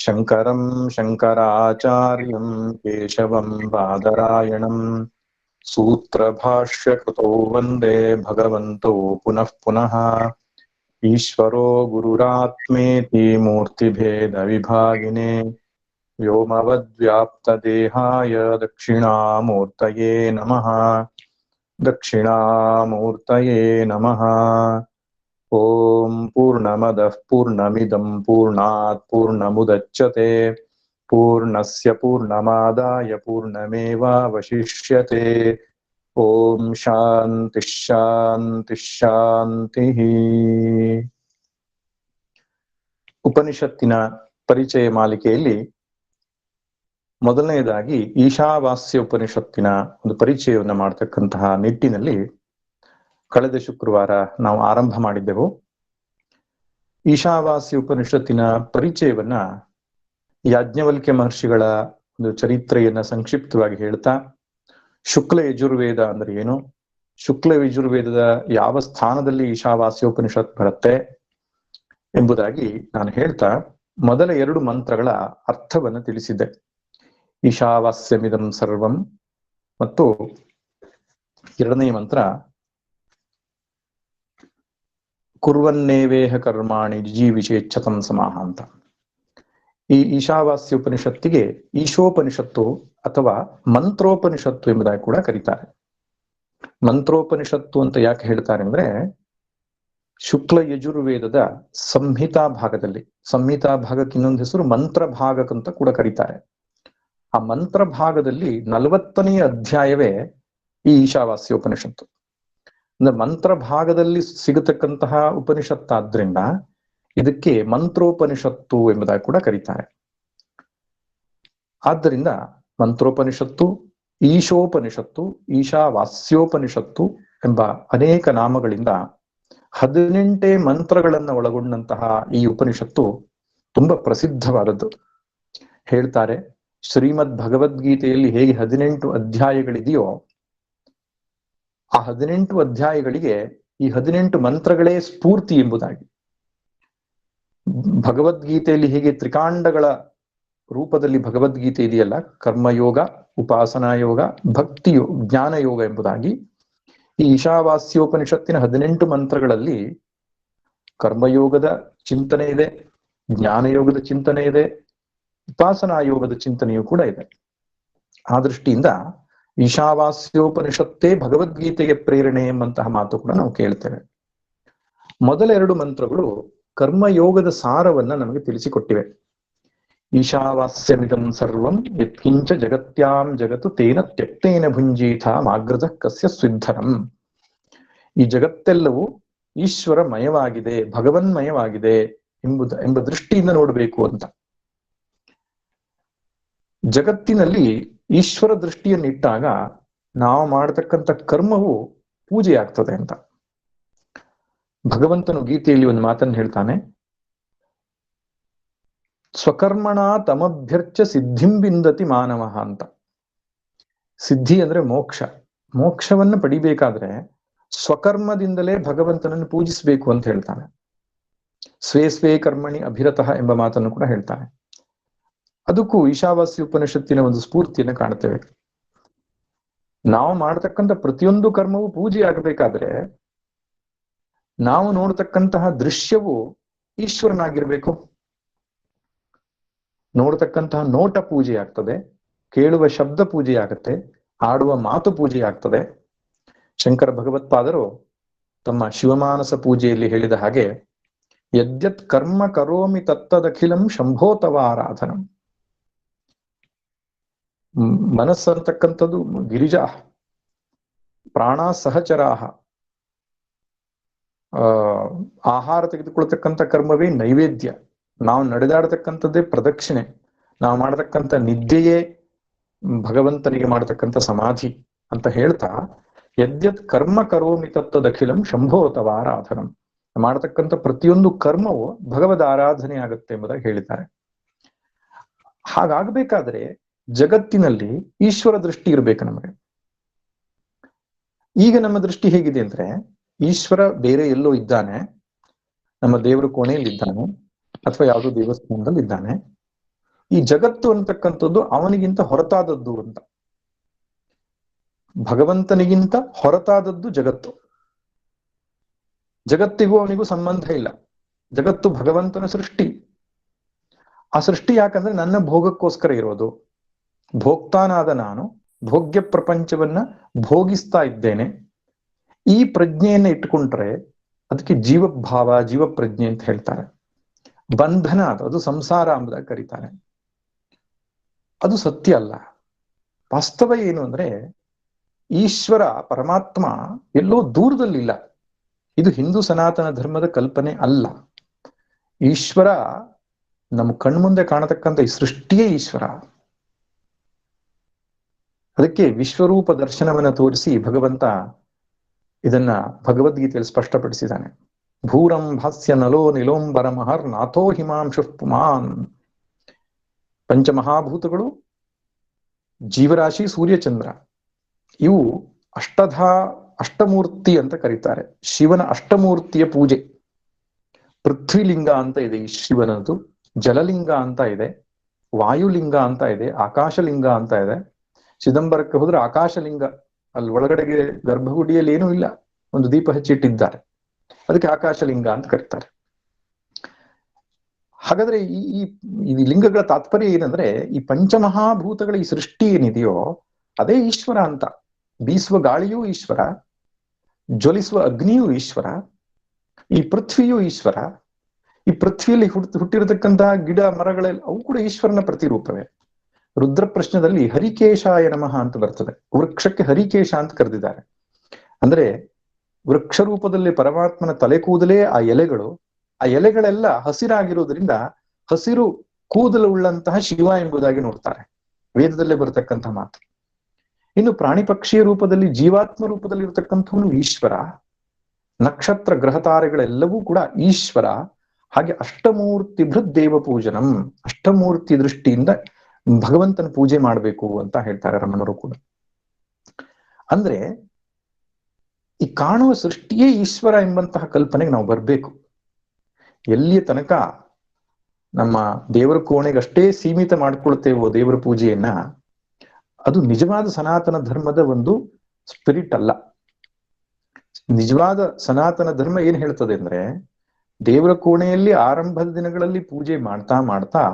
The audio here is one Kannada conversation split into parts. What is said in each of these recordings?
ಶಂಕರಂ ಶಂಕರಾಚಾರ್ಯಂ ಕೇಶವಂ ಬಾದರಾಯಣಂ ಸೂತ್ರಭಾಷ್ಯಕೃತೋ ವಂದೇ ಭಗವಂತೋ ಪುನಃ ಪುನಃ. ಈಶ್ವರೋ ಗುರುರಾತ್ಮೇತಿ ಮೂರ್ತಿಭೇದ ವಿಭಾಗಿನೇ ವ್ಯೋಮವದ್ವ್ಯಾಪ್ತದೇಹಾಯ ದಕ್ಷಿಣಾಮೂರ್ತಯೇ ನಮಃ. ದಕ್ಷಿಣಾಮೂರ್ತಯೇ ನಮಃ. ಓಂ ಪೂರ್ಣಮದಃ ಪೂರ್ಣಮಿದಂ ಪೂರ್ಣಾತ್ ಪೂರ್ಣಮುದಚ್ಯತೆ ಪೂರ್ಣಸ್ಯ ಪೂರ್ಣಮಾದಾಯ ಪೂರ್ಣಮೇವಾವಶಿಷ್ಯತೆ. ಓಂ ಶಾಂತಿ ಶಾಂತಿ ಶಾಂತಿ. ಉಪನಿಷತ್ತಿನ ಪರಿಚಯ ಮಾಲಿಕೆಯಲ್ಲಿ ಮೊದಲನೆಯದಾಗಿ ಈಶಾವಾಸ್ಯ ಉಪನಿಷತ್ತಿನ ಒಂದು ಪರಿಚಯವನ್ನು ಮಾಡತಕ್ಕಂತಹ ನಿಟ್ಟಿನಲ್ಲಿ ಕಳೆದ ಶುಕ್ರವಾರ ನಾವು ಆರಂಭ ಮಾಡಿದ್ದೆವು. ಈಶಾವಾಸ್ಯ ಉಪನಿಷತ್ತಿನ ಪರಿಚಯವನ್ನ ಯಾಜ್ಞವಲ್ಕ್ಯ ಮಹರ್ಷಿಗಳ ಒಂದು ಚರಿತ್ರೆಯನ್ನ ಸಂಕ್ಷಿಪ್ತವಾಗಿ ಹೇಳ್ತಾ, ಶುಕ್ಲ ಯಜುರ್ವೇದ ಅಂದ್ರೆ ಏನು, ಶುಕ್ಲ ಯಜುರ್ವೇದದ ಯಾವ ಸ್ಥಾನದಲ್ಲಿ ಈಶಾವಾಸ್ಯೋಪನಿಷತ್ ಬರುತ್ತೆ ಎಂಬುದಾಗಿ ನಾನು ಹೇಳ್ತಾ ಮೊದಲ 2 ಮಂತ್ರಗಳ ಅರ್ಥವನ್ನು ತಿಳಿಸಿದ್ದೆ. ಈಶಾವಾಸ್ಯಮಿದಂ ಸರ್ವಂ ಮತ್ತು 2ನೇ ಮಂತ್ರ ಕುರ್ವನ್ನೇವೇಹ ಕರ್ಮಾಣಿ ಜಿಜೀವಿಷೇಚ್ಛತಂ ಸಮಾಹ ಅಂತ. ಈ ಈಶಾವಾಸ್ಯ ಉಪನಿಷತ್ತಿಗೆ ಈಶೋಪನಿಷತ್ತು ಅಥವಾ ಮಂತ್ರೋಪನಿಷತ್ತು ಎಂಬುದಾಗಿ ಕೂಡ ಕರೀತಾರೆ. ಮಂತ್ರೋಪನಿಷತ್ತು ಅಂತ ಯಾಕೆ ಹೇಳ್ತಾರೆ ಅಂದ್ರೆ, ಶುಕ್ಲ ಯಜುರ್ವೇದದ ಸಂಹಿತಾ ಭಾಗದಲ್ಲಿ, ಸಂಹಿತಾ ಭಾಗಕ್ಕೆ ಇನ್ನೊಂದು ಹೆಸರು ಮಂತ್ರ ಭಾಗಕ್ಕಂತ ಕೂಡ ಕರೀತಾರೆ. ಆ ಮಂತ್ರ ಭಾಗದಲ್ಲಿ 40ನೇ ಅಧ್ಯಾಯವೇ ಈ ಈಶಾವಾಸ್ಯ ಉಪನಿಷತ್ತು. ಅಂದ್ರೆ ಮಂತ್ರ ಭಾಗದಲ್ಲಿ ಸಿಗತಕ್ಕಂತಹ ಉಪನಿಷತ್ತಾದ್ರಿಂದ ಇದಕ್ಕೆ ಮಂತ್ರೋಪನಿಷತ್ತು ಎಂಬುದಾಗಿ ಕೂಡ ಕರೀತಾರೆ. ಆದ್ದರಿಂದ ಮಂತ್ರೋಪನಿಷತ್ತು, ಈಶೋಪನಿಷತ್ತು, ಈಶಾವಾಸ್ಯೋಪನಿಷತ್ತು ಎಂಬ ಅನೇಕ ನಾಮಗಳಿಂದ 18 ಮಂತ್ರಗಳನ್ನ ಒಳಗೊಂಡಂತಹ ಈ ಉಪನಿಷತ್ತು ತುಂಬಾ ಪ್ರಸಿದ್ಧವಾದದ್ದು. ಹೇಳ್ತಾರೆ, ಶ್ರೀಮದ್ ಭಗವದ್ಗೀತೆಯಲ್ಲಿ ಹೇಗೆ 18 ಅಧ್ಯಾಯಗಳಿದೆಯೋ ಆ 18 ಅಧ್ಯಾಯಗಳಿಗೆ ಈ 18 ಮಂತ್ರಗಳೇ ಸ್ಫೂರ್ತಿ ಎಂಬುದಾಗಿ. ಭಗವದ್ಗೀತೆಯಲ್ಲಿ ಹೇಗೆ ತ್ರಿಕಾಂಡಗಳ ರೂಪದಲ್ಲಿ ಭಗವದ್ಗೀತೆ ಇದೆಯಲ್ಲ, ಕರ್ಮಯೋಗ, ಉಪಾಸನಾ ಯೋಗ, ಭಕ್ತಿಯೋ, ಜ್ಞಾನ ಯೋಗ ಎಂಬುದಾಗಿ, ಈ ಈಶಾವಾಸ್ಯೋಪನಿಷತ್ತಿನ 18 ಮಂತ್ರಗಳಲ್ಲಿ ಕರ್ಮಯೋಗದ ಚಿಂತನೆ ಇದೆ, ಜ್ಞಾನಯೋಗದ ಚಿಂತನೆ ಇದೆ, ಉಪಾಸನಾ ಯೋಗದ ಚಿಂತನೆಯೂ ಕೂಡ ಇದೆ. ಆ ದೃಷ್ಟಿಯಿಂದ ಈಶಾವಾಸ್ಯೋಪನಿಷತ್ತೇ ಭಗವದ್ಗೀತೆಗೆ ಪ್ರೇರಣೆ ಎಂಬಂತಹ ಮಾತು ಕೂಡ ನಾವು ಕೇಳ್ತೇವೆ. ಮೊದಲ 2 ಮಂತ್ರಗಳು ಕರ್ಮಯೋಗದ ಸಾರವನ್ನ ನಮಗೆ ತಿಳಿಸಿಕೊಟ್ಟಿವೆ. ಈಶಾವಾಸ್ಯಮಿದಂ ಸರ್ವಂ ಯತ್ಕಿಂಚ ಜಗತ್ಯಾಂ ಜಗತ್ತು ತೇನ ತ್ಯಕ್ತೇನ ಭುಂಜೀಥ ಮಾಗ್ರಜ ಕಸ್ಯ ಸ್ವಿಧರಂ. ಈ ಜಗತ್ತೆಲ್ಲವೂ ಈಶ್ವರಮಯವಾಗಿದೆ, ಭಗವನ್ಮಯವಾಗಿದೆ ಎಂಬ ದೃಷ್ಟಿಯಿಂದ ನೋಡಬೇಕು ಅಂತ. ಜಗತ್ತಿನಲ್ಲಿ ಈಶ್ವರ ದೃಷ್ಟಿಯನ್ನಿಟ್ಟಾಗ ನಾವು ಮಾಡತಕ್ಕಂಥ ಕರ್ಮವು ಪೂಜೆ ಆಗ್ತದೆ ಅಂತ. ಭಗವಂತನು ಗೀತೆಯಲ್ಲಿ ಒಂದು ಮಾತನ್ನು ಹೇಳ್ತಾನೆ, ಸ್ವಕರ್ಮಣ ತಮಭ್ಯರ್ಚ ಸಿದ್ಧಿಂ ವಿಂದತಿ ಮಾನವ ಅಂತ. ಸಿದ್ಧಿ ಅಂದ್ರೆ ಮೋಕ್ಷ. ಮೋಕ್ಷವನ್ನು ಪಡಿಬೇಕಾದ್ರೆ ಸ್ವಕರ್ಮದಿಂದಲೇ ಭಗವಂತನನ್ನು ಪೂಜಿಸಬೇಕು ಅಂತ ಹೇಳ್ತಾನೆ. ಸ್ವೇ ಸ್ವೇ ಕರ್ಮಣಿ ಅಭಿರತಃ ಎಂಬ ಮಾತನ್ನು ಕೂಡ ಹೇಳ್ತಾನೆ. ಅದಕ್ಕೂ ಈಶಾವಾಸ್ಯ ಉಪನಿಷತ್ತಿನ ಒಂದು ಸ್ಫೂರ್ತಿಯನ್ನು ಕಾಣ್ತೇವೆ. ನಾವು ಮಾಡತಕ್ಕಂಥ ಪ್ರತಿಯೊಂದು ಕರ್ಮವು ಪೂಜೆ ಆಗಬೇಕಾದ್ರೆ ನಾವು ನೋಡ್ತಕ್ಕಂತಹ ದೃಶ್ಯವು ಈಶ್ವರನಾಗಿರ್ಬೇಕು. ನೋಡ್ತಕ್ಕಂತಹ ನೋಟ ಪೂಜೆ ಆಗ್ತದೆ, ಕೇಳುವ ಶಬ್ದ ಪೂಜೆ ಆಗತ್ತೆ, ಆಡುವ ಮಾತು ಪೂಜೆ ಆಗ್ತದೆ. ಶಂಕರ ಭಗವತ್ಪಾದರು ತಮ್ಮ ಶಿವಮಾನಸ ಪೂಜೆಯಲ್ಲಿ ಹೇಳಿದ ಹಾಗೆ, ಯದ್ಯತ್ ಕರ್ಮ ಕರೋಮಿ ತತ್ತದಖಿಲಂ ಶಂಭೋತವ ಆರಾಧನಂ. ಮನಸ್ಸಂತಕ್ಕಂಥದ್ದು ಗಿರಿಜಾ, ಪ್ರಾಣ ಸಹಚರಾಹ. ಆಹಾರ ತೆಗೆದುಕೊಳ್ತಕ್ಕಂಥ ಕರ್ಮವೇ ನೈವೇದ್ಯ, ನಾವು ನಡೆದಾಡತಕ್ಕಂಥದ್ದೇ ಪ್ರದಕ್ಷಿಣೆ, ನಾವು ಮಾಡತಕ್ಕಂಥ ನಿದ್ದೆಯೇ ಭಗವಂತನಿಗೆ ಮಾಡತಕ್ಕಂಥ ಸಮಾಧಿ ಅಂತ ಹೇಳ್ತಾ, ಯದ್ಯತ್ ಕರ್ಮ ಕರೋಮಿ ತತ್ತದಖಿಲಂ ಶಂಭೋತವ ಆರಾಧನಂ. ಮಾಡತಕ್ಕಂಥ ಪ್ರತಿಯೊಂದು ಕರ್ಮವು ಭಗವದ್ ಆರಾಧನೆ ಆಗುತ್ತೆ ಎಂಬುದಾಗಿ ಹೇಳಿದ್ದಾರೆ. ಹಾಗಾಗಬೇಕಾದ್ರೆ ಜಗತ್ತಿನಲ್ಲಿ ಈಶ್ವರ ದೃಷ್ಟಿ ಇರ್ಬೇಕು ನಮಗೆ. ಈಗ ನಮ್ಮ ದೃಷ್ಟಿ ಹೇಗಿದೆ ಅಂದ್ರೆ, ಈಶ್ವರ ಬೇರೆ ಎಲ್ಲೋ ಇದ್ದಾನೆ, ನಮ್ಮ ದೇವರ ಕೋಣೆಯಲ್ಲಿ ಇದ್ದಾನೆ, ಅಥವಾ ಯಾವುದೋ ದೇವಸ್ಥಾನದಲ್ಲಿ ಇದ್ದಾನೆ. ಈ ಜಗತ್ತು ಅಂತಕ್ಕಂಥದ್ದು ಅವನಿಗಿಂತ ಹೊರತಾದದ್ದು ಅಂತ. ಭಗವಂತನಿಗಿಂತ ಹೊರತಾದದ್ದು ಜಗತ್ತು. ಜಗತ್ತಿಗೂ ಅವನಿಗೂ ಸಂಬಂಧ ಇಲ್ಲ. ಜಗತ್ತು ಭಗವಂತನ ಸೃಷ್ಟಿ. ಆ ಸೃಷ್ಟಿ ಯಾಕಂದ್ರೆ ನನ್ನ ಭೋಗಕ್ಕೋಸ್ಕರ ಇರೋದು. ಭೋಕ್ತಾನಾದ ನಾನು ಭೋಗ್ಯ ಪ್ರಪಂಚವನ್ನ ಭೋಗಿಸ್ತಾ ಇದ್ದೇನೆ. ಈ ಪ್ರಜ್ಞೆಯನ್ನ ಇಟ್ಕೊಂಡ್ರೆ ಅದಕ್ಕೆ ಜೀವಭಾವ, ಜೀವ ಪ್ರಜ್ಞೆ ಅಂತ ಹೇಳ್ತಾರೆ. ಬಂಧನ ಅದು ಸಂಸಾರ ಎಂಬುದಾಗಿ ಕರೀತಾರೆ. ಅದು ಸತ್ಯ ಅಲ್ಲ. ವಾಸ್ತವ ಏನು ಅಂದ್ರೆ ಈಶ್ವರ ಪರಮಾತ್ಮ ಎಲ್ಲೋ ದೂರದಲ್ಲಿಲ್ಲ. ಇದು ಹಿಂದೂ ಸನಾತನ ಧರ್ಮದ ಕಲ್ಪನೆ ಅಲ್ಲ. ಈಶ್ವರ ನಮ್ಮ ಕಣ್ಮುಂದೆ ಕಾಣತಕ್ಕಂಥ ಈ ಸೃಷ್ಟಿಯೇ ಈಶ್ವರ. ಅದಕ್ಕೆ ವಿಶ್ವರೂಪ ದರ್ಶನವನ್ನ ತೋರಿಸಿ ಭಗವಂತ ಇದನ್ನ ಭಗವದ್ಗೀತೆಯಲ್ಲಿ ಸ್ಪಷ್ಟಪಡಿಸಿದ್ದಾನೆ. ಭೂರಂ ಭಾಸ್ಯ ನಲೋ ನಿಲೋಂಬರ ಮಹರ್ ನಾಥೋ ಹಿಮಾಂಶು ಪುಮಾನ್. ಪಂಚಮಹಾಭೂತಗಳು, ಜೀವರಾಶಿ, ಸೂರ್ಯಚಂದ್ರ, ಇವು ಅಷ್ಟಮೂರ್ತಿ ಅಂತ ಕರೀತಾರೆ. ಶಿವನ ಅಷ್ಟಮೂರ್ತಿಯ ಪೂಜೆ. ಪೃಥ್ವಿಲಿಂಗ ಅಂತ ಇದೆ ಈ ಶಿವನದು, ಜಲಲಿಂಗ ಅಂತ ಇದೆ, ವಾಯುಲಿಂಗ ಅಂತ ಇದೆ, ಆಕಾಶಲಿಂಗ ಅಂತ ಇದೆ. ಚಿದಂಬರಕ್ಕೆ ಹೋದ್ರೆ ಆಕಾಶಲಿಂಗ, ಅಲ್ಲಿ ಒಳಗಡೆಗೆ ಗರ್ಭಗುಡಿಯಲ್ಲಿ ಏನೂ ಇಲ್ಲ, ಒಂದು ದೀಪ ಹಚ್ಚಿಟ್ಟಿದ್ದಾರೆ, ಅದಕ್ಕೆ ಆಕಾಶಲಿಂಗ ಅಂತ ಕರೀತಾರೆ. ಹಾಗಾದ್ರೆ ಈ ಲಿಂಗಗಳ ತಾತ್ಪರ್ಯ ಏನಂದ್ರೆ ಈ ಪಂಚಮಹಾಭೂತಗಳ ಈ ಸೃಷ್ಟಿ ಏನಿದೆಯೋ ಅದೇ ಈಶ್ವರ ಅಂತ. ಬೀಸುವ ಗಾಳಿಯೂ ಈಶ್ವರ, ಜ್ವಲಿಸುವ ಅಗ್ನಿಯೂ ಈಶ್ವರ, ಈ ಪೃಥ್ವಿಯೂ ಈಶ್ವರ. ಈ ಪೃಥ್ವಿಯಲ್ಲಿ ಹುಟ್ಟಿರತಕ್ಕಂತಹ ಗಿಡ ಮರಗಳೆಲ್ಲ ಅವು ಕೂಡ ಈಶ್ವರನ ಪ್ರತಿರೂಪವೇ. ರುದ್ರ ಪ್ರಶ್ನದಲ್ಲಿ ಹರಿಕೇಶಾಯ ನಮಃ ಅಂತ ಬರ್ತದೆ. ವೃಕ್ಷಕ್ಕೆ ಹರಿಕೇಶ ಅಂತ ಕರೆದಿದ್ದಾರೆ. ಅಂದ್ರೆ ವೃಕ್ಷ ರೂಪದಲ್ಲಿ ಪರಮಾತ್ಮನ ತಲೆ ಕೂದಲೇ ಆ ಎಲೆಗಳು. ಆ ಎಲೆಗಳೆಲ್ಲ ಹಸಿರಾಗಿರುವುದರಿಂದ ಹಸಿರು ಕೂದಲು ಉಳ್ಳಂತಹ ಶಿವ ಎಂಬುದಾಗಿ ನೋಡ್ತಾರೆ, ವೇದದಲ್ಲೇ ಬರತಕ್ಕಂತಹ ಮಾತು. ಇನ್ನು ಪ್ರಾಣಿ ಪಕ್ಷಿಯ ರೂಪದಲ್ಲಿ, ಜೀವಾತ್ಮ ರೂಪದಲ್ಲಿ ಇರತಕ್ಕಂಥವನು ಈಶ್ವರ. ನಕ್ಷತ್ರ ಗ್ರಹ ತಾರೆಗಳೆಲ್ಲವೂ ಕೂಡ ಈಶ್ವರ. ಹಾಗೆ ಅಷ್ಟಮೂರ್ತಿ ಬೃಹತ್ ದೇವ ಪೂಜನಂ, ಅಷ್ಟಮೂರ್ತಿ ದೃಷ್ಟಿಯಿಂದ ಭಗವಂತನ ಪೂಜೆ ಮಾಡಬೇಕು ಅಂತ ಹೇಳ್ತಾರೆ ರಮಣರು ಕೂಡ. ಅಂದ್ರೆ ಈ ಕಾಣುವ ಸೃಷ್ಟಿಯೇ ಈಶ್ವರ ಎಂಬಂತಹ ಕಲ್ಪನೆಗೆ ನಾವು ಬರ್ಬೇಕು. ಎಲ್ಲಿಯ ತನಕ ನಮ್ಮ ದೇವರ ಕೋಣೆಗಷ್ಟೇ ಸೀಮಿತ ಮಾಡ್ಕೊಳ್ತೇವೋ ದೇವರ ಪೂಜೆಯನ್ನ, ಅದು ನಿಜವಾದ ಸನಾತನ ಧರ್ಮದ ಒಂದು ಸ್ಪಿರಿಟ್ ಅಲ್ಲ. ನಿಜವಾದ ಸನಾತನ ಧರ್ಮ ಏನ್ ಹೇಳ್ತದೆ ಅಂದ್ರೆ, ದೇವರ ಕೋಣೆಯಲ್ಲಿ ಆರಂಭದ ದಿನಗಳಲ್ಲಿ ಪೂಜೆ ಮಾಡ್ತಾ ಮಾಡ್ತಾ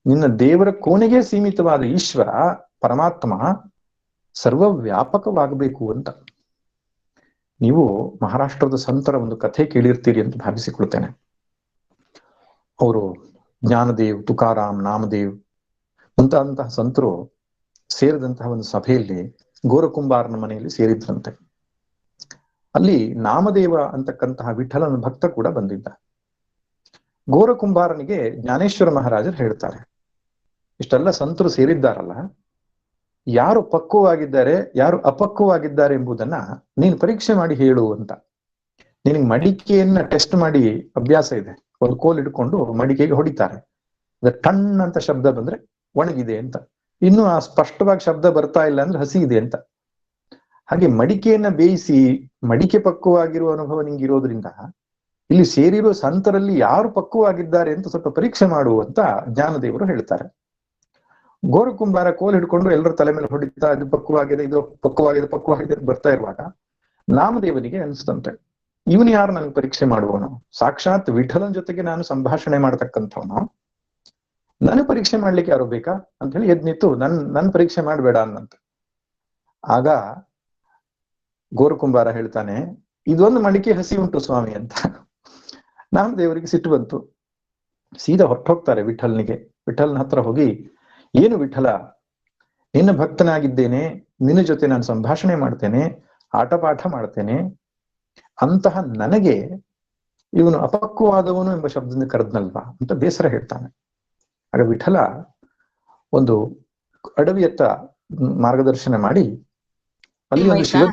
ನಿನ್ನ ದೇವರ ಕೋಣೆಗೆ ಸೀಮಿತವಾದ ಈಶ್ವರ ಪರಮಾತ್ಮ ಸರ್ವವ್ಯಾಪಕವಾಗಬೇಕು ಅಂತ. ನೀವು ಮಹಾರಾಷ್ಟ್ರದ ಸಂತರ ಒಂದು ಕಥೆ ಕೇಳಿರ್ತೀರಿ ಅಂತ ಭಾವಿಸಿಕೊಳ್ತೇನೆ. ಅವರು ಜ್ಞಾನದೇವ್, ತುಕಾರಾಮ್, ನಾಮದೇವ್ ಮುಂತಾದಂತಹ ಸಂತರು ಸೇರಿದಂತಹ ಒಂದು ಸಭೆಯಲ್ಲಿ ಗೋರಕುಂಬಾರನ ಮನೆಯಲ್ಲಿ ಸೇರಿದ್ರಂತೆ. ಅಲ್ಲಿ ನಾಮದೇವ ಅಂತಕ್ಕಂತಹ ವಿಠಲನ ಭಕ್ತ ಕೂಡ ಬಂದಿದ್ದ. ಗೋರಕುಂಬಾರನಿಗೆ ಜ್ಞಾನೇಶ್ವರ ಮಹಾರಾಜರು ಹೇಳ್ತಾರೆ, ಇಷ್ಟೆಲ್ಲ ಸಂತರು ಸೇರಿದ್ದಾರಲ್ಲ, ಯಾರು ಪಕ್ವವಾಗಿದ್ದಾರೆ ಯಾರು ಅಪಕ್ವವಾಗಿದ್ದಾರೆ ಎಂಬುದನ್ನ ನೀನು ಪರೀಕ್ಷೆ ಮಾಡಿ ಹೇಳು ಅಂತ. ನಿನಗೆ ಮಡಿಕೆಯನ್ನ ಟೆಸ್ಟ್ ಮಾಡಿ ಅಭ್ಯಾಸ ಇದೆ. ಒಂದು ಕೋಲ್ ಇಟ್ಕೊಂಡು ಮಡಿಕೆಗೆ ಹೊಡಿತಾರೆ, ಟಣ್ ಅಂತ ಶಬ್ದ ಬಂದ್ರೆ ಒಣಗಿದೆ ಅಂತ, ಇನ್ನು ಆ ಸ್ಪಷ್ಟವಾಗಿ ಶಬ್ದ ಬರ್ತಾ ಇಲ್ಲ ಅಂದ್ರೆ ಹಸಿ ಇದೆ ಅಂತ. ಹಾಗೆ ಮಡಿಕೆಯನ್ನ ಬೇಯಿಸಿ ಮಡಿಕೆ ಪಕ್ವವಾಗಿರುವ ಅನುಭವ ನಿಂಗಿರೋದ್ರಿಂದ ಇಲ್ಲಿ ಸೇರಿರೋ ಸಂತರಲ್ಲಿ ಯಾರು ಪಕ್ವವಾಗಿದ್ದಾರೆ ಅಂತ ಸ್ವಲ್ಪ ಪರೀಕ್ಷೆ ಮಾಡು ಅಂತ ಜ್ಞಾನದೇವರು ಹೇಳ್ತಾರೆ. ಗೋರಕುಂಬಾರ ಕೋಲ್ ಹಿಡ್ಕೊಂಡು ಎಲ್ಲರ ತಲೆ ಮೇಲೆ ಹೊಡಿತಾ, ಇದು ಪಕ್ವವಾಗಿದೆ, ಇದು ಪಕ್ವವಾಗಿದೆ, ಪಕ್ವವಾಗಿದೆ ಬರ್ತಾ ಇರುವಾಗ ನಾಮದೇವನಿಗೆ ಅನಿಸ್ತಂತೆ, ಇವನು ಯಾರು ನನಗೆ ಪರೀಕ್ಷೆ ಮಾಡುವನು? ಸಾಕ್ಷಾತ್ ವಿಠಲನ ಜೊತೆಗೆ ನಾನು ಸಂಭಾಷಣೆ ಮಾಡ್ತಕ್ಕಂಥವನು, ನಾನು ಪರೀಕ್ಷೆ ಮಾಡ್ಲಿಕ್ಕೆ ಯಾರು ಬೇಕಾ ಅಂತ ಹೇಳಿ ಎದ್ ನಿಂತು ನನ್ ಪರೀಕ್ಷೆ ಮಾಡ್ಬೇಡ ಅನ್ನಂತ. ಆಗ ಗೋರಕುಂಬಾರ ಹೇಳ್ತಾನೆ, ಇದೊಂದು ಮಡಿಕೆ ಹಸಿ ಉಂಟು ಸ್ವಾಮಿ ಅಂತ. ನಾಮದೇವರಿಗೆ ಸಿಟ್ಟು ಬಂತು. ಸೀದಾ ಹೊರಟೋಗ್ತಾರೆ ವಿಠಲ್ನಿಗೆ. ವಿಠಲ್ನ ಹತ್ರ ಹೋಗಿ, ಏನು ವಿಠಲ, ನಿನ್ನ ಭಕ್ತನಾಗಿದ್ದೇನೆ, ನಿನ್ನ ಜೊತೆ ನಾನು ಸಂಭಾಷಣೆ ಮಾಡ್ತೇನೆ, ಆಟಪಾಠ ಮಾಡ್ತೇನೆ, ಅಂತಹ ನನಗೆ ಇವನು ಅಪಕ್ವವಾದವನು ಎಂಬ ಶಬ್ದದಿಂದ ಕರೆದ್ನಲ್ವಾ ಅಂತ ಬೇಸರ ಹೇಳ್ತಾನೆ. ಆಗ ವಿಠಲ ಒಂದು ಅಡವಿಯತ್ತ ಮಾರ್ಗದರ್ಶನ ಮಾಡಿ, ಅಲ್ಲಿ ಒಂದು ಶಿವ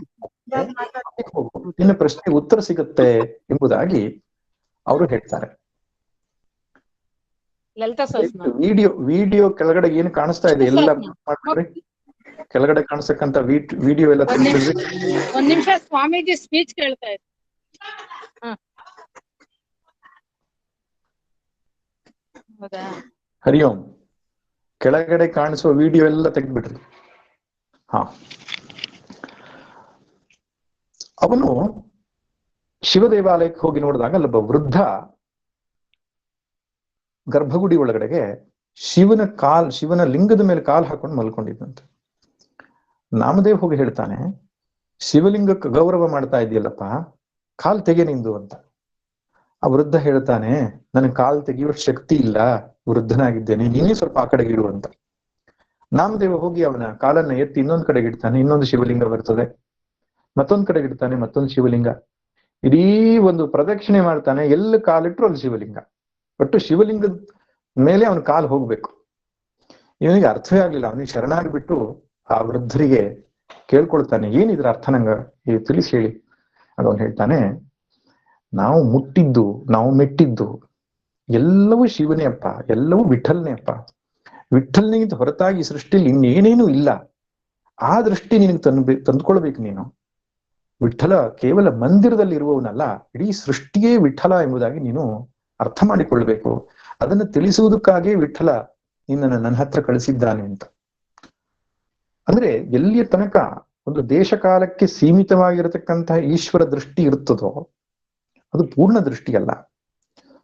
ನಿನ್ನ ಪ್ರಶ್ನೆಗೆ ಉತ್ತರ ಸಿಗುತ್ತೆ ಎಂಬುದಾಗಿ ಅವರು ಹೇಳ್ತಾರೆ. ವಿಡಿಯೋ ಕೆಳಗಡೆ ಏನು ಕಾಣಿಸ್ತಾ ಇದೆ ಎಲ್ಲ ಮಾಡ್ಕೊಡ್ರಿ. ಕೆಳಗಡೆ ಕಾಣಿಸ್ತಕ್ಕಂತ ವಿಡಿಯೋ ಎಲ್ಲ ಒಂದ್ ನಿಮಿಷ ಸ್ವಾಮೀಜಿ ಸ್ಪೀಚ್ ಕೇಳ್ತಾ ಇದ್ದಾರೆ. ಹರಿ ಓಂ. ಕೆಳಗಡೆ ಕಾಣಿಸುವ ವಿಡಿಯೋ ಎಲ್ಲ ತೆಗೆದ್ಬಿಟ್ರಿ. ಹಾ, ಅವನು ಶಿವ ದೇವಾಲಯಕ್ಕೆ ಹೋಗಿ ನೋಡಿದಾಗ ಅಲ್ಲೊಬ್ಬ ವೃದ್ಧ ಗರ್ಭಗುಡಿ ಒಳಗಡೆಗೆ ಶಿವನ ಲಿಂಗದ ಮೇಲೆ ಕಾಲು ಹಾಕೊಂಡು ಮಲ್ಕೊಂಡಿದ್ದಂತೆ. ನಾಮದೇವ್ ಹೋಗಿ ಹೇಳ್ತಾನೆ, ಶಿವಲಿಂಗಕ್ಕೆ ಗೌರವ ಮಾಡ್ತಾ ಇದೆಯಲ್ಲಪ್ಪ, ಕಾಲ್ ತೆಗೆ ನಿಂದು ಅಂತ. ಆ ವೃದ್ಧ ಹೇಳ್ತಾನೆ, ನನಗೆ ಕಾಲ್ ತೆಗೆಯುವ ಶಕ್ತಿ ಇಲ್ಲ, ವೃದ್ಧನಾಗಿದ್ದೇನೆ, ನೀನೇ ಸ್ವಲ್ಪ ಆ ಕಡೆಗೆ ಇಡು ಅಂತ. ನಾಮದೇವ ಹೋಗಿ ಅವನ ಕಾಲನ್ನ ಎತ್ತಿ ಇನ್ನೊಂದ್ ಕಡೆಗೆ ಇಡ್ತಾನೆ, ಇನ್ನೊಂದು ಶಿವಲಿಂಗ ಬರ್ತದೆ. ಮತ್ತೊಂದ್ ಕಡೆಗೆ ಇಡ್ತಾನೆ, ಮತ್ತೊಂದು ಶಿವಲಿಂಗ. ಇಡೀ ಒಂದು ಪ್ರದಕ್ಷಿಣೆ ಮಾಡ್ತಾನೆ, ಎಲ್ಲ ಕಾಲಿಟ್ರು ಅಲ್ಲಿ ಶಿವಲಿಂಗ. ಒಟ್ಟು ಶಿವಲಿಂಗದ ಮೇಲೆ ಅವನ ಕಾಲು ಹೋಗ್ಬೇಕು. ಇವನಿಗೆ ಅರ್ಥವೇ ಆಗ್ಲಿಲ್ಲ. ಅವನಿಗೆ ಶರಣಾಗ್ಬಿಟ್ಟು ಆ ವೃದ್ಧರಿಗೆ ಕೇಳ್ಕೊಳ್ತಾನೆ, ಏನಿದ್ರ ಅರ್ಥ ನಂಗ ತಿಳಿಸಿ ಹೇಳಿ. ಅದವನು ಹೇಳ್ತಾನೆ, ನಾವು ಮುಟ್ಟಿದ್ದು, ನಾವು ಮೆಟ್ಟಿದ್ದು ಎಲ್ಲವೂ ಶಿವನೇ ಅಪ್ಪ, ಎಲ್ಲವೂ ವಿಠಲ್ನೇ ಅಪ್ಪ. ವಿಠಲ್ನಿಗಿಂತ ಹೊರತಾಗಿ ಸೃಷ್ಟಿಯಲ್ಲಿ ಇನ್ನೇನೇನೂ ಇಲ್ಲ. ಆ ದೃಷ್ಟಿ ನಿನಗೆ ತಂದ್ಕೊಳ್ಬೇಕು ನೀನು. ವಿಠಲ ಕೇವಲ ಮಂದಿರದಲ್ಲಿ ಇರುವವನಲ್ಲ, ಇಡೀ ಸೃಷ್ಟಿಯೇ ವಿಠಲ ಎಂಬುದಾಗಿ ನೀನು ಅರ್ಥ ಮಾಡಿಕೊಳ್ಬೇಕು. ಅದನ್ನು ತಿಳಿಸುವುದಕ್ಕಾಗಿ ವಿಠಲ ನಿನ್ನನ್ನು ನನ್ನ ಹತ್ರ ಕಳಿಸಿದ್ದಾನೆ ಅಂತ. ಅಂದ್ರೆ ಎಲ್ಲಿಯ ತನಕ ಒಂದು ದೇಶ ಕಾಲಕ್ಕೆ ಸೀಮಿತವಾಗಿರತಕ್ಕಂತಹ ಈಶ್ವರ ದೃಷ್ಟಿ ಇರ್ತದೋ ಅದು ಪೂರ್ಣ ದೃಷ್ಟಿ ಅಲ್ಲ.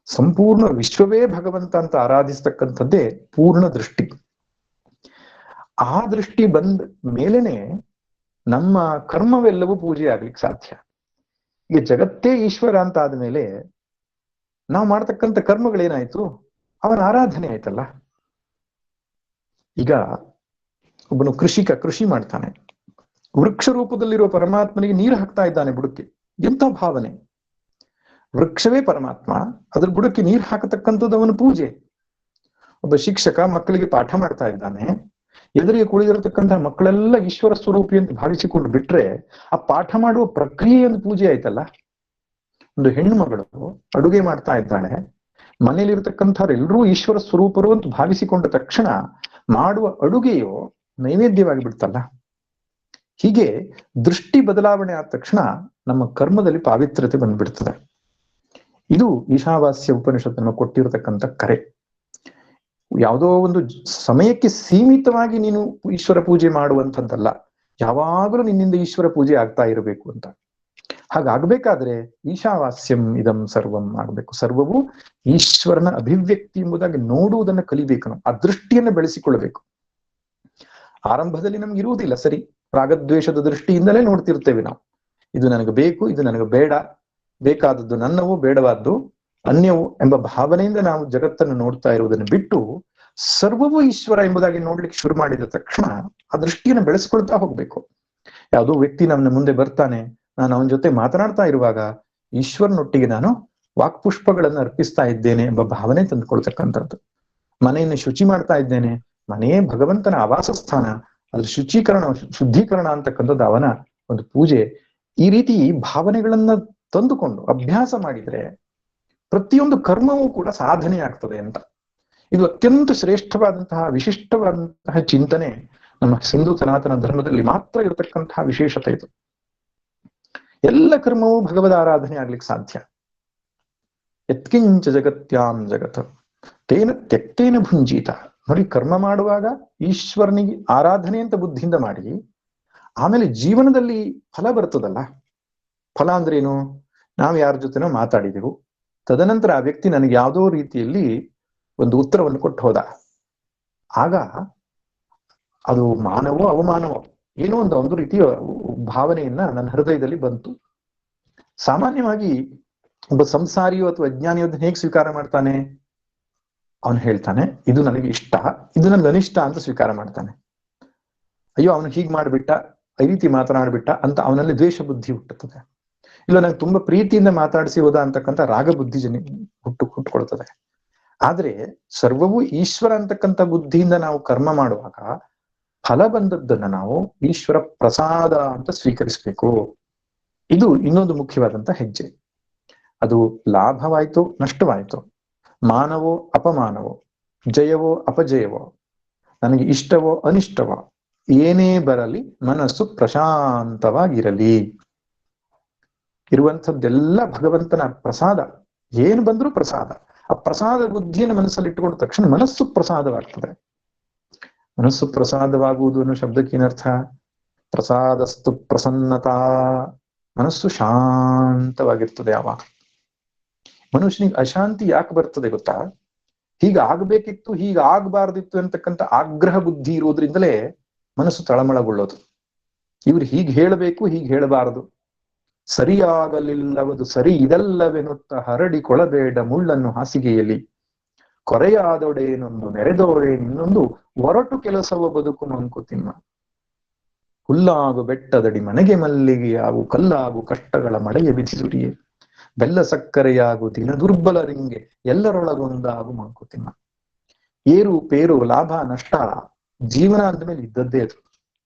ಸಂಪೂರ್ಣ ವಿಶ್ವವೇ ಭಗವಂತ ಅಂತ ಆರಾಧಿಸ್ತಕ್ಕಂಥದ್ದೇ ಪೂರ್ಣ ದೃಷ್ಟಿ. ಆ ದೃಷ್ಟಿ ಬಂದ ಮೇಲೇನೆ ನಮ್ಮ ಕರ್ಮವೆಲ್ಲವೂ ಪೂಜೆ ಆಗ್ಲಿಕ್ಕೆ ಸಾಧ್ಯ. ಈಗ ಜಗತ್ತೇ ಈಶ್ವರ ಅಂತ ಆದ್ಮೇಲೆ ನಾವು ಮಾಡ್ತಕ್ಕಂಥ ಕರ್ಮಗಳೇನಾಯ್ತು, ಅವನ ಆರಾಧನೆ ಆಯ್ತಲ್ಲ. ಈಗ ಒಬ್ಬನು ಕೃಷಿ ಮಾಡ್ತಾನೆ, ವೃಕ್ಷ ರೂಪದಲ್ಲಿರುವ ಪರಮಾತ್ಮನಿಗೆ ನೀರು ಹಾಕ್ತಾ ಇದ್ದಾನೆ ಬುಡಕ್ಕೆ. ಎಂಥ ಭಾವನೆ! ವೃಕ್ಷವೇ ಪರಮಾತ್ಮ, ಅದ್ರ ಬುಡಕ್ಕೆ ನೀರು ಹಾಕತಕ್ಕಂಥದ್ದು ಅವನ ಪೂಜೆ. ಒಬ್ಬ ಶಿಕ್ಷಕ ಮಕ್ಕಳಿಗೆ ಪಾಠ ಮಾಡ್ತಾ ಇದ್ದಾನೆ, ಎದುರಿಗೆ ಕುಳಿದಿರತಕ್ಕಂತಹ ಮಕ್ಕಳೆಲ್ಲ ಈಶ್ವರ ಸ್ವರೂಪಿ ಅಂತ ಭಾವಿಸಿಕೊಂಡು ಬಿಟ್ರೆ ಆ ಪಾಠ ಮಾಡುವ ಪ್ರಕ್ರಿಯೆಯೊಂದು ಪೂಜೆ ಆಯ್ತಲ್ಲ. ಒಂದು ಹೆಣ್ಣು ಮಗಳು ಅಡುಗೆ ಮಾಡ್ತಾ ಇದ್ದಾಳೆ, ಮನೆಯಲ್ಲಿರ್ತಕ್ಕಂಥವ್ರೆಲ್ಲರೂ ಈಶ್ವರ ಸ್ವರೂಪರು ಅಂತ ಭಾವಿಸಿಕೊಂಡ ತಕ್ಷಣ ಮಾಡುವ ಅಡುಗೆಯು ನೈವೇದ್ಯವಾಗಿ ಬಿಡ್ತಲ್ಲ. ಹೀಗೆ ದೃಷ್ಟಿ ಬದಲಾವಣೆ ಆದ ತಕ್ಷಣ ನಮ್ಮ ಕರ್ಮದಲ್ಲಿ ಪಾವಿತ್ರ್ಯತೆ ಬಂದ್ಬಿಡ್ತದೆ. ಇದು ಈಶಾವಾಸ್ಯ ಉಪನಿಷತ್ತು ಕೊಟ್ಟಿರತಕ್ಕಂಥ ಕರೆ. ಯಾವುದೋ ಒಂದು ಸಮಯಕ್ಕೆ ಸೀಮಿತವಾಗಿ ನೀನು ಈಶ್ವರ ಪೂಜೆ ಮಾಡುವಂಥದ್ದಲ್ಲ, ಯಾವಾಗಲೂ ನಿನ್ನಿಂದ ಈಶ್ವರ ಪೂಜೆ ಆಗ್ತಾ ಇರಬೇಕು ಅಂತ. ಹಾಗಾಗ್ಬೇಕಾದ್ರೆ ಈಶಾವಾಸ್ಯಂ ಇದಂ ಸರ್ವಂ ಆಗ್ಬೇಕು. ಸರ್ವವು ಈಶ್ವರನ ಅಭಿವ್ಯಕ್ತಿ ಎಂಬುದಾಗಿ ನೋಡುವುದನ್ನು ಕಲಿಬೇಕು ನಾವು. ಆ ದೃಷ್ಟಿಯನ್ನು ಬೆಳೆಸಿಕೊಳ್ಳಬೇಕು. ಆರಂಭದಲ್ಲಿ ನಮ್ಗೆ ಇರುವುದಿಲ್ಲ, ಸರಿ, ರಾಗದ್ವೇಷದ ದೃಷ್ಟಿಯಿಂದಲೇ ನೋಡ್ತಿರ್ತೇವೆ ನಾವು. ಇದು ನನಗೆ ಬೇಕು, ಇದು ನನಗೆ ಬೇಡ, ಬೇಕಾದದ್ದು ನನ್ನವು, ಬೇಡವಾದ್ದು ಅನ್ಯವು ಎಂಬ ಭಾವನೆಯಿಂದ ನಾವು ಜಗತ್ತನ್ನು ನೋಡ್ತಾ ಇರುವುದನ್ನು ಬಿಟ್ಟು ಸರ್ವವೂ ಈಶ್ವರ ಎಂಬುದಾಗಿ ನೋಡ್ಲಿಕ್ಕೆ ಶುರು ಮಾಡಿದ ತಕ್ಷಣ ಆ ದೃಷ್ಟಿಯನ್ನು ಬೆಳೆಸ್ಕೊಳ್ತಾ ಹೋಗ್ಬೇಕು. ಯಾವುದೋ ವ್ಯಕ್ತಿ ನನ್ನ ಮುಂದೆ ಬರ್ತಾನೆ, ನಾನು ಅವನ ಜೊತೆ ಮಾತನಾಡ್ತಾ ಇರುವಾಗ ಈಶ್ವರನೊಟ್ಟಿಗೆ ನಾನು ವಾಕ್ಪುಷ್ಪಗಳನ್ನು ಅರ್ಪಿಸ್ತಾ ಇದ್ದೇನೆ ಎಂಬ ಭಾವನೆ ತಂದುಕೊಳ್ತಕ್ಕಂಥದ್ದು. ಮನೆಯನ್ನು ಶುಚಿ ಮಾಡ್ತಾ ಇದ್ದೇನೆ, ಮನೆಯೇ ಭಗವಂತನ ಆವಾಸ ಸ್ಥಾನ, ಅದ್ರ ಶುದ್ಧೀಕರಣ ಅಂತಕ್ಕಂಥದ್ದು ಅವನ ಒಂದು ಪೂಜೆ. ಈ ರೀತಿ ಭಾವನೆಗಳನ್ನ ತಂದುಕೊಂಡು ಅಭ್ಯಾಸ ಮಾಡಿದ್ರೆ ಪ್ರತಿಯೊಂದು ಕರ್ಮವೂ ಕೂಡ ಸಾಧನೆ ಆಗ್ತದೆ ಅಂತ. ಇದು ಅತ್ಯಂತ ಶ್ರೇಷ್ಠವಾದಂತಹ ವಿಶಿಷ್ಟವಾದಂತಹ ಚಿಂತನೆ ನಮ್ಮ ಹಿಂದೂ ಸನಾತನ ಧರ್ಮದಲ್ಲಿ ಮಾತ್ರ ಇರತಕ್ಕಂತಹ ವಿಶೇಷತೆ ಇದು. ಎಲ್ಲ ಕರ್ಮವೂ ಭಗವದ್ ಆರಾಧನೆ ಆಗ್ಲಿಕ್ಕೆ ಸಾಧ್ಯ. ಯತ್ಕಿಂಚ ಜಗತ್ಯಾಂ ಜಗತ್ ತೇನ ತ್ಯಕ್ತೇನ ಭುಂಜೀತ. ನೋಡಿ, ಕರ್ಮ ಮಾಡುವಾಗ ಈಶ್ವರನಿಗೆ ಆರಾಧನೆ ಅಂತ ಬುದ್ಧಿಯಿಂದ ಮಾಡಿ, ಆಮೇಲೆ ಜೀವನದಲ್ಲಿ ಫಲ ಬರ್ತದಲ್ಲ. ಫಲ ಅಂದ್ರೇನು? ನಾವು ಯಾರ ಜೊತೆನೋ ಮಾತಾಡಿದೆವು, ತದನಂತರ ಆ ವ್ಯಕ್ತಿ ನನಗೆ ಯಾವುದೋ ರೀತಿಯಲ್ಲಿ ಒಂದು ಉತ್ತರವನ್ನು ಕೊಟ್ಟು ಹೋದ. ಆಗ ಅದು ಮಾನವೋ ಅವಮಾನವೋ ಏನೋ ಒಂದು ರೀತಿಯ ಭಾವನೆಯನ್ನ ನನ್ನ ಹೃದಯದಲ್ಲಿ ಬಂತು. ಸಾಮಾನ್ಯವಾಗಿ ಒಬ್ಬ ಸಂಸಾರಿಯೋ ಅಥವಾ ಅಜ್ಞಾನಿಯೋ ಅದನ್ನ ಹೇಗೆ ಸ್ವೀಕಾರ ಮಾಡ್ತಾನೆ? ಅವನು ಹೇಳ್ತಾನೆ, ಇದು ನನಗೆ ಇಷ್ಟ, ಇದು ನನಗೆ ಅನಿಷ್ಟ ಅಂತ ಸ್ವೀಕಾರ ಮಾಡ್ತಾನೆ. ಅಯ್ಯೋ, ಅವನು ಹೀಗೆ ಮಾಡ್ಬಿಟ್ಟ, ಈ ರೀತಿ ಮಾತನಾಡ್ಬಿಟ್ಟ ಅಂತ ಅವನಲ್ಲಿ ದ್ವೇಷ ಬುದ್ಧಿ ಹುಟ್ಟುತ್ತದೆ. ಇಲ್ಲ, ನಂಗೆ ತುಂಬಾ ಪ್ರೀತಿಯಿಂದ ಮಾತಾಡಿಸಿ ಹೋದ ಅಂತಕ್ಕಂಥ ರಾಗ ಬುದ್ಧಿ ಹುಟ್ಟುಕೊಳ್ತದೆ. ಆದ್ರೆ ಸರ್ವವೂ ಈಶ್ವರ ಅಂತಕ್ಕಂಥ ಬುದ್ಧಿಯಿಂದ ನಾವು ಕರ್ಮ ಮಾಡುವಾಗ ಫಲ ಬಂದದ್ದನ್ನ ನಾವು ಈಶ್ವರ ಪ್ರಸಾದ ಅಂತ ಸ್ವೀಕರಿಸಬೇಕು. ಇದು ಇನ್ನೊಂದು ಮುಖ್ಯವಾದಂತ ಹೆಜ್ಜೆ. ಅದು ಲಾಭವಾಯ್ತು, ನಷ್ಟವಾಯ್ತು, ಮಾನವೋ ಅಪಮಾನವೋ, ಜಯವೋ ಅಪಜಯವೋ, ನನಗೆ ಇಷ್ಟವೋ ಅನಿಷ್ಟವೋ, ಏನೇ ಬರಲಿ ಮನಸ್ಸು ಪ್ರಶಾಂತವಾಗಿರಲಿ. ಇರುವಂಥದ್ದೆಲ್ಲ ಭಗವಂತನ ಪ್ರಸಾದ. ಏನು ಬಂದ್ರೂ ಪ್ರಸಾದ. ಆ ಪ್ರಸಾದ ಬುದ್ಧಿಯನ್ನು ಮನಸ್ಸಲ್ಲಿ ಇಟ್ಟುಕೊಂಡ ತಕ್ಷಣ ಮನಸ್ಸು ಪ್ರಸಾದವಾಗ್ತದೆ. ಮನಸ್ಸು ಪ್ರಸಾದವಾಗುವುದು ಅನ್ನೋ ಶಬ್ದಕ್ಕೆ ಏನರ್ಥ? ಪ್ರಸಾದಸ್ತು ಪ್ರಸನ್ನತಾ, ಮನಸ್ಸು ಶಾಂತವಾಗಿರ್ತದೆ. ಯಾವಾಗ ಮನುಷ್ಯನಿಗೆ ಅಶಾಂತಿ ಯಾಕೆ ಬರ್ತದೆ ಗೊತ್ತಾ? ಹೀಗ ಆಗ್ಬೇಕಿತ್ತು, ಹೀಗ ಆಗ್ಬಾರ್ದಿತ್ತು ಅಂತಕ್ಕಂಥ ಆಗ್ರಹ ಬುದ್ಧಿ ಇರೋದ್ರಿಂದಲೇ ಮನಸ್ಸು ತಳಮಳಗೊಳ್ಳೋದು. ಇವ್ರು ಹೀಗೆ ಹೇಳಬೇಕು, ಹೀಗೆ ಹೇಳಬಾರದು, ಸರಿಯಾಗಲಿಲ್ಲವದು ಸರಿ ಇದಲ್ಲವೆನ್ನುತ್ತ ಹರಡಿ ಕೊಳಬೇಡ ಮುಳ್ಳನ್ನು ಹಾಸಿಗೆಯಲ್ಲಿ, ಕೊರೆಯಾದೊಡೇನೊಂದು ನೆರೆದೋಡೆ ಇನ್ನೊಂದು ಒರಟು ಕೆಲಸವ ಬದುಕು ಮಂಕುತಿಮ್ಮ. ಹುಲ್ಲಾಗು ಬೆಟ್ಟದಡಿ ಮನೆಗೆ ಮಲ್ಲಿಗೆಯಾಗು, ಕಲ್ಲಾಗು ಕಷ್ಟಗಳ ಮಳೆಯ ಬಿಸಿ ಸುರಿಯೇ, ಬೆಲ್ಲ ಸಕ್ಕರೆಯಾಗು ದಿನ ದುರ್ಬಲರಿಂಗೆ, ಎಲ್ಲರೊಳಗೊಂದಾಗು ಮಂಕುತಿಮ್ಮ. ಏರು ಪೇರು ಲಾಭ ನಷ್ಟ ಜೀವನ ಅಂದಮೇಲೆ ಇದ್ದದ್ದೇ. ಅದು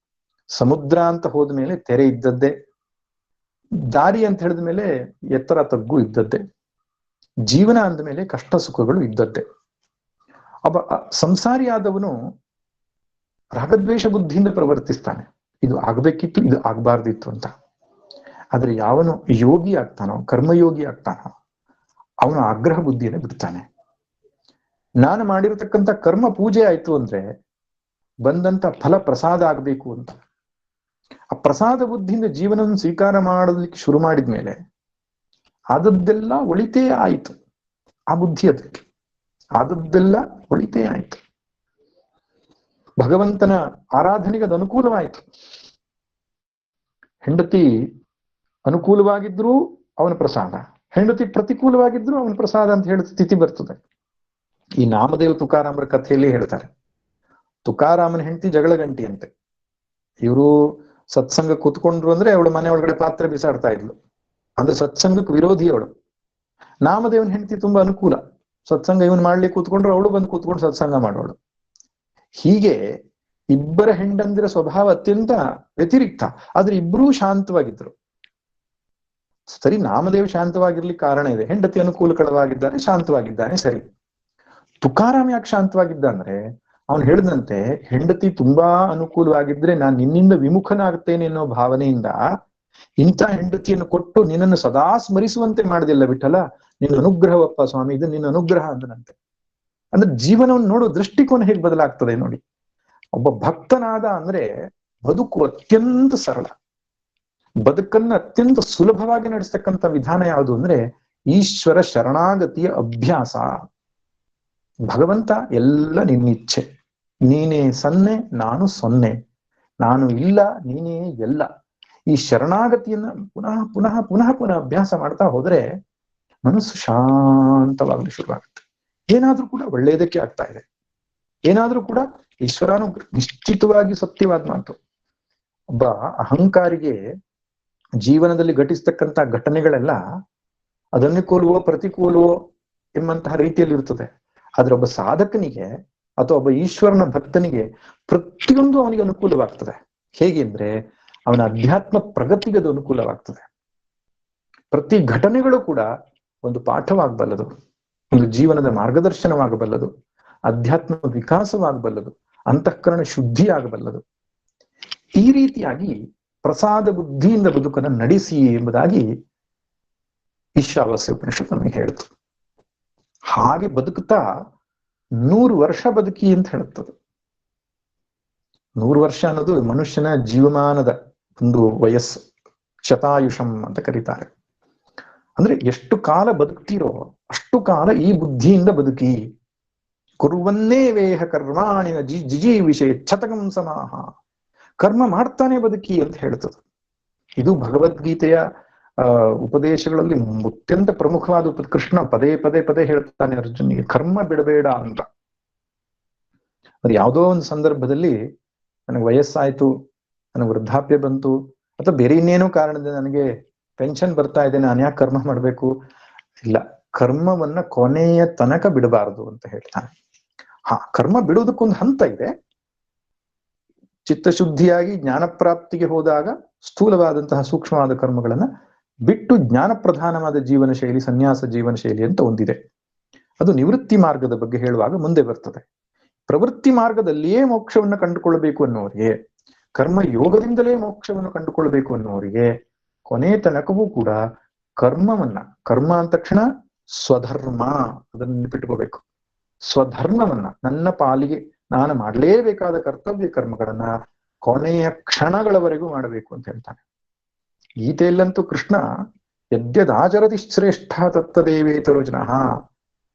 ಸಮುದ್ರ ಅಂತ ಹೋದ್ಮೇಲೆ ತೆರೆ ಇದ್ದದ್ದೇ, ದಾರಿ ಅಂತ ಹೇಳಿದ ಮೇಲೆ ಎತ್ತರ ತಗ್ಗು ಇದ್ದದ್ದೇ, ಜೀವನ ಅಂದಮೇಲೆ ಕಷ್ಟ ಸುಖಗಳು ಇದ್ದದ್ದೇ. ಒಬ್ಬ ಸಂಸಾರಿಯಾದವನು ರಾಗದ್ವೇಷ ಬುದ್ಧಿಯಿಂದ ಪ್ರವರ್ತಿಸ್ತಾನೆ, ಇದು ಆಗ್ಬೇಕಿತ್ತು, ಇದು ಆಗ್ಬಾರ್ದಿತ್ತು ಅಂತ. ಆದ್ರೆ ಯಾವನು ಯೋಗಿ ಆಗ್ತಾನೋ, ಕರ್ಮಯೋಗಿ ಆಗ್ತಾನೋ, ಅವನು ಆಗ್ರಹ ಬುದ್ಧಿಯನ್ನು ಬಿಡ್ತಾನೆ. ನಾನು ಮಾಡಿರತಕ್ಕಂಥ ಕರ್ಮ ಪೂಜೆ ಆಯ್ತು ಅಂದ್ರೆ ಬಂದಂತ ಫಲ ಪ್ರಸಾದ ಆಗ್ಬೇಕು ಅಂತ ಆ ಪ್ರಸಾದ ಬುದ್ಧಿಯಿಂದ ಜೀವನವನ್ನು ಸ್ವೀಕಾರ ಮಾಡೋದಕ್ಕೆ ಶುರು ಮಾಡಿದ್ಮೇಲೆ ಆದದ್ದೆಲ್ಲ ಒಳಿತೇ ಆಯ್ತು. ಆ ಬುದ್ಧಿ ಅದಕ್ಕೆ ಆದದ್ದೆಲ್ಲ ಒಳಿತೇ ಆಯ್ತು. ಭಗವಂತನ ಆರಾಧನೆಗೆ ಅದು ಅನುಕೂಲವಾಯಿತು. ಹೆಂಡತಿ ಅನುಕೂಲವಾಗಿದ್ರೂ ಅವನ ಪ್ರಸಾದ, ಹೆಂಡತಿ ಪ್ರತಿಕೂಲವಾಗಿದ್ರೂ ಅವನ ಪ್ರಸಾದ ಅಂತ ಹೇಳಿ ಸ್ಥಿತಿ ಬರ್ತದೆ. ಈ ನಾಮದೇವ್ ತುಕಾರಾಮರ ಕಥೆಯಲ್ಲಿ ಹೇಳ್ತಾರೆ, ತುಕಾರಾಮನ ಹೆಂಡತಿ ಜಗಳ ಗಂಟಿ ಅಂತೆ. ಇವರು ಸತ್ಸಂಗ ಕೂತ್ಕೊಂಡ್ರು ಅಂದ್ರೆ ಅವಳು ಮನೆ ಒಳಗಡೆ ಪಾತ್ರೆ ಬಿಸಾಡ್ತಾ ಇದ್ಲು, ಅಂದ್ರೆ ಸತ್ಸಂಗಕ್ಕೆ ವಿರೋಧಿ ಅವಳು. ನಾಮದೇವನ ಹೆಂಡತಿ ತುಂಬಾ ಅನುಕೂಲ, ಸತ್ಸಂಗ ಇವನ್ ಮಾಡ್ಲಿಕ್ಕೆ ಕೂತ್ಕೊಂಡ್ರು ಅವಳು ಬಂದು ಕೂತ್ಕೊಂಡು ಸತ್ಸಂಗ ಮಾಡೋಳು. ಹೀಗೆ ಇಬ್ಬರ ಹೆಂಡಂದಿರ ಸ್ವಭಾವ ಅತ್ಯಂತ ವ್ಯತಿರಿಕ್ತ, ಆದ್ರೆ ಇಬ್ಬರೂ ಶಾಂತವಾಗಿದ್ರು. ಸರಿ, ನಾಮದೇವ್ ಶಾಂತವಾಗಿರ್ಲಿಕ್ಕೆ ಕಾರಣ ಇದೆ, ಹೆಂಡತಿ ಅನುಕೂಲಕರವಾಗಿದ್ದಾನೆ, ಶಾಂತವಾಗಿದ್ದಾನೆ, ಸರಿ. ತುಕಾರಾಮ್ ಯಾಕೆ ಶಾಂತವಾಗಿದ್ದ ಅಂದ್ರೆ ಅವನು ಹೇಳಿದಂತೆ ಹೆಂಡತಿ ತುಂಬಾ ಅನುಕೂಲವಾಗಿದ್ರೆ ನಾನು ನಿನ್ನಿಂದ ವಿಮುಖನಾಗುತ್ತೇನೆ ಅನ್ನೋ ಭಾವನೆಯಿಂದ ಇಂಥ ಹೆಂಡತಿಯನ್ನು ಕೊಟ್ಟು ನಿನ್ನನ್ನು ಸದಾ ಸ್ಮರಿಸುವಂತೆ ಮಾಡುದಿಲ್ಲ ವಿಠಲ, ನಿನ್ನ ಅನುಗ್ರಹವಪ್ಪ ಸ್ವಾಮಿ, ಇದು ನಿನ್ನ ಅನುಗ್ರಹ ಅಂದನಂತೆ. ಅಂದ್ರೆ ಜೀವನವನ್ನು ನೋಡೋ ದೃಷ್ಟಿಕೋನ ಹೇಗೆ ಬದಲಾಗ್ತದೆ ನೋಡಿ. ಒಬ್ಬ ಭಕ್ತನಾದ ಅಂದ್ರೆ ಬದುಕು ಅತ್ಯಂತ ಸರಳ, ಬದುಕನ್ನ ಅತ್ಯಂತ ಸುಲಭವಾಗಿ ನಡೆಸ್ತಕ್ಕಂಥ ವಿಧಾನ ಯಾವುದು ಅಂದ್ರೆ ಈಶ್ವರ ಶರಣಾಗತಿಯ ಅಭ್ಯಾಸ. ಭಗವಂತ ಎಲ್ಲ ನಿನ್ನಿಚ್ಛೆ, ನೀನೇ ಸೊನ್ನೆ ನಾನು ಸೊನ್ನೆ, ನಾನು ಇಲ್ಲ ನೀನೇ ಎಲ್ಲ. ಈ ಶರಣಾಗತಿಯನ್ನ ಪುನಃ ಪುನಃ ಪುನಃ ಪುನಃ ಅಭ್ಯಾಸ ಮಾಡ್ತಾ ಹೋದ್ರೆ ಮನಸ್ಸು ಶಾಂತವಾಗಲು ಶುರುವಾಗುತ್ತೆ. ಏನಾದ್ರೂ ಕೂಡ ಒಳ್ಳೆಯದಕ್ಕೆ ಆಗ್ತಾ ಇದೆ, ಏನಾದ್ರೂ ಕೂಡ ಈಶ್ವರನು ನಿಶ್ಚಿತವಾಗಿ ಸತ್ಯವಾದ ಮಾತು. ಒಬ್ಬ ಅಹಂಕಾರಿಗೆ ಜೀವನದಲ್ಲಿ ಘಟಿಸ್ತಕ್ಕಂಥ ಘಟನೆಗಳೆಲ್ಲ ಅದನುಕೂಲವೋ ಪ್ರತಿಕೂಲವೋ ಎಂಬಂತಹ ರೀತಿಯಲ್ಲಿ ಇರ್ತದೆ. ಆದ್ರೆ ಒಬ್ಬ ಸಾಧಕನಿಗೆ ಅಥವಾ ಒಬ್ಬ ಈಶ್ವರನ ಭಕ್ತನಿಗೆ ಪ್ರತಿಯೊಂದು ಅವನಿಗೆ ಅನುಕೂಲವಾಗ್ತದೆ. ಹೇಗೆ ಅಂದ್ರೆ ಅವನ ಅಧ್ಯಾತ್ಮ ಪ್ರಗತಿಗೆ ಅದು ಅನುಕೂಲವಾಗ್ತದೆ. ಪ್ರತಿ ಘಟನೆಗಳು ಕೂಡ ಒಂದು ಪಾಠವಾಗಬಲ್ಲದು, ಒಂದು ಜೀವನದ ಮಾರ್ಗದರ್ಶನವಾಗಬಲ್ಲದು, ಅಧ್ಯಾತ್ಮ ವಿಕಾಸವಾಗಬಲ್ಲದು, ಅಂತಃಕರಣ ಶುದ್ಧಿ ಆಗಬಲ್ಲದು. ಈ ರೀತಿಯಾಗಿ ಪ್ರಸಾದ ಬುದ್ಧಿಯಿಂದ ಬದುಕನ್ನು ನಡೆಸಿ ಎಂಬುದಾಗಿ ಈಶಾವಾಸ್ಯ ಉಪನಿಷತ್ತು ನಮಗೆ ಹೇಳ್ತು. ಹಾಗೆ ಬದುಕುತ್ತಾ 100 ವರ್ಷ ಬದುಕಿ ಅಂತ ಹೇಳುತ್ತದೆ. 100 ವರ್ಷ ಅನ್ನೋದು ಮನುಷ್ಯನ ಜೀವಮಾನದ ಒಂದು ವಯಸ್ಸು, ಶತಾಯುಷಂ ಅಂತ ಕರೀತಾರೆ. ಅಂದ್ರೆ ಎಷ್ಟು ಕಾಲ ಬದುಕ್ತಿರೋ ಅಷ್ಟು ಕಾಲ ಈ ಬುದ್ಧಿಯಿಂದ ಬದುಕಿ. ಕುರುವನ್ನೇ ವೇಹ ಕರ್ಮಾಣಿನ ಜಿಜಿ ವಿಷಯ ಛತಕಂ ಸಮಾಹ, ಕರ್ಮ ಮಾಡ್ತಾನೆ ಬದುಕಿ ಅಂತ ಹೇಳ್ತದೆ. ಇದು ಭಗವದ್ಗೀತೆಯ ಉಪದೇಶಗಳಲ್ಲಿ ಅತ್ಯಂತ ಪ್ರಮುಖವಾದ ಕೃಷ್ಣ ಪದೇ ಪದೇ ಪದೇ ಹೇಳ್ತಾನೆ ಅರ್ಜುನಿಗೆ, ಕರ್ಮ ಬಿಡಬೇಡ ಅಂತ. ಅದು ಯಾವುದೋ ಒಂದು ಸಂದರ್ಭದಲ್ಲಿ ನನಗೆ ವಯಸ್ಸಾಯ್ತು, ನನಗೆ ವೃದ್ಧಾಪ್ಯ ಬಂತು, ಅಥವಾ ಬೇರೆ ಇನ್ನೇನೋ ಕಾರಣದಿಂದ ನನಗೆ ಪೆನ್ಷನ್ ಬರ್ತಾ ಇದೆ, ನಾನು ಯಾಕೆ ಕರ್ಮ ಮಾಡ್ಬೇಕು? ಇಲ್ಲ, ಕರ್ಮವನ್ನ ಕೊನೆಯ ತನಕ ಬಿಡಬಾರದು ಅಂತ ಹೇಳ್ತಾನೆ. ಕರ್ಮ ಬಿಡುವುದಕ್ಕೊಂದು ಹಂತ ಇದೆ. ಚಿತ್ತಶುದ್ಧಿಯಾಗಿ ಜ್ಞಾನ ಪ್ರಾಪ್ತಿಗೆ ಹೋದಾಗ ಸ್ಥೂಲವಾದಂತಹ ಸೂಕ್ಷ್ಮವಾದ ಕರ್ಮಗಳನ್ನ ಬಿಟ್ಟು ಜ್ಞಾನ ಪ್ರಧಾನವಾದ ಜೀವನ ಶೈಲಿ, ಸನ್ಯಾಸ ಜೀವನ ಶೈಲಿ ಅಂತ ಒಂದಿದೆ. ಅದು ನಿವೃತ್ತಿ ಮಾರ್ಗದ ಬಗ್ಗೆ ಹೇಳುವಾಗ ಮುಂದೆ ಬರ್ತದೆ. ಪ್ರವೃತ್ತಿ ಮಾರ್ಗದಲ್ಲಿಯೇ ಮೋಕ್ಷವನ್ನು ಕಂಡುಕೊಳ್ಳಬೇಕು ಅನ್ನೋರಿಗೆ, ಕರ್ಮ ಯೋಗದಿಂದಲೇ ಮೋಕ್ಷವನ್ನು ಕಂಡುಕೊಳ್ಬೇಕು ಅನ್ನೋರಿಗೆ ಕೊನೆ ತನಕವೂ ಕೂಡ ಕರ್ಮವನ್ನ, ಕರ್ಮ ಅಂದ ತಕ್ಷಣ ಸ್ವಧರ್ಮ, ಅದನ್ನ ನೆನಪಿಟ್ಕೋಬೇಕು. ಸ್ವಧರ್ಮವನ್ನ, ನನ್ನ ಪಾಲಿಗೆ ನಾನು ಮಾಡಲೇಬೇಕಾದ ಕರ್ತವ್ಯ ಕರ್ಮಗಳನ್ನ ಕೊನೆಯ ಕ್ಷಣಗಳವರೆಗೂ ಮಾಡಬೇಕು ಅಂತ ಹೇಳ್ತಾನೆ. ಗೀತೆಯಲ್ಲಂತೂ ಕೃಷ್ಣ ಯದ್ಯದಾಚರತಿ ಶ್ರೇಷ್ಠ ತತ್ತದೇವೇತರೋ ಜನಃ.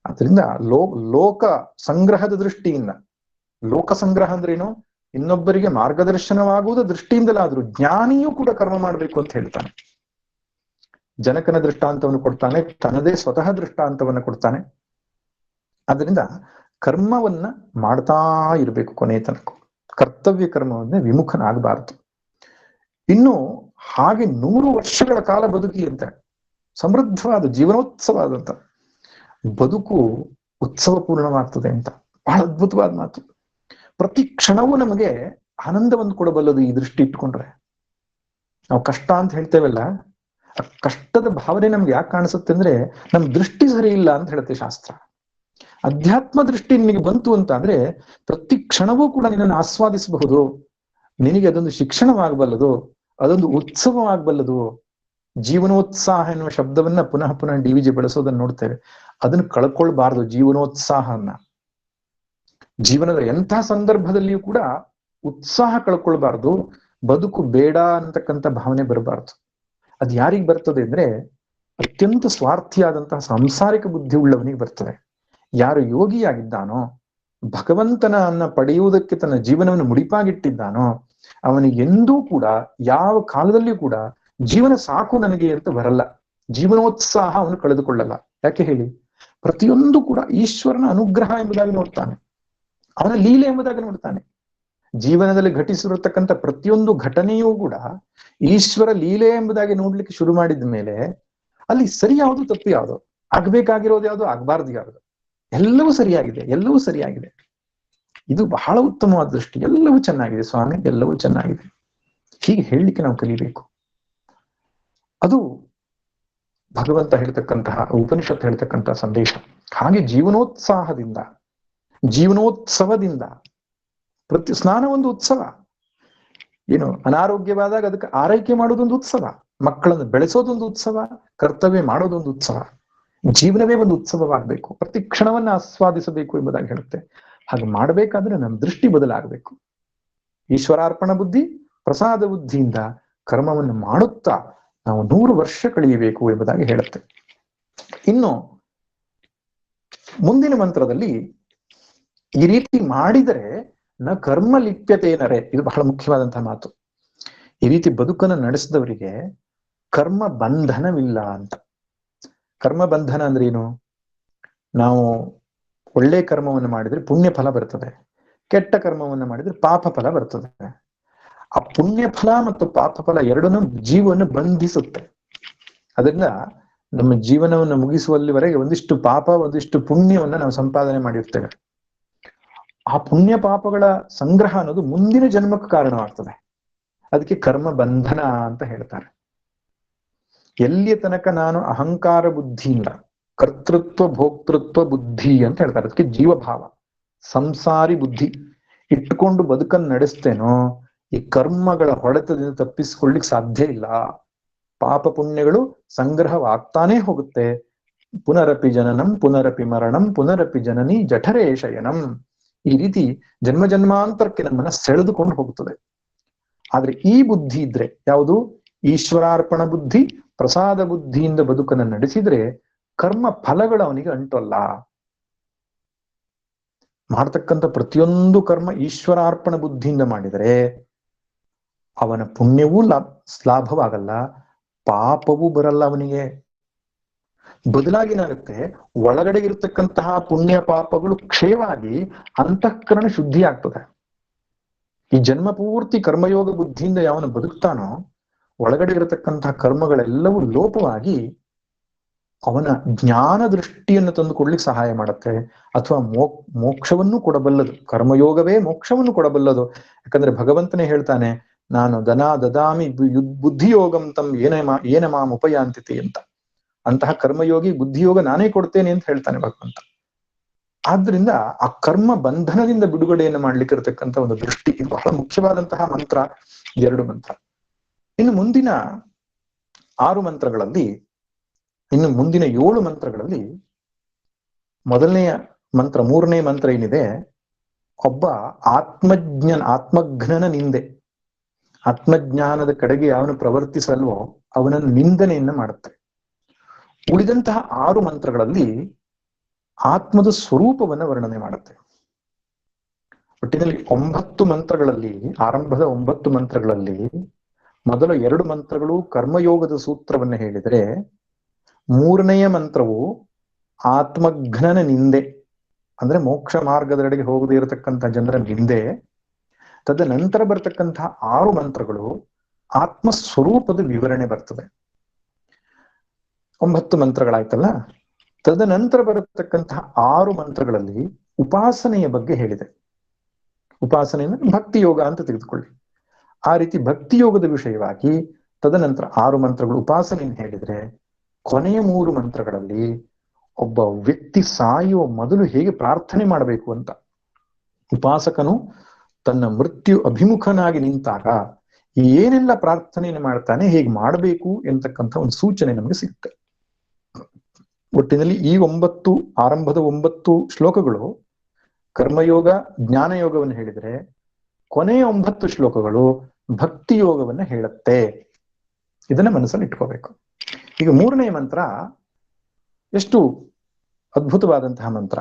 ಅದರಿಂದ ಲೋಕ ಸಂಗ್ರಹದ ದೃಷ್ಟಿಯಿಂದ, ಲೋಕ ಸಂಗ್ರಹ ಅಂದ್ರೇನು, ಇನ್ನೊಬ್ಬರಿಗೆ ಮಾರ್ಗದರ್ಶನವಾಗುವುದ ದೃಷ್ಟಿಯಿಂದಲಾದ್ರೂ ಜ್ಞಾನಿಯೂ ಕೂಡ ಕರ್ಮ ಮಾಡಬೇಕು ಅಂತ ಹೇಳ್ತಾನೆ. ಜನಕನ ದೃಷ್ಟಾಂತವನ್ನು ಕೊಡ್ತಾನೆ, ತನ್ನದೇ ಸ್ವತಃ ದೃಷ್ಟಾಂತವನ್ನು ಕೊಡ್ತಾನೆ. ಅದರಿಂದ ಕರ್ಮವನ್ನ ಮಾಡ್ತಾ ಇರಬೇಕು ಕೊನೆಯ ತನಕ, ಕರ್ತವ್ಯ ಕರ್ಮವನ್ನೇ ವಿಮುಖನಾಗಬಾರದು. ಇನ್ನು ಹಾಗೆ 100 ವರ್ಷಗಳ ಕಾಲ ಬದುಕಿ ಅಂತ, ಸಮೃದ್ಧವಾದ ಜೀವನೋತ್ಸವವಾದಂತ ಬದುಕು ಉತ್ಸವಪೂರ್ಣವಾಗ್ತದೆ ಅಂತ ಬಹಳ ಅದ್ಭುತವಾದ ಮಾತು. ಪ್ರತಿ ಕ್ಷಣವೂ ನಮಗೆ ಆನಂದವನ್ನು ಕೊಡಬಲ್ಲದು ಈ ದೃಷ್ಟಿ ಇಟ್ಕೊಂಡ್ರೆ. ನಾವು ಕಷ್ಟ ಅಂತ ಹೇಳ್ತೇವಲ್ಲ, ಆ ಕಷ್ಟದ ಭಾವನೆ ನಮ್ಗೆ ಯಾಕೆ ಕಾಣಿಸುತ್ತೆ ಅಂದ್ರೆ ನಮ್ ದೃಷ್ಟಿ ಸರಿ ಇಲ್ಲ ಅಂತ ಹೇಳುತ್ತೆ ಶಾಸ್ತ್ರ. ಅಧ್ಯಾತ್ಮ ದೃಷ್ಟಿ ನಿನಗೆ ಬಂತು ಅಂತ ಅಂದ್ರೆ ಪ್ರತಿ ಕ್ಷಣವೂ ಕೂಡ ನಿನ್ನನ್ನು ಆಸ್ವಾದಿಸಬಹುದು, ನಿನಗೆ ಅದೊಂದು ಶಿಕ್ಷಣವಾಗಬಲ್ಲದು, ಅದೊಂದು ಉತ್ಸವವಾಗಬಲ್ಲದು. ಜೀವನೋತ್ಸಾಹ ಎನ್ನುವ ಶಬ್ದವನ್ನ ಪುನಃ ಪುನಃ ಡಿ.ವಿ.ಜಿ ಬಳಸೋದನ್ನ ನೋಡ್ತೇವೆ. ಅದನ್ನು ಕಳ್ಕೊಳ್ಬಾರ್ದು ಜೀವನೋತ್ಸಾಹವನ್ನ. ಜೀವನದ ಎಂಥ ಸಂದರ್ಭದಲ್ಲಿಯೂ ಕೂಡ ಉತ್ಸಾಹ ಕಳ್ಕೊಳ್ಬಾರ್ದು, ಬದುಕು ಬೇಡ ಅಂತಕ್ಕಂಥ ಭಾವನೆ ಬರಬಾರ್ದು. ಅದು ಯಾರಿಗೆ ಬರ್ತದೆ ಅಂದ್ರೆ ಅತ್ಯಂತ ಸ್ವಾರ್ಥಿಯಾದಂತಹ ಸಾಂಸಾರಿಕ ಬುದ್ಧಿ ಉಳ್ಳವನಿಗೆ ಬರ್ತದೆ. ಯಾರು ಯೋಗಿಯಾಗಿದ್ದಾನೋ, ಭಗವಂತನನ್ನ ಪಡೆಯುವುದಕ್ಕೆ ತನ್ನ ಜೀವನವನ್ನು ಮುಡಿಪಾಗಿಟ್ಟಿದ್ದಾನೋ, ಅವನಿಗೆ ಎಂದೂ ಕೂಡ ಯಾವ ಕಾಲದಲ್ಲಿಯೂ ಕೂಡ ಜೀವನ ಸಾಕು ನನಗೆ ಅಂತ ಬರಲ್ಲ. ಜೀವನೋತ್ಸಾಹ ಅವನು ಕಳೆದುಕೊಳ್ಳಲ್ಲ. ಯಾಕೆ ಹೇಳಿ? ಪ್ರತಿಯೊಂದು ಕೂಡ ಈಶ್ವರನ ಅನುಗ್ರಹ ಎಂಬುದಾಗಿ ನೋಡ್ತಾನೆ, ಅವನ ಲೀಲೆ ಎಂಬುದಾಗಿ ನೋಡ್ತಾನೆ. ಜೀವನದಲ್ಲಿ ಘಟಿಸಿರತಕ್ಕಂಥ ಪ್ರತಿಯೊಂದು ಘಟನೆಯೂ ಕೂಡ ಈಶ್ವರ ಲೀಲೆ ಎಂಬುದಾಗಿ ನೋಡ್ಲಿಕ್ಕೆ ಶುರು ಮಾಡಿದ ಮೇಲೆ ಅಲ್ಲಿ ಸರಿ ಯಾವುದು ತಪ್ಪು ಯಾವುದು, ಆಗ್ಬೇಕಾಗಿರೋದು ಯಾವುದು, ಆಗ್ಬಾರ್ದು ಯಾವುದು, ಎಲ್ಲವೂ ಸರಿಯಾಗಿದೆ, ಎಲ್ಲವೂ ಸರಿಯಾಗಿದೆ. ಇದು ಬಹಳ ಉತ್ತಮವಾದ ದೃಷ್ಟಿ. ಎಲ್ಲವೂ ಚೆನ್ನಾಗಿದೆ ಸ್ವಾಮಿ, ಎಲ್ಲವೂ ಚೆನ್ನಾಗಿದೆ, ಹೀಗೆ ಹೇಳಲಿಕ್ಕೆ ನಾವು ಕಲಿಬೇಕು. ಅದು ಭಗವಂತ ಹೇಳ್ತಕ್ಕಂತಹ, ಉಪನಿಷತ್ ಹೇಳ್ತಕ್ಕಂತಹ ಸಂದೇಶ. ಹಾಗೆ ಜೀವನೋತ್ಸಾಹದಿಂದ, ಜೀವನೋತ್ಸವದಿಂದ, ಪ್ರತಿ ಸ್ನಾನ ಒಂದು ಉತ್ಸವ. ಏನು ಅನಾರೋಗ್ಯವಾದಾಗ ಅದಕ್ಕೆ ಆರೈಕೆ ಮಾಡೋದೊಂದು ಉತ್ಸವ, ಮಕ್ಕಳನ್ನು ಬೆಳೆಸೋದೊಂದು ಉತ್ಸವ, ಕರ್ತವ್ಯ ಮಾಡೋದೊಂದು ಉತ್ಸವ. ಜೀವನವೇ ಒಂದು ಉತ್ಸವವಾಗಬೇಕು, ಪ್ರತಿ ಕ್ಷಣವನ್ನ ಆಸ್ವಾದಿಸಬೇಕು ಎಂಬುದಾಗಿ ಹೇಳುತ್ತೆ. ಹಾಗೆ ಮಾಡಬೇಕಾದ್ರೆ ನಮ್ಮ ದೃಷ್ಟಿ ಬದಲಾಗಬೇಕು. ಈಶ್ವರಾರ್ಪಣ ಬುದ್ಧಿ, ಪ್ರಸಾದ ಬುದ್ಧಿಯಿಂದ ಕರ್ಮವನ್ನು ಮಾಡುತ್ತಾ ನಾವು 100 ವರ್ಷ ಕಳೆಯಬೇಕು ಎಂಬುದಾಗಿ ಹೇಳುತ್ತೆ. ಇನ್ನು ಮುಂದಿನ ಮಂತ್ರದಲ್ಲಿ ಈ ರೀತಿ ಮಾಡಿದರೆ ನ ಕರ್ಮ ಲಿಪ್ಯತೇನರೆ, ಇದು ಬಹಳ ಮುಖ್ಯವಾದಂತಹ ಮಾತು. ಈ ರೀತಿ ಬದುಕನ್ನು ನಡೆಸಿದವರಿಗೆ ಕರ್ಮ ಬಂಧನವಿಲ್ಲ ಅಂತ. ಕರ್ಮ ಬಂಧನ ಅಂದ್ರೆ ಏನು? ನಾವು ಒಳ್ಳೆ ಕರ್ಮವನ್ನು ಮಾಡಿದ್ರೆ ಪುಣ್ಯ ಫಲ ಬರ್ತದೆ, ಕೆಟ್ಟ ಕರ್ಮವನ್ನು ಮಾಡಿದ್ರೆ ಪಾಪ ಫಲ ಬರ್ತದೆ. ಆ ಪುಣ್ಯ ಫಲ ಮತ್ತು ಪಾಪ ಫಲ ಎರಡನ್ನೂ ಜೀವವನ್ನು ಬಂಧಿಸುತ್ತೆ. ಅದರಿಂದ ನಮ್ಮ ಜೀವನವನ್ನು ಮುಗಿಸುವಲ್ಲಿವರೆಗೆ ಒಂದಿಷ್ಟು ಪಾಪ ಒಂದಿಷ್ಟು ಪುಣ್ಯವನ್ನ ನಾವು ಸಂಪಾದನೆ ಮಾಡಿರ್ತೇವೆ. ಆ ಪುಣ್ಯ ಪಾಪಗಳ ಸಂಗ್ರಹ ಅನ್ನೋದು ಮುಂದಿನ ಜನ್ಮಕ್ಕೆ ಕಾರಣವಾಗ್ತದೆ. ಅದಕ್ಕೆ ಕರ್ಮ ಬಂಧನ ಅಂತ ಹೇಳ್ತಾರೆ. ಎಲ್ಲಿಯ ತನಕ ನಾನು ಅಹಂಕಾರ ಬುದ್ಧಿಯಿಂದ, ಕರ್ತೃತ್ವ ಭೋಕ್ತೃತ್ವ ಬುದ್ಧಿ ಅಂತ ಹೇಳ್ತಾರೆ, ಅದಕ್ಕೆ ಜೀವಭಾವ ಸಂಸಾರಿ ಬುದ್ಧಿ ಇಟ್ಟುಕೊಂಡು ಬದುಕನ್ನು ನಡೆಸ್ತೇನೋ, ಈ ಕರ್ಮಗಳ ಹೊಡೆತದಿಂದ ತಪ್ಪಿಸ್ಕೊಳ್ಳಿಕ್ ಸಾಧ್ಯ ಇಲ್ಲ. ಪಾಪ ಪುಣ್ಯಗಳು ಸಂಗ್ರಹವಾಗ್ತಾನೆ ಹೋಗುತ್ತೆ. ಪುನರಪಿ ಜನನಂ ಪುನರಪಿ ಮರಣಂ ಪುನರಪಿ ಜನನಿ ಜಠರೇ ಶಯನಂ. ಈ ರೀತಿ ಜನ್ಮ ಜನ್ಮಾಂತರಕ್ಕೆ ನಮ್ಮನ್ನ ಸೆಳೆದುಕೊಂಡು ಹೋಗ್ತದೆ. ಆದ್ರೆ ಈ ಬುದ್ಧಿ ಇದ್ರೆ, ಯಾವುದು? ಈಶ್ವರಾರ್ಪಣ ಬುದ್ಧಿ, ಪ್ರಸಾದ ಬುದ್ಧಿಯಿಂದ ಬದುಕನ್ನು ನಡೆಸಿದ್ರೆ ಕರ್ಮ ಫಲಗಳು ಅವನಿಗೆ ಅಂಟಲ್ಲ. ಮಾಡ್ತಕ್ಕಂಥ ಪ್ರತಿಯೊಂದು ಕರ್ಮ ಈಶ್ವರಾರ್ಪಣ ಬುದ್ಧಿಯಿಂದ ಮಾಡಿದರೆ ಅವನ ಪುಣ್ಯವೂ ಲಾಭವಾಗಲ್ಲ, ಪಾಪವೂ ಬರಲ್ಲ ಅವನಿಗೆ. ಬದಲಾಗಿ ಏನಾಗುತ್ತೆ, ಒಳಗಡೆ ಇರತಕ್ಕಂತಹ ಪುಣ್ಯ ಪಾಪಗಳು ಕ್ಷಯವಾಗಿ ಅಂತಃಕರಣ ಶುದ್ಧಿ ಆಗ್ತದೆ. ಈ ಜನ್ಮ ಪೂರ್ತಿ ಕರ್ಮಯೋಗ ಬುದ್ಧಿಯಿಂದ ಯಾವನು ಬದುಕ್ತಾನೋ ಒಳಗಡೆ ಇರತಕ್ಕಂತಹ ಕರ್ಮಗಳೆಲ್ಲವೂ ಲೋಪವಾಗಿ ಅವನ ಜ್ಞಾನ ದೃಷ್ಟಿಯನ್ನು ತಂದುಕೊಡ್ಲಿಕ್ಕೆ ಸಹಾಯ ಮಾಡುತ್ತೆ. ಅಥವಾ ಮೋಕ್ಷವನ್ನು ಕೊಡಬಲ್ಲದು. ಕರ್ಮಯೋಗವೇ ಮೋಕ್ಷವನ್ನು ಕೊಡಬಲ್ಲದು. ಯಾಕಂದ್ರೆ ಭಗವಂತನೇ ಹೇಳ್ತಾನೆ, ನಾನು ಧನ ದದಾಮಿ ಬುದ್ಧಿಯೋಗಂ ತಂ ಏನ ಮಾಂ ಉಪಯಾಂತಿತಿ ಅಂತ. ಅಂತಹ ಕರ್ಮಯೋಗಿ ಬುದ್ಧಿಯೋಗ ನಾನೇ ಕೊಡ್ತೇನೆ ಅಂತ ಹೇಳ್ತಾನೆ ಭಗವಂತ. ಆದ್ರಿಂದ ಆ ಕರ್ಮ ಬಂಧನದಿಂದ ಬಿಡುಗಡೆಯನ್ನು ಮಾಡ್ಲಿಕ್ಕೆ ಇರತಕ್ಕಂಥ ಒಂದು ದೃಷ್ಟಿ, ಇದು ಬಹಳ ಮುಖ್ಯವಾದಂತಹ ಮಂತ್ರ, 2 ಮಂತ್ರ. ಇನ್ನು ಮುಂದಿನ 6 ಮಂತ್ರಗಳಲ್ಲಿ, ಇನ್ನು ಮುಂದಿನ 7 ಮಂತ್ರಗಳಲ್ಲಿ ಮೊದಲನೆಯ ಮಂತ್ರ, 3ನೇ ಮಂತ್ರ ಏನಿದೆ, ಒಬ್ಬ ಆತ್ಮಜ್ಞನ ನಿಂದೆ, ಆತ್ಮಜ್ಞಾನದ ಕಡೆಗೆ ಅವನು ಪ್ರವರ್ತಿಸಲ್ವೋ ಅವನನ್ನು ನಿಂದನೆಯನ್ನ ಮಾಡುತ್ತೆ. ಉಳಿದಂತಹ 6 ಮಂತ್ರಗಳಲ್ಲಿ ಆತ್ಮದ ಸ್ವರೂಪವನ್ನ ವರ್ಣನೆ ಮಾಡುತ್ತೆ. ಒಟ್ಟಿನಲ್ಲಿ 9 ಮಂತ್ರಗಳಲ್ಲಿ, ಆರಂಭದ 9 ಮಂತ್ರಗಳಲ್ಲಿ ಮೊದಲ 2 ಮಂತ್ರಗಳು ಕರ್ಮಯೋಗದ ಸೂತ್ರವನ್ನ ಹೇಳಿದರೆ, 3ನೆಯ ಮಂತ್ರವು ಆತ್ಮಘ್ನನ ನಿಂದೆ, ಅಂದ್ರೆ ಮೋಕ್ಷ ಮಾರ್ಗದೆಡೆಗೆ ಹೋಗದೇ ಇರತಕ್ಕಂಥ ಜನರ ನಿಂದೆ. ತದನಂತರ ಬರ್ತಕ್ಕಂತಹ 6 ಮಂತ್ರಗಳು ಆತ್ಮ ಸ್ವರೂಪದ ವಿವರಣೆ ಬರ್ತದೆ. 9 ಮಂತ್ರಗಳಾಯ್ತಲ್ಲ. ತದನಂತರ ಬರತಕ್ಕಂತಹ 6 ಮಂತ್ರಗಳಲ್ಲಿ ಉಪಾಸನೆಯ ಬಗ್ಗೆ ಹೇಳಿದೆ. ಉಪಾಸನೆಯನ್ನು ಭಕ್ತಿ ಯೋಗ ಅಂತ ತೆಗೆದುಕೊಳ್ಳಿ. ಆ ರೀತಿ ಭಕ್ತಿ ಯೋಗದ ವಿಷಯವಾಗಿ ತದನಂತರ 6 ಮಂತ್ರಗಳು ಉಪಾಸನೆಯನ್ನು ಹೇಳಿದ್ರೆ, ಕೊನೆಯ 3 ಮಂತ್ರಗಳಲ್ಲಿ ಒಬ್ಬ ವ್ಯಕ್ತಿ ಸಾಯುವ ಮೊದಲು ಹೇಗೆ ಪ್ರಾರ್ಥನೆ ಮಾಡಬೇಕು ಅಂತ, ಉಪಾಸಕನು ತನ್ನ ಮೃತ್ಯು ಅಭಿಮುಖನಾಗಿ ನಿಂತಾಗ ಏನೆಲ್ಲ ಪ್ರಾರ್ಥನೆಯನ್ನು ಮಾಡ್ತಾನೆ, ಹೇಗೆ ಮಾಡಬೇಕು ಎಂತಕ್ಕಂಥ ಒಂದು ಸೂಚನೆ ನಮಗೆ ಸಿಗುತ್ತೆ. ಒಟ್ಟಿನಲ್ಲಿ ಈ 9 ಆರಂಭದ 9 ಶ್ಲೋಕಗಳು ಕರ್ಮಯೋಗ ಜ್ಞಾನಯೋಗವನ್ನು ಹೇಳಿದರೆ, ಕೊನೆಯ 9 ಶ್ಲೋಕಗಳು ಭಕ್ತಿ ಯೋಗವನ್ನ ಹೇಳುತ್ತೆ. ಇದನ್ನ ಮನಸ್ಸಲ್ಲಿ ಇಟ್ಕೋಬೇಕು. ಈಗ 3ನೇ ಮಂತ್ರ ಎಷ್ಟು ಅದ್ಭುತವಾದಂತಹ ಮಂತ್ರ.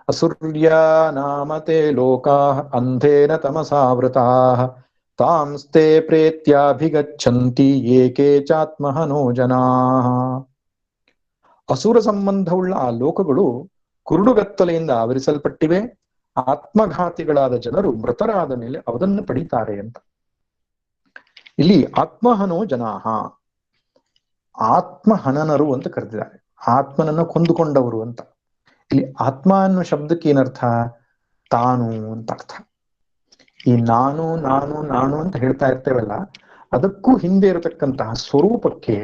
ಅಸುರ್ಯ ನಾಮತೆ ಲೋಕಾ ಅಂಧೇನ ತಮಸಾವೃತಾ ತಾಂಸ್ತೆ ಪ್ರೇತ್ಯಾಭಿಗಚ್ಚಂತಿ ಏಕೆ ಚಾತ್ಮಹನೋ ಜನಾ. ಅಸುರ ಸಂಬಂಧವುಳ್ಳ ಆ ಲೋಕಗಳು ಕುರುಡುಗತ್ತಲೆಯಿಂದ ಆವರಿಸಲ್ಪಟ್ಟಿವೆ. ಆತ್ಮಘಾತಿಗಳಾದ ಜನರು ಮೃತರಾದ ಮೇಲೆ ಅದನ್ನು ಪಡೀತಾರೆ ಅಂತ. ಇಲ್ಲಿ ಆತ್ಮಹನೋ ಜನಾಹ, ಆತ್ಮಹನನರು ಅಂತ ಕರೆದಿದ್ದಾರೆ. ಆತ್ಮನನ್ನ ಕೊಂದುಕೊಂಡವರು ಅಂತ. ಇಲ್ಲಿ ಆತ್ಮ ಅನ್ನೋ ಶಬ್ದಕ್ಕೆ ಏನರ್ಥ? ತಾನು ಅಂತ ಅರ್ಥ. ಈ ನಾನು ನಾನು ನಾನು ಅಂತ ಹೇಳ್ತಾ ಇರ್ತೇವಲ್ಲ, ಅದಕ್ಕೂ ಹಿಂದೆ ಇರತಕ್ಕಂತಹ ಸ್ವರೂಪಕ್ಕೆ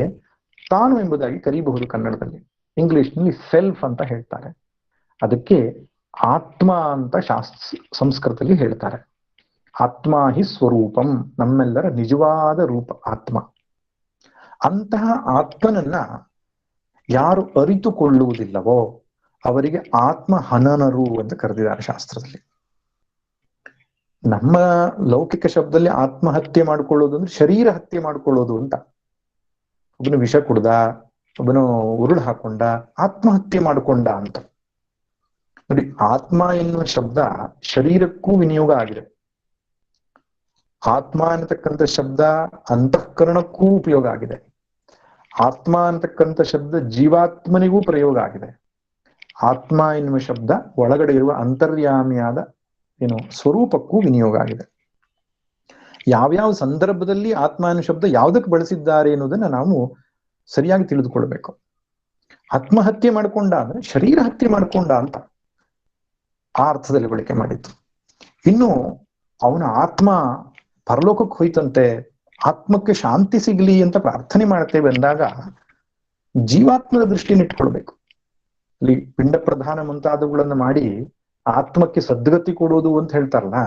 ತಾನು ಎಂಬುದಾಗಿ ಕರೀಬಹುದು. ಕನ್ನಡದಲ್ಲಿ, ಇಂಗ್ಲಿಷ್ನಲ್ಲಿ ಸೆಲ್ಫ್ ಅಂತ ಹೇಳ್ತಾರೆ. ಅದಕ್ಕೆ ಆತ್ಮ ಅಂತ ಸಂಸ್ಕೃತದಲ್ಲಿ ಹೇಳ್ತಾರೆ. ಆತ್ಮ ಹಿ ಸ್ವರೂಪಂ, ನಮ್ಮೆಲ್ಲರ ನಿಜವಾದ ರೂಪ ಆತ್ಮ. ಅಂತಹ ಆತ್ಮನನ್ನ ಯಾರು ಅರಿತುಕೊಳ್ಳುವುದಿಲ್ಲವೋ ಅವರಿಗೆ ಆತ್ಮ ಹನನರು ಅಂತ ಕರೆದಿದ್ದಾರೆ ಶಾಸ್ತ್ರದಲ್ಲಿ. ನಮ್ಮ ಲೌಕಿಕ ಶಬ್ದದಲ್ಲಿ ಆತ್ಮಹತ್ಯೆ ಮಾಡಿಕೊಳ್ಳೋದು ಅಂದ್ರೆ ಶರೀರ ಹತ್ಯೆ ಮಾಡಿಕೊಳ್ಳೋದು ಅಂತ. ಒಬ್ಬನು ವಿಷ ಕುಡ್ದ, ಒಬ್ಬನು ಉರುಳು ಹಾಕೊಂಡ, ಆತ್ಮಹತ್ಯೆ ಮಾಡಿಕೊಂಡ ಅಂತ. ನೋಡಿ, ಆತ್ಮ ಎನ್ನುವ ಶಬ್ದ ಶರೀರಕ್ಕೂ ವಿನಿಯೋಗ ಆಗಿದೆ. ಆತ್ಮ ಅನ್ನತಕ್ಕಂಥ ಶಬ್ದ ಅಂತಃಕರಣಕ್ಕೂ ಉಪಯೋಗ ಆಗಿದೆ. ಆತ್ಮ ಅನ್ನತಕ್ಕಂಥ ಶಬ್ದ ಜೀವಾತ್ಮನಿಗೂ ಪ್ರಯೋಗ ಆಗಿದೆ. ಆತ್ಮ ಎನ್ನುವ ಶಬ್ದ ಒಳಗಡೆ ಇರುವ ಅಂತರ್ಯಾಮಿಯಾದ ಸ್ವರೂಪಕ್ಕೂ ವಿನಿಯೋಗ ಆಗಿದೆ. ಯಾವ್ಯಾವ ಸಂದರ್ಭದಲ್ಲಿ ಆತ್ಮ ಅನ್ನೋ ಶಬ್ದ ಯಾವುದಕ್ಕೆ ಬಳಸಿದ್ದಾರೆ ಎನ್ನುವುದನ್ನ ನಾವು ಸರಿಯಾಗಿ ತಿಳಿದುಕೊಳ್ಬೇಕು. ಆತ್ಮಹತ್ಯೆ ಮಾಡ್ಕೊಂಡ ಅಂದ್ರೆ ಶರೀರ ಹತ್ಯೆ ಮಾಡ್ಕೊಂಡ ಅಂತ ಆ ಅರ್ಥದಲ್ಲಿ ಬಳಕೆ ಮಾಡಿತ್ತು. ಇನ್ನು ಅವನ ಆತ್ಮ ಪರಲೋಕಕ್ಕೆ ಹೋಯ್ತಂತೆ, ಆತ್ಮಕ್ಕೆ ಶಾಂತಿ ಸಿಗ್ಲಿ ಅಂತ ಪ್ರಾರ್ಥನೆ ಮಾಡ್ತೇವೆ ಅಂದಾಗ ಜೀವಾತ್ಮದ ದೃಷ್ಟಿನ ಇಟ್ಕೊಳ್ಬೇಕು. ಇಲ್ಲಿ ಪಿಂಡ ಪ್ರಧಾನ ಮುಂತಾದವುಗಳನ್ನ ಮಾಡಿ ಆತ್ಮಕ್ಕೆ ಸದ್ಗತಿ ಕೊಡೋದು ಅಂತ ಹೇಳ್ತಾರಲ್ಲ,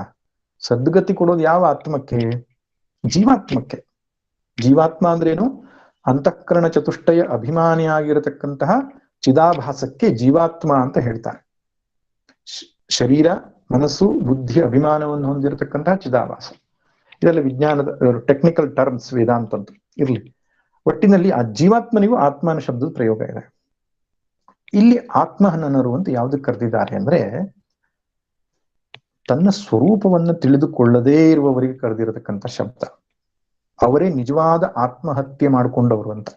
ಸದ್ಗತಿ ಕೊಡೋದು ಯಾವ ಆತ್ಮಕ್ಕೆ? ಜೀವಾತ್ಮಕ್ಕೆ. ಜೀವಾತ್ಮ ಅಂದ್ರೇನು? ಅಂತಃಕರಣ ಚತುಷ್ಟಯ ಅಭಿಮಾನಿಯಾಗಿರತಕ್ಕಂತಹ ಚಿದಾಭಾಸಕ್ಕೆ ಜೀವಾತ್ಮ ಅಂತ ಹೇಳ್ತಾರೆ. ಶರೀರ, ಮನಸ್ಸು, ಬುದ್ಧಿ, ಅಭಿಮಾನವನ್ನು ಹೊಂದಿರತಕ್ಕಂತಹ ಚಿದಾಭಾಸ. ಇದೆಲ್ಲ ವಿಜ್ಞಾನದ ಟೆಕ್ನಿಕಲ್ ಟರ್ಮ್ಸ್, ವೇದಾಂತ ಅಂತ ಇರ್ಲಿ. ಒಟ್ಟಿನಲ್ಲಿ ಆ ಜೀವಾತ್ಮನಿಗೂ ಆತ್ಮನ ಶಬ್ದದ ಪ್ರಯೋಗ ಇದೆ. ಇಲ್ಲಿ ಆತ್ಮಹನನರು ಅಂತ ಯಾವುದಕ್ಕೆ ಕರೆದಿದ್ದಾರೆ ಅಂದ್ರೆ, ತನ್ನ ಸ್ವರೂಪವನ್ನು ತಿಳಿದುಕೊಳ್ಳದೇ ಇರುವವರಿಗೆ ಕರೆದಿರತಕ್ಕಂಥ ಶಬ್ದ. ಅವರೇ ನಿಜವಾದ ಆತ್ಮಹತ್ಯೆ ಮಾಡಿಕೊಂಡವರು ಅಂತ.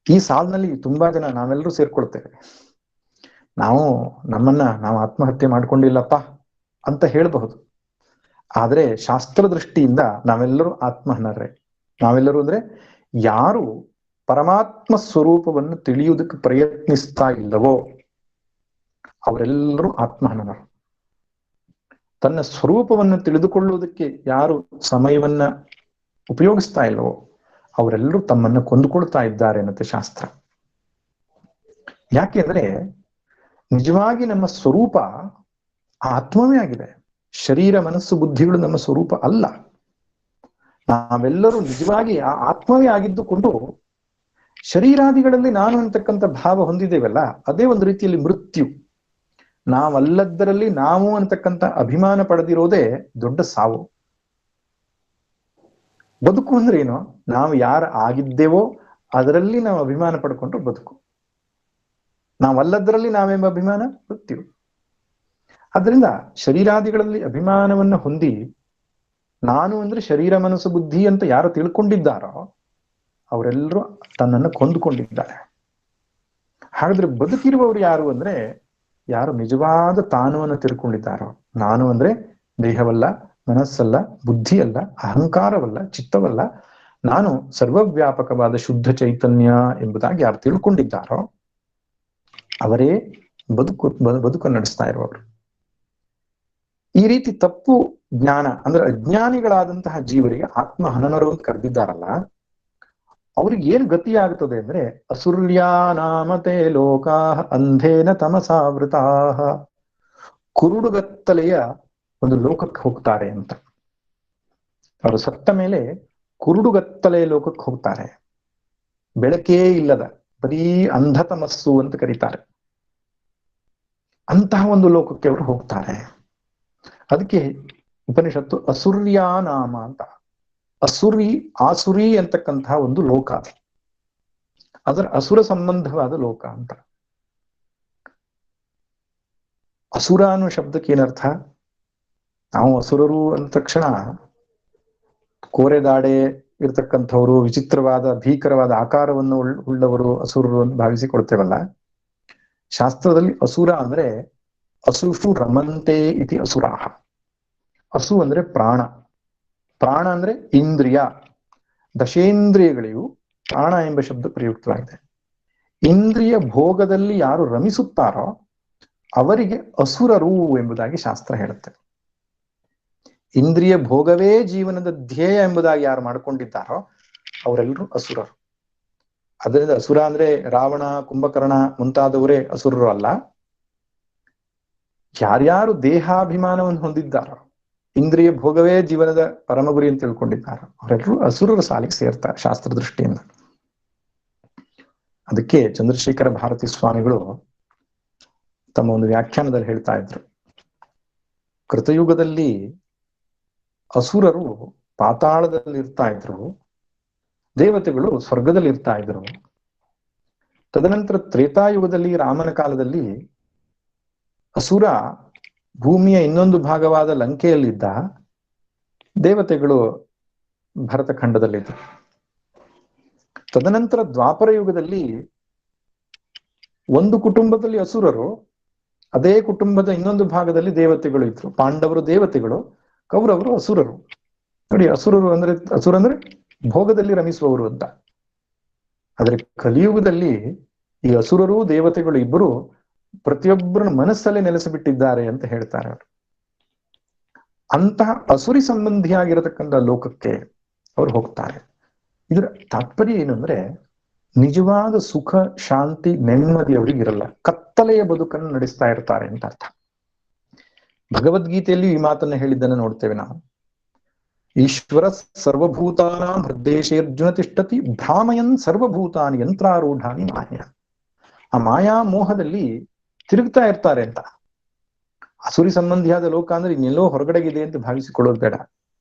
ಈ ಸಾಲಿನಲ್ಲಿ ತುಂಬಾ ಜನ ನಾವೆಲ್ಲರೂ ಸೇರ್ಕೊಳ್ತೇವೆ. ನಾವು ಆತ್ಮಹತ್ಯೆ ಮಾಡ್ಕೊಂಡಿಲ್ಲಪ್ಪ ಅಂತ ಹೇಳಬಹುದು. ಆದ್ರೆ ಶಾಸ್ತ್ರ ದೃಷ್ಟಿಯಿಂದ ನಾವೆಲ್ಲರೂ ಆತ್ಮಹನರೇ. ನಾವೆಲ್ಲರೂ ಅಂದ್ರೆ ಯಾರು ಪರಮಾತ್ಮ ಸ್ವರೂಪವನ್ನು ತಿಳಿಯುವುದಕ್ಕೆ ಪ್ರಯತ್ನಿಸ್ತಾ ಇಲ್ಲವೋ ಅವರೆಲ್ಲರೂ ಆತ್ಮಹನನರು. ತನ್ನ ಸ್ವರೂಪವನ್ನು ತಿಳಿದುಕೊಳ್ಳುವುದಕ್ಕೆ ಯಾರು ಸಮಯವನ್ನ ಉಪಯೋಗಿಸ್ತಾ ಇಲ್ಲವೋ ಅವರೆಲ್ಲರೂ ತಮ್ಮನ್ನು ಕೊಂದುಕೊಳ್ತಾ ಇದ್ದಾರೆ ಅನ್ನತ್ತೆ ಶಾಸ್ತ್ರ. ಯಾಕೆಂದ್ರೆ ನಿಜವಾಗಿ ನಮ್ಮ ಸ್ವರೂಪ ಆತ್ಮವೇ ಆಗಿದೆ. ಶರೀರ, ಮನಸ್ಸು, ಬುದ್ಧಿಗಳು ನಮ್ಮ ಸ್ವರೂಪ ಅಲ್ಲ. ನಾವೆಲ್ಲರೂ ನಿಜವಾಗಿ ಆ ಆತ್ಮವೇ ಆಗಿದ್ದುಕೊಂಡು ಶರೀರಾದಿಗಳಲ್ಲಿ ನಾನು ಅಂತಕ್ಕಂಥ ಭಾವ ಹೊಂದಿದ್ದೇವಲ್ಲ, ಅದೇ ಒಂದು ರೀತಿಯಲ್ಲಿ ಮೃತ್ಯು. ನಾವಲ್ಲದರಲ್ಲಿ ನಾವು ಅಂತಕ್ಕಂಥ ಅಭಿಮಾನ ಪಡೆದಿರೋದೇ ದೊಡ್ಡ ಸಾವು. ಬದುಕು ಅಂದ್ರೆ ಏನು? ನಾವು ಯಾರು ಆಗಿದ್ದೇವೋ ಅದರಲ್ಲಿ ನಾವು ಅಭಿಮಾನ ಪಡ್ಕೊಂಡ್ರೆ ಬದುಕು. ನಾವಲ್ಲದರಲ್ಲಿ ನಾವೆಂಬ ಅಭಿಮಾನ ಮೃತ್ಯು. ಅದರಿಂದ ಶರೀರಾದಿಗಳಲ್ಲಿ ಅಭಿಮಾನವನ್ನ ಹೊಂದಿ ನಾನು ಅಂದ್ರೆ ಶರೀರ ಮನಸ್ಸು ಬುದ್ಧಿ ಅಂತ ಯಾರು ತಿಳ್ಕೊಂಡಿದ್ದಾರೋ ಅವರೆಲ್ಲರೂ ತನ್ನನ್ನು ಕೊಂದುಕೊಂಡಿದ್ದಾರೆ. ಹಾಗಾದ್ರೆ ಬದುಕಿರುವವರು ಯಾರು ಅಂದ್ರೆ ಯಾರು ನಿಜವಾದ ತಾನುವನ್ನು ತಿಳ್ಕೊಂಡಿದ್ದಾರೋ. ನಾನು ಅಂದ್ರೆ ದೇಹವಲ್ಲ, ಮನಸ್ಸಲ್ಲ, ಬುದ್ಧಿಯಲ್ಲ, ಅಹಂಕಾರವಲ್ಲ, ಚಿತ್ತವಲ್ಲ, ನಾನು ಸರ್ವವ್ಯಾಪಕವಾದ ಶುದ್ಧ ಚೈತನ್ಯ ಎಂಬುದಾಗಿ ಯಾರು ತಿಳ್ಕೊಂಡಿದ್ದಾರೋ ಅವರೇ ಬದುಕು ನಡೆಸ್ತಾ ಇರುವವರು. ಈ ರೀತಿ ತಪ್ಪು ಜ್ಞಾನ ಅಂದ್ರೆ ಅಜ್ಞಾನಿಗಳಾದಂತಹ ಜೀವರಿಗೆ ಆತ್ಮ ಹನನರು ಅಂತ ಕರೆದಿದ್ದಾರಲ್ಲ, ಅವ್ರಿಗೆ ಏನ್ ಗತಿ ಆಗ್ತದೆ ಅಂದ್ರೆ ಅಸುರ್ಯಾನಾಮತೆ ಲೋಕಾ ಅಂಧೇನ ತಮಸಾವೃತಾ, ಕುರುಡುಗತ್ತಲೆಯ ಒಂದು ಲೋಕಕ್ಕೆ ಹೋಗ್ತಾರೆ ಅಂತ. ಅವರು ಸತ್ತ ಮೇಲೆ ಕುರುಡುಗತ್ತಲೆಯ ಲೋಕಕ್ಕೆ ಹೋಗ್ತಾರೆ. ಬೆಳಕೇ ಇಲ್ಲದ ಬರೀ ಅಂಧತಮಸ್ಸು ಅಂತ ಕರೀತಾರೆ. ಅಂತಹ ಒಂದು ಲೋಕಕ್ಕೆ ಅವರು ಹೋಗ್ತಾರೆ. ಅದಕ್ಕೆ ಉಪನಿಷತ್ತು ಅಸುರ್ಯಾನಾಮ ಅಂತ. ಆಸುರಿ ಅಂತಕ್ಕಂತಹ ಒಂದು ಲೋಕ, ಅದರ ಅಸುರ ಸಂಬಂಧವಾದ ಲೋಕ ಅಂತ. ಅಸುರ ಅನ್ನೋ ಶಬ್ದಕ್ಕೆ ಏನರ್ಥ? ನಾವು ಅಸುರರು ಅಂದ ತಕ್ಷಣ ಕೋರೆದಾಡೆ ಇರ್ತಕ್ಕಂಥವ್ರು, ವಿಚಿತ್ರವಾದ ಭೀಕರವಾದ ಆಕಾರವನ್ನು ಉಳ್ಳವರು ಅಸುರರು ಅಂತ ಭಾವಿಸಿಕೊಡ್ತೇವಲ್ಲ. ಶಾಸ್ತ್ರದಲ್ಲಿ ಅಸುರ ಅಂದ್ರೆ ಅಸುಷು ರಮಂತೆ ಇತಿ ಅಸುರಾಹ. ಅಸು ಅಂದ್ರೆ ಪ್ರಾಣ, ಪ್ರಾಣ ಅಂದ್ರೆ ಇಂದ್ರಿಯ, ದಶೇಂದ್ರಿಯಗಳಿಗೂ ಪ್ರಾಣ ಎಂಬ ಶಬ್ದ ಪ್ರಯುಕ್ತವಾಗಿದೆ. ಇಂದ್ರಿಯ ಭೋಗದಲ್ಲಿ ಯಾರು ರಮಿಸುತ್ತಾರೋ ಅವರಿಗೆ ಅಸುರರು ಎಂಬುದಾಗಿ ಶಾಸ್ತ್ರ ಹೇಳುತ್ತೆ. ಇಂದ್ರಿಯ ಭೋಗವೇ ಜೀವನದ ಧ್ಯೇಯ ಎಂಬುದಾಗಿ ಯಾರು ಮಾಡ್ಕೊಂಡಿದ್ದಾರೋ ಅವರೆಲ್ಲರೂ ಅಸುರರು. ಅದರಿಂದ ಅಸುರ ಅಂದ್ರೆ ರಾವಣ, ಕುಂಭಕರ್ಣ ಮುಂತಾದವರೇ ಅಸುರರು ಅಲ್ಲ. ಯಾರ್ಯಾರು ದೇಹಾಭಿಮಾನವನ್ನು ಹೊಂದಿದ್ದಾರೋ, ಇಂದ್ರಿಯ ಭೋಗವೇ ಜೀವನದ ಪರಮಗುರಿ ಅಂತ ತಿಳ್ಕೊಂಡಿದ್ದಾರೋ ಅವರೆಲ್ಲರೂ ಅಸುರರ ಸಾಲಿಗೆ ಸೇರ್ತಾರೆ ಶಾಸ್ತ್ರ ದೃಷ್ಟಿಯಿಂದ. ಅದಕ್ಕೆ ಚಂದ್ರಶೇಖರ ಭಾರತಿ ಸ್ವಾಮಿಗಳು ತಮ್ಮ ಒಂದು ವ್ಯಾಖ್ಯಾನದಲ್ಲಿ ಹೇಳ್ತಾ ಇದ್ರು, ಕೃತಯುಗದಲ್ಲಿ ಅಸುರರು ಪಾತಾಳದಲ್ಲಿ ಇರ್ತಾ ಇದ್ರು, ದೇವತೆಗಳು ಸ್ವರ್ಗದಲ್ಲಿ ಇರ್ತಾ ಇದ್ರು. ತದನಂತರ ತ್ರೇತಾಯುಗದಲ್ಲಿ ರಾಮನ ಕಾಲದಲ್ಲಿ ಅಸುರ ಭೂಮಿಯ ಇನ್ನೊಂದು ಭಾಗವಾದ ಲಂಕೆಯಲ್ಲಿದ್ದ, ದೇವತೆಗಳು ಭರತಖಂಡದಲ್ಲಿದ್ದರು. ತದನಂತರ ದ್ವಾಪರ ಯುಗದಲ್ಲಿ ಒಂದು ಕುಟುಂಬದಲ್ಲಿ ಅಸುರರು, ಅದೇ ಕುಟುಂಬದ ಇನ್ನೊಂದು ಭಾಗದಲ್ಲಿ ದೇವತೆಗಳು ಇದ್ರು. ಪಾಂಡವರು ದೇವತೆಗಳು, ಕೌರವರು ಅಸುರರು. ನೋಡಿ, ಅಸುರ ಅಂದ್ರೆ ಭೋಗದಲ್ಲಿ ರಮಿಸುವವರು ಅಂತ. ಆದ್ರೆ ಕಲಿಯುಗದಲ್ಲಿ ಈ ಅಸುರರು ದೇವತೆಗಳು ಇಬ್ಬರು ಪ್ರತಿಯೊಬ್ಬರ ಮನಸ್ಸಲ್ಲೇ ನೆಲೆಸಿಬಿಟ್ಟಿದ್ದಾರೆ ಅಂತ ಹೇಳ್ತಾರೆ ಅವರು. ಅಂತಹ ಅಸುರಿ ಸಂಬಂಧಿಯಾಗಿರತಕ್ಕಂಥ ಲೋಕಕ್ಕೆ ಅವರು ಹೋಗ್ತಾರೆ. ಇದರ ತಾತ್ಪರ್ಯ ಏನು ಅಂದ್ರೆ ನಿಜವಾದ ಸುಖ, ಶಾಂತಿ, ನೆಮ್ಮದಿ ಅವರಿಗೆ ಇರಲ್ಲ. ಕತ್ತಲೆಯ ಬದುಕನ್ನು ನಡೆಸ್ತಾ ಇರ್ತಾರೆ ಅಂತ ಅರ್ಥ. ಭಗವದ್ಗೀತೆಯಲ್ಲಿ ಈ ಮಾತನ್ನ ಹೇಳಿದ್ದನ್ನು ನೋಡ್ತೇವೆ ನಾವು. ಈಶ್ವರ ಸರ್ವಭೂತಾನಾಂ ಹೃದ್ದೇಶೇರ್ಜುನ ತಿಷ್ಠತಿ ಭ್ರಾಮಯನ್ ಸರ್ವಭೂತಾನಿ ಯಂತ್ರಾರೂಢಾನಿ ಮಾಯ. ಆ ಮಾಯಾ ಮೋಹದಲ್ಲಿ ತಿರುಗ್ತಾ ಇರ್ತಾರೆ ಅಂತ. ಅಸುರಿ ಸಂಬಂಧಿಯಾದ ಲೋಕ ಅಂದ್ರೆ ಇನ್ನೆಲ್ಲೋ ಹೊರಗಡೆಗಿದೆ ಅಂತ ಭಾವಿಸಿಕೊಳ್ಳೋದು ಬೇಡ.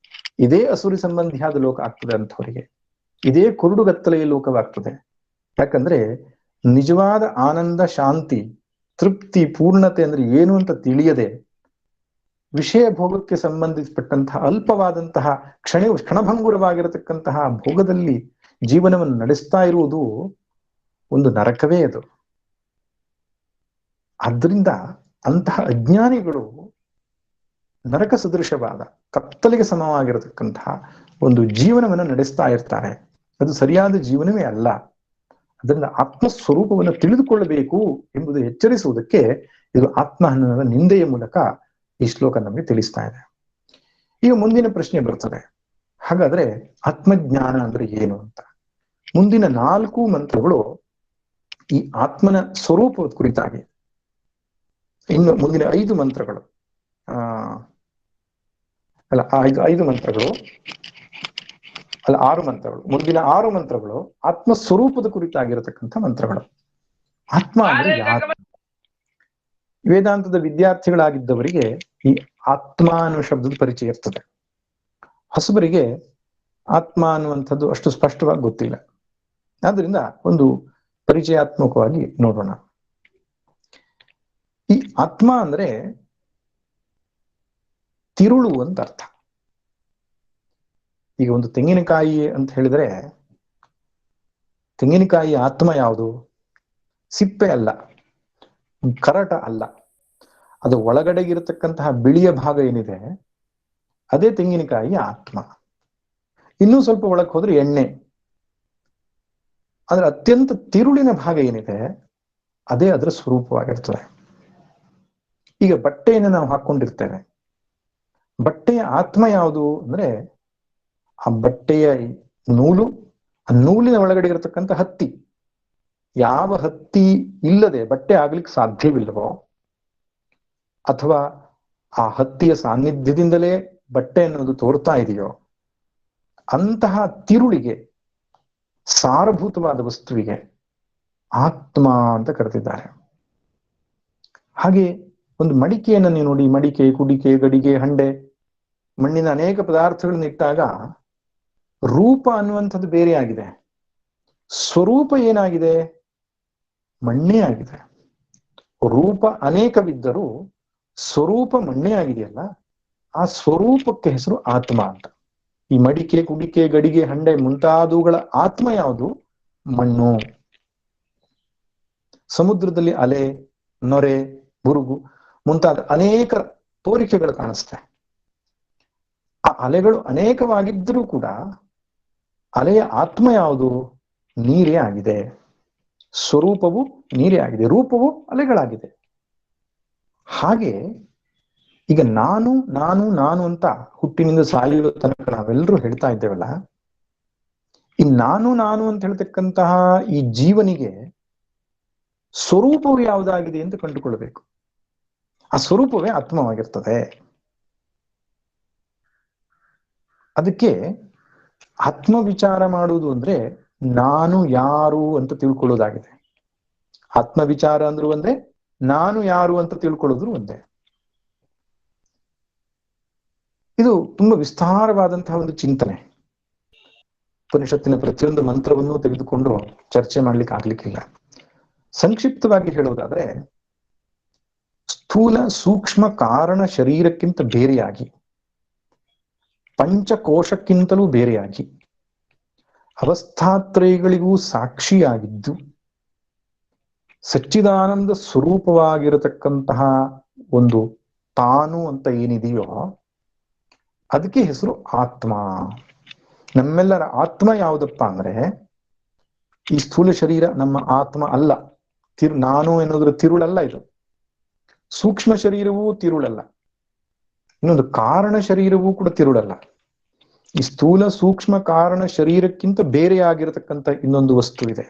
ಇದೇ ಅಸುರಿ ಸಂಬಂಧಿಯಾದ ಲೋಕ ಆಗ್ತದೆ ಅಂಥವರಿಗೆ. ಇದೇ ಕುರುಡುಗತ್ತಲೆಯ ಲೋಕವಾಗ್ತದೆ. ಯಾಕಂದ್ರೆ ನಿಜವಾದ ಆನಂದ, ಶಾಂತಿ, ತೃಪ್ತಿ, ಪೂರ್ಣತೆ ಅಂದ್ರೆ ಏನು ಅಂತ ತಿಳಿಯದೆ ವಿಷಯ ಭೋಗಕ್ಕೆ ಸಂಬಂಧಿಸಪಟ್ಟಂತಹ ಅಲ್ಪವಾದಂತಹ ಕ್ಷಣಭಂಗುರವಾಗಿರತಕ್ಕಂತಹ ಭೋಗದಲ್ಲಿ ಜೀವನವನ್ನು ನಡೆಸ್ತಾ ಇರುವುದು ಒಂದು ನರಕವೇ ಅದು. ಆದ್ರಿಂದ ಅಂತಹ ಅಜ್ಞಾನಿಗಳು ನರಕ ಸದೃಶವಾದ ಕತ್ತಲೆಗೆ ಸಮವಾಗಿರತಕ್ಕಂತಹ ಒಂದು ಜೀವನವನ್ನು ನಡೆಸ್ತಾ ಇರ್ತಾರೆ. ಅದು ಸರಿಯಾದ ಜೀವನವೇ ಅಲ್ಲ. ಅದರಿಂದ ಆತ್ಮಸ್ವರೂಪವನ್ನು ತಿಳಿದುಕೊಳ್ಳಬೇಕು ಎಂಬುದು ಎಚ್ಚರಿಸುವುದಕ್ಕೆ ಇದು ಆತ್ಮಹನನದ ನಿಂದೆಯ ಮೂಲಕ ಈ ಶ್ಲೋಕ ನಮಗೆ ತಿಳಿಸ್ತಾ ಇದೆ. ಈಗ ಮುಂದಿನ ಪ್ರಶ್ನೆ ಬರ್ತದೆ, ಹಾಗಾದ್ರೆ ಆತ್ಮಜ್ಞಾನ ಅಂದ್ರೆ ಏನು ಅಂತ. ಮುಂದಿನ 4 ಮಂತ್ರಗಳು ಈ ಆತ್ಮನ ಸ್ವರೂಪದ ಕುರಿತಾಗಿ, ಇನ್ನು ಮುಂದಿನ 5 ಮಂತ್ರಗಳು ಅಲ್ಲ 5 ಮಂತ್ರಗಳು ಅಲ್ಲ 6 ಮಂತ್ರಗಳು, ಮುಂದಿನ 6 ಮಂತ್ರಗಳು ಆತ್ಮ ಸ್ವರೂಪದ ಕುರಿತಾಗಿರತಕ್ಕಂಥ ಮಂತ್ರಗಳು. ಆತ್ಮ ಅಂದ್ರೆ ಯಾರು? ವೇದಾಂತದ ವಿದ್ಯಾರ್ಥಿಗಳಾಗಿದ್ದವರಿಗೆ ಈ ಆತ್ಮ ಅನ್ನುವ ಶಬ್ದದ ಪರಿಚಯ ಇರ್ತದೆ. ಹೊಸಬರಿಗೆ ಆತ್ಮ ಅನ್ನುವಂಥದ್ದು ಅಷ್ಟು ಸ್ಪಷ್ಟವಾಗಿ ಗೊತ್ತಿಲ್ಲ. ಆದ್ರಿಂದ ಒಂದು ಪರಿಚಯಾತ್ಮಕವಾಗಿ ನೋಡೋಣ. ಈ ಆತ್ಮ ಅಂದ್ರೆ ತಿರುಳು ಅಂತ ಅರ್ಥ. ಈಗ ಒಂದು ತೆಂಗಿನಕಾಯಿ ಅಂತ ಹೇಳಿದ್ರೆ ತೆಂಗಿನಕಾಯಿ ಆತ್ಮ ಯಾವುದು? ಸಿಪ್ಪೆ ಅಲ್ಲ, ಕರಟ ಅಲ್ಲ, ಅದು ಒಳಗಡೆಗಿರತಕ್ಕಂತಹ ಬಿಳಿಯ ಭಾಗ ಏನಿದೆ ಅದೇ ತೆಂಗಿನಕಾಯಿ ಆತ್ಮ. ಇನ್ನೂ ಸ್ವಲ್ಪ ಒಳಗೆ ಹೋದ್ರೆ ಎಣ್ಣೆ. ಆದ್ರೆ ಅತ್ಯಂತ ತಿರುಳಿನ ಭಾಗ ಏನಿದೆ ಅದೇ ಅದರ ಸ್ವರೂಪವಾಗಿರ್ತದೆ. ಈಗ ಬಟ್ಟೆಯನ್ನು ನಾವು ಹಾಕೊಂಡಿರ್ತೇವೆ, ಬಟ್ಟೆಯ ಆತ್ಮ ಯಾವುದು ಅಂದ್ರೆ ಆ ಬಟ್ಟೆಯ ನೂಲು, ಆ ನೂಲಿನ ಒಳಗಡೆ ಇರತಕ್ಕಂಥ ಹತ್ತಿ. ಯಾವ ಹತ್ತಿ ಇಲ್ಲದೆ ಬಟ್ಟೆ ಆಗ್ಲಿಕ್ಕೆ ಸಾಧ್ಯವಿಲ್ಲವೋ, ಅಥವಾ ಆ ಹತ್ತಿಯ ಸಾನ್ನಿಧ್ಯದಿಂದಲೇ ಬಟ್ಟೆ ಅನ್ನೋದು ತೋರ್ತಾ ಇದೆಯೋ ಅಂತಹ ತಿರುಳಿಗೆ, ಸಾರಭೂತವಾದ ವಸ್ತುವಿಗೆ ಆತ್ಮ ಅಂತ ಕರೆದಿದ್ದಾರೆ. ಹಾಗೆ ಒಂದು ಮಡಿಕೆಯನ್ನು ನೀವು ನೋಡಿ, ಮಡಿಕೆ, ಕುಡಿಕೆ, ಗಡಿಗೆ, ಹಂಡೆ, ಮಣ್ಣಿನ ಅನೇಕ ಪದಾರ್ಥಗಳನ್ನ ಇಟ್ಟಾಗ ರೂಪ ಅನ್ನುವಂಥದ್ದು ಬೇರೆ ಆಗಿದೆ, ಸ್ವರೂಪ ಏನಾಗಿದೆ? ಮಣ್ಣೇ ಆಗಿದೆ. ರೂಪ ಅನೇಕವಿದ್ದರೂ ಸ್ವರೂಪ ಮಣ್ಣೇ ಆಗಿದೆಯಲ್ಲ, ಆ ಸ್ವರೂಪಕ್ಕೆ ಹೆಸರು ಆತ್ಮ ಅಂತ. ಈ ಮಡಿಕೆ, ಕುಡಿಕೆ, ಗಡಿಗೆ, ಹಂಡೆ ಮುಂತಾದವುಗಳ ಆತ್ಮ ಯಾವುದು? ಮಣ್ಣು. ಸಮುದ್ರದಲ್ಲಿ ಅಲೆ, ನೊರೆ, ಬುರುಗು ಮುಂತಾದ ಅನೇಕ ತೋರಿಕೆಗಳು ಕಾಣಿಸ್ತವೆ. ಆ ಅಲೆಗಳು ಅನೇಕವಾಗಿದ್ದರೂ ಕೂಡ ಅಲೆಯ ಆತ್ಮ ಯಾವುದು? ನೀರೇ ಆಗಿದೆ. ಸ್ವರೂಪವು ನೀರೇ ಆಗಿದೆ, ರೂಪವು ಅಲೆಗಳಾಗಿದೆ. ಹಾಗೆ ಈಗ ನಾನು ನಾನು ನಾನು ಅಂತ ಹುಟ್ಟಿನಿಂದ ಸಾಯುವ ತನಕ ನಾವೆಲ್ಲರೂ ಹೇಳ್ತಾ ಇದ್ದೇವಲ್ಲ, ಈ ನಾನು ನಾನು ಅಂತ ಹೇಳ್ತಕ್ಕಂತಹ ಈ ಜೀವನಿಗೆ ಸ್ವರೂಪವು ಯಾವುದಾಗಿದೆ ಅಂತ ಕಂಡುಕೊಳ್ಬೇಕು. ಆ ಸ್ವರೂಪವೇ ಆತ್ಮವಾಗಿರ್ತದೆ. ಅದಕ್ಕೆ ಆತ್ಮ ವಿಚಾರ ಮಾಡುವುದು ಅಂದ್ರೆ ನಾನು ಯಾರು ಅಂತ ತಿಳ್ಕೊಳ್ಳೋದಾಗಿದೆ. ಆತ್ಮ ವಿಚಾರ ಅಂದ್ರೂ ಒಂದೇ, ನಾನು ಯಾರು ಅಂತ ತಿಳ್ಕೊಳ್ಳೋದ್ರು ಒಂದೇ. ಇದು ತುಂಬಾ ವಿಸ್ತಾರವಾದಂತಹ ಒಂದು ಚಿಂತನೆ. ಉಪನಿಷತ್ತಿನ ಪ್ರತಿಯೊಂದು ಮಂತ್ರವನ್ನು ತೆಗೆದುಕೊಂಡು ಚರ್ಚೆ ಮಾಡ್ಲಿಕ್ಕೆ ಆಗ್ಲಿಕ್ಕಿಲ್ಲ. ಸಂಕ್ಷಿಪ್ತವಾಗಿ ಹೇಳುವುದಾದ್ರೆ, ಸ್ಥೂಲ ಸೂಕ್ಷ್ಮ ಕಾರಣ ಶರೀರಕ್ಕಿಂತ ಬೇರೆಯಾಗಿ, ಪಂಚಕೋಶಕ್ಕಿಂತಲೂ ಬೇರೆಯಾಗಿ, ಅವಸ್ಥಾತ್ರಯಗಳಿಗೂ ಸಾಕ್ಷಿಯಾಗಿದ್ದು, ಸಚ್ಚಿದಾನಂದ ಸ್ವರೂಪವಾಗಿರತಕ್ಕಂತಹ ಒಂದು ತಾನು ಅಂತ ಏನಿದೆಯೋ ಅದಕ್ಕೆ ಹೆಸರು ಆತ್ಮ. ನಮ್ಮೆಲ್ಲರ ಆತ್ಮ ಯಾವುದಪ್ಪ ಅಂದ್ರೆ ಈ ಸ್ಥೂಲ ಶರೀರ ನಮ್ಮ ಆತ್ಮ ಅಲ್ಲ. ನಾನು ಎನ್ನುವುದ್ರ ತಿರುಳಲ್ಲ ಇದು. ಸೂಕ್ಷ್ಮ ಶರೀರವೂ ತಿರುಳಲ್ಲ, ಇನ್ನೊಂದು ಕಾರಣ ಶರೀರವೂ ಕೂಡ ತಿರುಳಲ್ಲ. ಈ ಸ್ಥೂಲ ಸೂಕ್ಷ್ಮ ಕಾರಣ ಶರೀರಕ್ಕಿಂತ ಬೇರೆಯಾಗಿರತಕ್ಕಂಥ ಇನ್ನೊಂದು ವಸ್ತು ಇದೆ.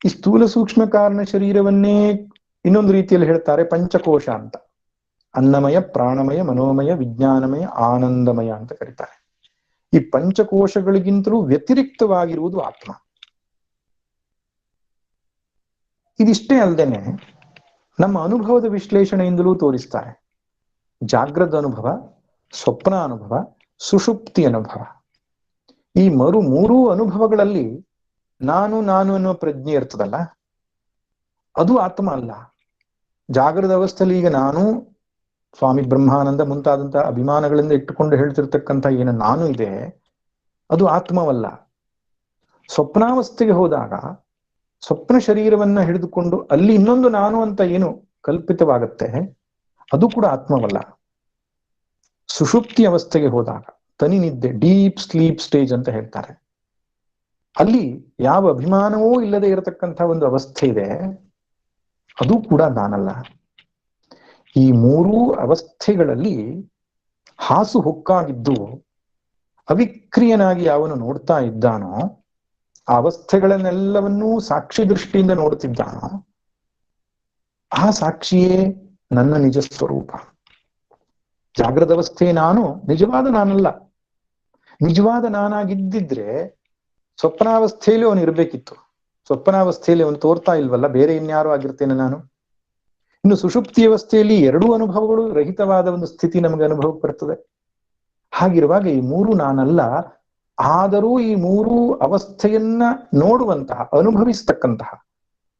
ಈ ಸ್ಥೂಲ ಸೂಕ್ಷ್ಮ ಕಾರಣ ಶರೀರವನ್ನೇ ಇನ್ನೊಂದು ರೀತಿಯಲ್ಲಿ ಹೇಳ್ತಾರೆ ಪಂಚಕೋಶ ಅಂತ. ಅನ್ನಮಯ, ಪ್ರಾಣಮಯ, ಮನೋಮಯ, ವಿಜ್ಞಾನಮಯ, ಆನಂದಮಯ ಅಂತ ಕರೀತಾರೆ. ಈ ಪಂಚಕೋಶಗಳಿಗಿಂತಲೂ ವ್ಯತಿರಿಕ್ತವಾಗಿರುವುದು ಆತ್ಮ. ಇದಿಷ್ಟೇ ಅಲ್ಲದೇನೆ ನಮ್ಮ ಅನುಭವದ ವಿಶ್ಲೇಷಣೆಯಿಂದಲೂ ತೋರಿಸ್ತಾರೆ. ಜಾಗ್ರತ ಅನುಭವ, ಸ್ವಪ್ನ ಅನುಭವ, ಸುಷುಪ್ತಿ ಅನುಭವ. ಈ ಮೂರೂ ಅನುಭವಗಳಲ್ಲಿ ನಾನು ನಾನು ಅನ್ನುವ ಪ್ರಜ್ಞೆ ಇರ್ತದಲ್ಲ, ಅದು ಆತ್ಮ ಅಲ್ಲ. ಜಾಗೃತ ಅವಸ್ಥೆಯಲ್ಲಿ ಈಗ ನಾನು ಸ್ವಾಮಿ ಬ್ರಹ್ಮಾನಂದ ಮುಂತಾದಂತಹ ಅಭಿಮಾನಗಳಿಂದ ಇಟ್ಟುಕೊಂಡು ಹೇಳ್ತಿರ್ತಕ್ಕಂಥ ಏನು ನಾನು ಇದೆ ಅದು ಆತ್ಮವಲ್ಲ. ಸ್ವಪ್ನಾವಸ್ಥೆಗೆ ಹೋದಾಗ ಸ್ವಪ್ನ ಶರೀರವನ್ನ ಹಿಡಿದುಕೊಂಡು ಅಲ್ಲಿ ಇನ್ನೊಂದು ನಾನು ಅಂತ ಏನು ಕಲ್ಪಿತವಾಗುತ್ತೆ ಅದು ಕೂಡ ಆತ್ಮವಲ್ಲ. ಸುಷುಪ್ತಿ ಅವಸ್ಥೆಗೆ ಹೋದಾಗ, ತನಿ ನಿದ್ದೆ, ಡೀಪ್ ಸ್ಲೀಪ್ ಸ್ಟೇಜ್ ಅಂತ ಹೇಳ್ತಾರೆ, ಅಲ್ಲಿ ಯಾವ ಅಭಿಮಾನವೂ ಇಲ್ಲದೆ ಇರತಕ್ಕಂಥ ಒಂದು ಅವಸ್ಥೆ ಇದೆ, ಅದು ಕೂಡ ನಾನಲ್ಲ. ಈ ಮೂರೂ ಅವಸ್ಥೆಗಳಲ್ಲಿ ಹಾಸು ಹೊಕ್ಕಾಗಿದ್ದು ಅವಿಕ್ರಿಯನಾಗಿ ಯಾವನು ನೋಡ್ತಾ ಇದ್ದಾನೋ, ಆ ಅವಸ್ಥೆಗಳನ್ನೆಲ್ಲವನ್ನೂ ಸಾಕ್ಷಿ ದೃಷ್ಟಿಯಿಂದ ನೋಡ್ತಿದ್ದಾನೋ, ಆ ಸಾಕ್ಷಿಯೇ ನನ್ನ ನಿಜ ಸ್ವರೂಪ. ಜಾಗೃತ ಅವಸ್ಥೆ ನಾನು ನಿಜವಾದ ನಾನಲ್ಲ. ನಿಜವಾದ ನಾನಾಗಿದ್ದಿದ್ರೆ ಸ್ವಪ್ನಾವಸ್ಥೆಯಲ್ಲಿ ಅವನು ಇರ್ಬೇಕಿತ್ತು. ಸ್ವಪ್ನಾವಸ್ಥೆಯಲ್ಲಿ ಅವನು ತೋರ್ತಾ ಇಲ್ವಲ್ಲ, ಬೇರೆ ಇನ್ಯಾರು ಆಗಿರ್ತೇನೆ ನಾನು. ಇನ್ನು ಸುಷುಪ್ತಿ ಅವಸ್ಥೆಯಲ್ಲಿ ಎರಡೂ ಅನುಭವಗಳು ರಹಿತವಾದ ಒಂದು ಸ್ಥಿತಿ ನಮಗೆ ಅನುಭವಕ್ಕೆ ಬರ್ತದೆ. ಹಾಗಿರುವಾಗ ಈ ಮೂರು ನಾನಲ್ಲ, ಆದರೂ ಈ ಮೂರು ಅವಸ್ಥೆಯನ್ನ ನೋಡುವಂತಹ ಅನುಭವಿಸ್ತಕ್ಕಂತಹ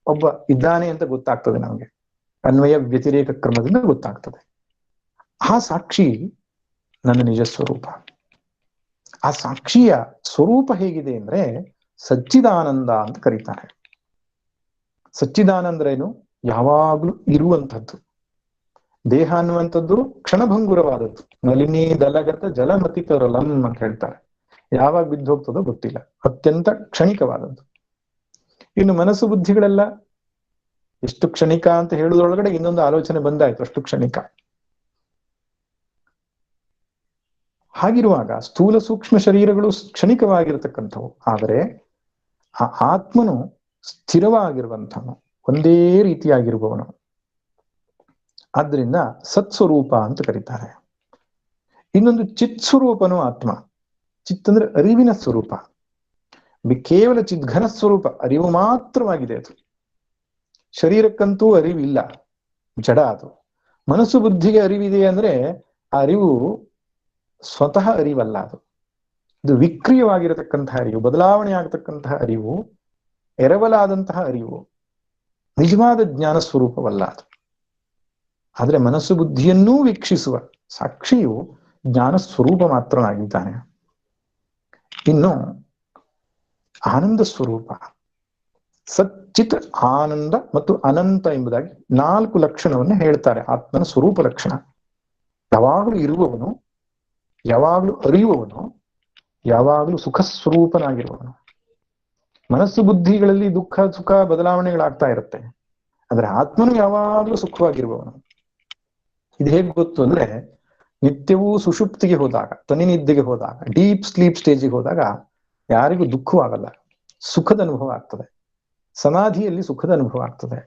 ಒಬ್ಬ ಇದ್ದಾನೆ ಅಂತ ಗೊತ್ತಾಗ್ತದೆ ನಮಗೆ. ಅನ್ವಯ ವ್ಯತಿರೇಕ ಕ್ರಮದಿಂದ ಗೊತ್ತಾಗ್ತದೆ. ಆ ಸಾಕ್ಷಿ ನನ್ನ ನಿಜ ಸ್ವರೂಪ. ಆ ಸಾಕ್ಷಿಯ ಸ್ವರೂಪ ಹೇಗಿದೆ ಅಂದ್ರೆ ಸಚ್ಚಿದಾನಂದ ಅಂತ ಕರೀತಾರೆ. ಸಚ್ಚಿದಾನಂದ ಏನು? ಯಾವಾಗ್ಲೂ ಇರುವಂಥದ್ದು. ದೇಹ ಅನ್ನುವಂಥದ್ದು ಕ್ಷಣಭಂಗುರವಾದದ್ದು. ನಲಿನಿ ದಲಗತ ಜಲಮತಿ ತರಲಂ ಅಂತ ಹೇಳ್ತಾರೆ. ಯಾವಾಗ ಬಿದ್ದು ಹೋಗ್ತದೋ ಗೊತ್ತಿಲ್ಲ, ಅತ್ಯಂತ ಕ್ಷಣಿಕವಾದದ್ದು. ಇನ್ನು ಮನಸ್ಸು ಬುದ್ಧಿಗಳೆಲ್ಲ ಎಷ್ಟು ಕ್ಷಣಿಕ ಅಂತ ಹೇಳುವುದರೊಳಗಡೆ ಇನ್ನೊಂದು ಆಲೋಚನೆ ಬಂದಾಯ್ತು, ಅಷ್ಟು ಕ್ಷಣಿಕ. ಹಾಗಿರುವಾಗ ಸ್ಥೂಲ ಸೂಕ್ಷ್ಮ ಶರೀರಗಳು ಕ್ಷಣಿಕವಾಗಿರತಕ್ಕಂಥವು, ಆದರೆ ಆ ಆತ್ಮನು ಸ್ಥಿರವಾಗಿರುವಂಥವನು, ಒಂದೇ ರೀತಿಯಾಗಿರುವವನು. ಆದ್ದರಿಂದ ಸತ್ಸ್ವರೂಪ ಅಂತ ಕರೀತಾರೆ. ಇನ್ನೊಂದು ಚಿತ್ ಸ್ವರೂಪನು ಆತ್ಮ. ಚಿತ್ ಅಂದ್ರೆ ಅರಿವಿನ ಸ್ವರೂಪ. ಕೇವಲ ಚಿದ್ಘನ ಸ್ವರೂಪ, ಅರಿವು ಮಾತ್ರವಾಗಿದೆ ಅದು. ಶರೀರಕ್ಕಂತೂ ಅರಿವಿಲ್ಲ, ಜಡ ಅದು. ಮನಸ್ಸು ಬುದ್ಧಿಗೆ ಅರಿವಿದೆ ಅಂದ್ರೆ ಆ ಅರಿವು ಸ್ವತಃ ಅರಿವಲ್ಲ, ಅದು ಇದು ವಿಕ್ರಿಯವಾಗಿರತಕ್ಕಂತಹ ಅರಿವು, ಬದಲಾವಣೆ ಆಗತಕ್ಕಂತಹ ಅರಿವು, ಎರವಲಾದಂತಹ ಅರಿವು, ನಿಜವಾದ ಜ್ಞಾನ ಸ್ವರೂಪವಲ್ಲ ಅದು. ಆದ್ರೆ ಮನಸ್ಸು ಬುದ್ಧಿಯನ್ನೂ ವೀಕ್ಷಿಸುವ ಸಾಕ್ಷಿಯು ಜ್ಞಾನ ಸ್ವರೂಪ ಮಾತ್ರನಾಗಿದ್ದಾನೆ. ಇನ್ನು ಆನಂದ ಸ್ವರೂಪ, ಸಚ್ಚಿತ್ ಆನಂದ ಮತ್ತು ಅನಂತ ಎಂಬುದಾಗಿ 4 ಲಕ್ಷಣವನ್ನು ಹೇಳ್ತಾರೆ ಆತ್ಮನ ಸ್ವರೂಪ ಲಕ್ಷಣ. ಯಾವಾಗಲೂ ಇರುವವನು, ಯಾವಾಗಲೂ ಅರಿಯುವವನು, ಯಾವಾಗಲೂ ಸುಖ ಸ್ವರೂಪನಾಗಿರುವವನು. ಮನಸ್ಸು ಬುದ್ಧಿಗಳಲ್ಲಿ ದುಃಖ ಸುಖ ಬದಲಾವಣೆಗಳಾಗ್ತಾ ಇರುತ್ತೆ, ಆದ್ರೆ ಆತ್ಮನು ಯಾವಾಗಲೂ ಸುಖವಾಗಿರುವವನು. ಇದು ಹೇಗೆ ಗೊತ್ತು ಅಂದ್ರೆ, ನಿತ್ಯವೂ ಸುಷುಪ್ತಿಗೆ ಹೋದಾಗ, ತನಿನಿದ್ದೆಗೆ ಹೋದಾಗ, ಡೀಪ್ ಸ್ಲೀಪ್ ಸ್ಟೇಜಿಗೆ ಹೋದಾಗ ಯಾರಿಗೂ ದುಃಖವಾಗಲ್ಲ, ಸುಖದ ಅನುಭವ ಆಗ್ತದೆ. ಸಮಾಧಿಯಲ್ಲಿ ಸುಖದ ಅನುಭವ ಆಗ್ತದೆ.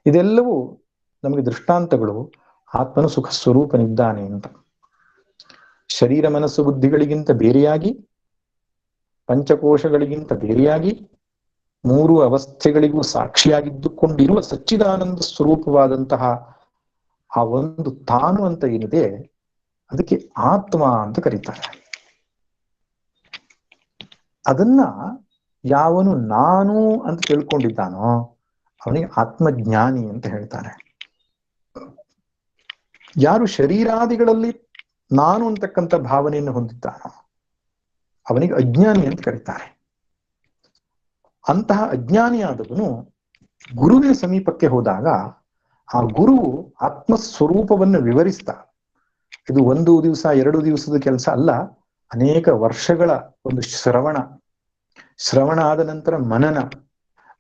ಇದೆಲ್ಲವೂ ನಮಗೆ ದೃಷ್ಟಾಂತಗಳು ಆತ್ಮನು ಸುಖ ಸ್ವರೂಪನಿದ್ದಾನೆ ಅಂತ. ಶರೀರ ಮನಸ್ಸು ಬುದ್ಧಿಗಳಿಗಿಂತ ಬೇರೆಯಾಗಿ, ಪಂಚಕೋಶಗಳಿಗಿಂತ ಬೇರೆಯಾಗಿ, 3 ಅವಸ್ಥೆಗಳಿಗೂ ಸಾಕ್ಷಿಯಾಗಿದ್ದುಕೊಂಡಿರುವ ಸಚ್ಚಿದಾನಂದ ಸ್ವರೂಪವಾದಂತಹ ಆ ಒಂದು ತಾನು ಅಂತ ಏನಿದೆ, ಅದಕ್ಕೆ ಆತ್ಮ ಅಂತ ಕರೀತಾರೆ. ಅದನ್ನ ಯಾವನು ನಾನು ಅಂತ ತಿಳ್ಕೊಂಡಿದ್ದಾನೋ ಅವನಿಗೆ ಆತ್ಮಜ್ಞಾನಿ ಅಂತ ಹೇಳ್ತಾರೆ. ಯಾರು ಶರೀರಾದಿಗಳಲ್ಲಿ ನಾನು ಅಂತಕ್ಕಂಥ ಭಾವನೆಯನ್ನು ಹೊಂದಿದ್ದಾನೋ ಅವನಿಗೆ ಅಜ್ಞಾನಿ ಅಂತ ಕರೀತಾರೆ. ಅಂತಹ ಅಜ್ಞಾನಿಯಾದವನು ಗುರುವಿನ ಸಮೀಪಕ್ಕೆ ಹೋದಾಗ ಆ ಗುರುವು ಆತ್ಮಸ್ವರೂಪವನ್ನು ವಿವರಿಸ್ತಾ, ಇದು 1 ದಿವಸ 2 ದಿವಸದ ಕೆಲಸ ಅಲ್ಲ, ಅನೇಕ ವರ್ಷಗಳ ಒಂದು ಶ್ರವಣ ಆದ ನಂತರ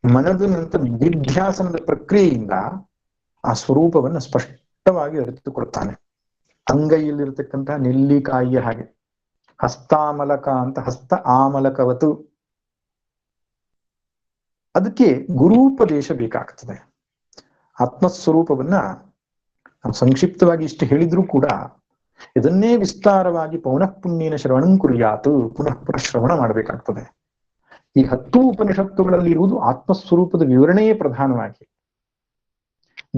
ಮನದ ನಂತರ ನಿಧ್ಯಾಸನದ ಪ್ರಕ್ರಿಯೆಯಿಂದ ಆ ಸ್ವರೂಪವನ್ನು ಸ್ಪಷ್ಟವಾಗಿ ಅರಿತುಕೊಳ್ತಾನೆ. ಅಂಗೈಯಲ್ಲಿರತಕ್ಕಂತಹ ನೆಲ್ಲಿಕಾಯಿಯ ಹಾಗೆ, ಹಸ್ತಾಮಲಕ ಅಂತ ಹಸ್ತ ಆಮಲಕವತು. ಅದಕ್ಕೆ ಗುರೂಪದೇಶ ಬೇಕಾಗ್ತದೆ. ಆತ್ಮಸ್ವರೂಪವನ್ನ ನಾವು ಸಂಕ್ಷಿಪ್ತವಾಗಿ ಇಷ್ಟು ಹೇಳಿದ್ರೂ ಕೂಡ ಇದನ್ನೇ ವಿಸ್ತಾರವಾಗಿ ಪೌನಃ ಪುಣ್ಯೇನ ಶ್ರವಣಂ ಕುರ್ಯಾತ್, ಪುನಃ ಶ್ರವಣ ಮಾಡಬೇಕಾಗ್ತದೆ. ಈ 10 ಉಪನಿಷತ್ತುಗಳಲ್ಲಿ ಇರುವುದು ಆತ್ಮಸ್ವರೂಪದ ವಿವರಣೆಯೇ ಪ್ರಧಾನವಾಗಿ.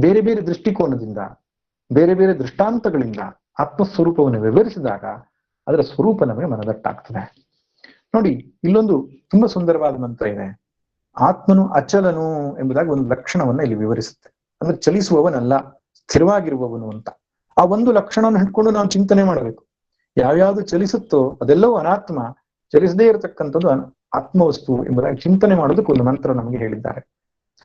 ಬೇರೆ ಬೇರೆ ದೃಷ್ಟಿಕೋನದಿಂದ, ಬೇರೆ ಬೇರೆ ದೃಷ್ಟಾಂತಗಳಿಂದ ಆತ್ಮಸ್ವರೂಪವನ್ನು ವಿವರಿಸಿದಾಗ ಅದರ ಸ್ವರೂಪ ನಮಗೆ ಮನದಟ್ಟಾಗ್ತದೆ. ನೋಡಿ, ಇಲ್ಲೊಂದು ತುಂಬಾ ಸುಂದರವಾದ ಮಂತ್ರ ಇದೆ. ಆತ್ಮನು ಅಚಲನು ಎಂಬುದಾಗಿ ಒಂದು ಲಕ್ಷಣವನ್ನ ಇಲ್ಲಿ ವಿವರಿಸುತ್ತೆ. ಅಂದ್ರೆ ಚಲಿಸುವವನಲ್ಲ, ಸ್ಥಿರವಾಗಿರುವವನು ಅಂತ. ಆ ಒಂದು ಲಕ್ಷಣವನ್ನು ಹಿಡ್ಕೊಂಡು ನಾವು ಚಿಂತನೆ ಮಾಡಬೇಕು. ಯಾವ್ಯಾವ್ದು ಚಲಿಸುತ್ತೋ ಅದೆಲ್ಲವೂ ಅನಾತ್ಮ, ಚಲಿಸದೇ ಇರತಕ್ಕಂಥದ್ದು ಆತ್ಮವಸ್ತು ಎಂಬುದಾಗಿ ಚಿಂತನೆ ಮಾಡೋದಕ್ಕೆ ಒಂದು ಮಂತ್ರ ನಮಗೆ ಹೇಳಿದ್ದಾರೆ.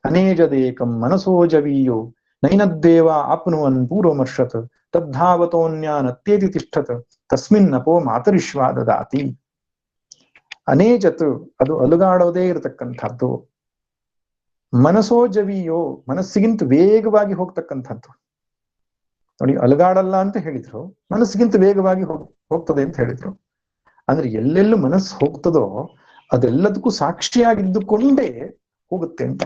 ಅನೇಜದೇಕಂ ಮನಸೋಜವೀಯೋ ನೈನದ್ದೇವ ಆಪ್ನುವನ್ ಪೂರ್ವಮರ್ಷತ್ ತದ್ಧಾವತೋನ್ಯಾನತ್ಯೇತಿ ತಿಷ್ಠತ್ ತಸ್ಮಿನ್ ನಪೋ ಮಾತರಿಶ್ವಾ ದದಾತಿ. ಅನೇಜತ್, ಅದು ಅಲುಗಾಡೋದೇ ಇರತಕ್ಕಂಥದ್ದು. ಮನಸೋಜವೀಯೋ, ಮನಸ್ಸಿಗಿಂತ ವೇಗವಾಗಿ ಹೋಗ್ತಕ್ಕಂಥದ್ದು. ನೋಡಿ, ಅಲುಗಾಡಲ್ಲ ಅಂತ ಹೇಳಿದ್ರು, ಮನಸ್ಸಿಗಿಂತ ವೇಗವಾಗಿ ಹೋಗ್ತದೆ ಅಂತ ಹೇಳಿದ್ರು. ಅಂದ್ರೆ ಎಲ್ಲೆಲ್ಲೂ ಮನಸ್ಸು ಹೋಗ್ತದೋ ಅದೆಲ್ಲದಕ್ಕೂ ಸಾಕ್ಷಿಯಾಗಿದ್ದುಕೊಂಡೇ ಹೋಗುತ್ತೆ ಅಂತ.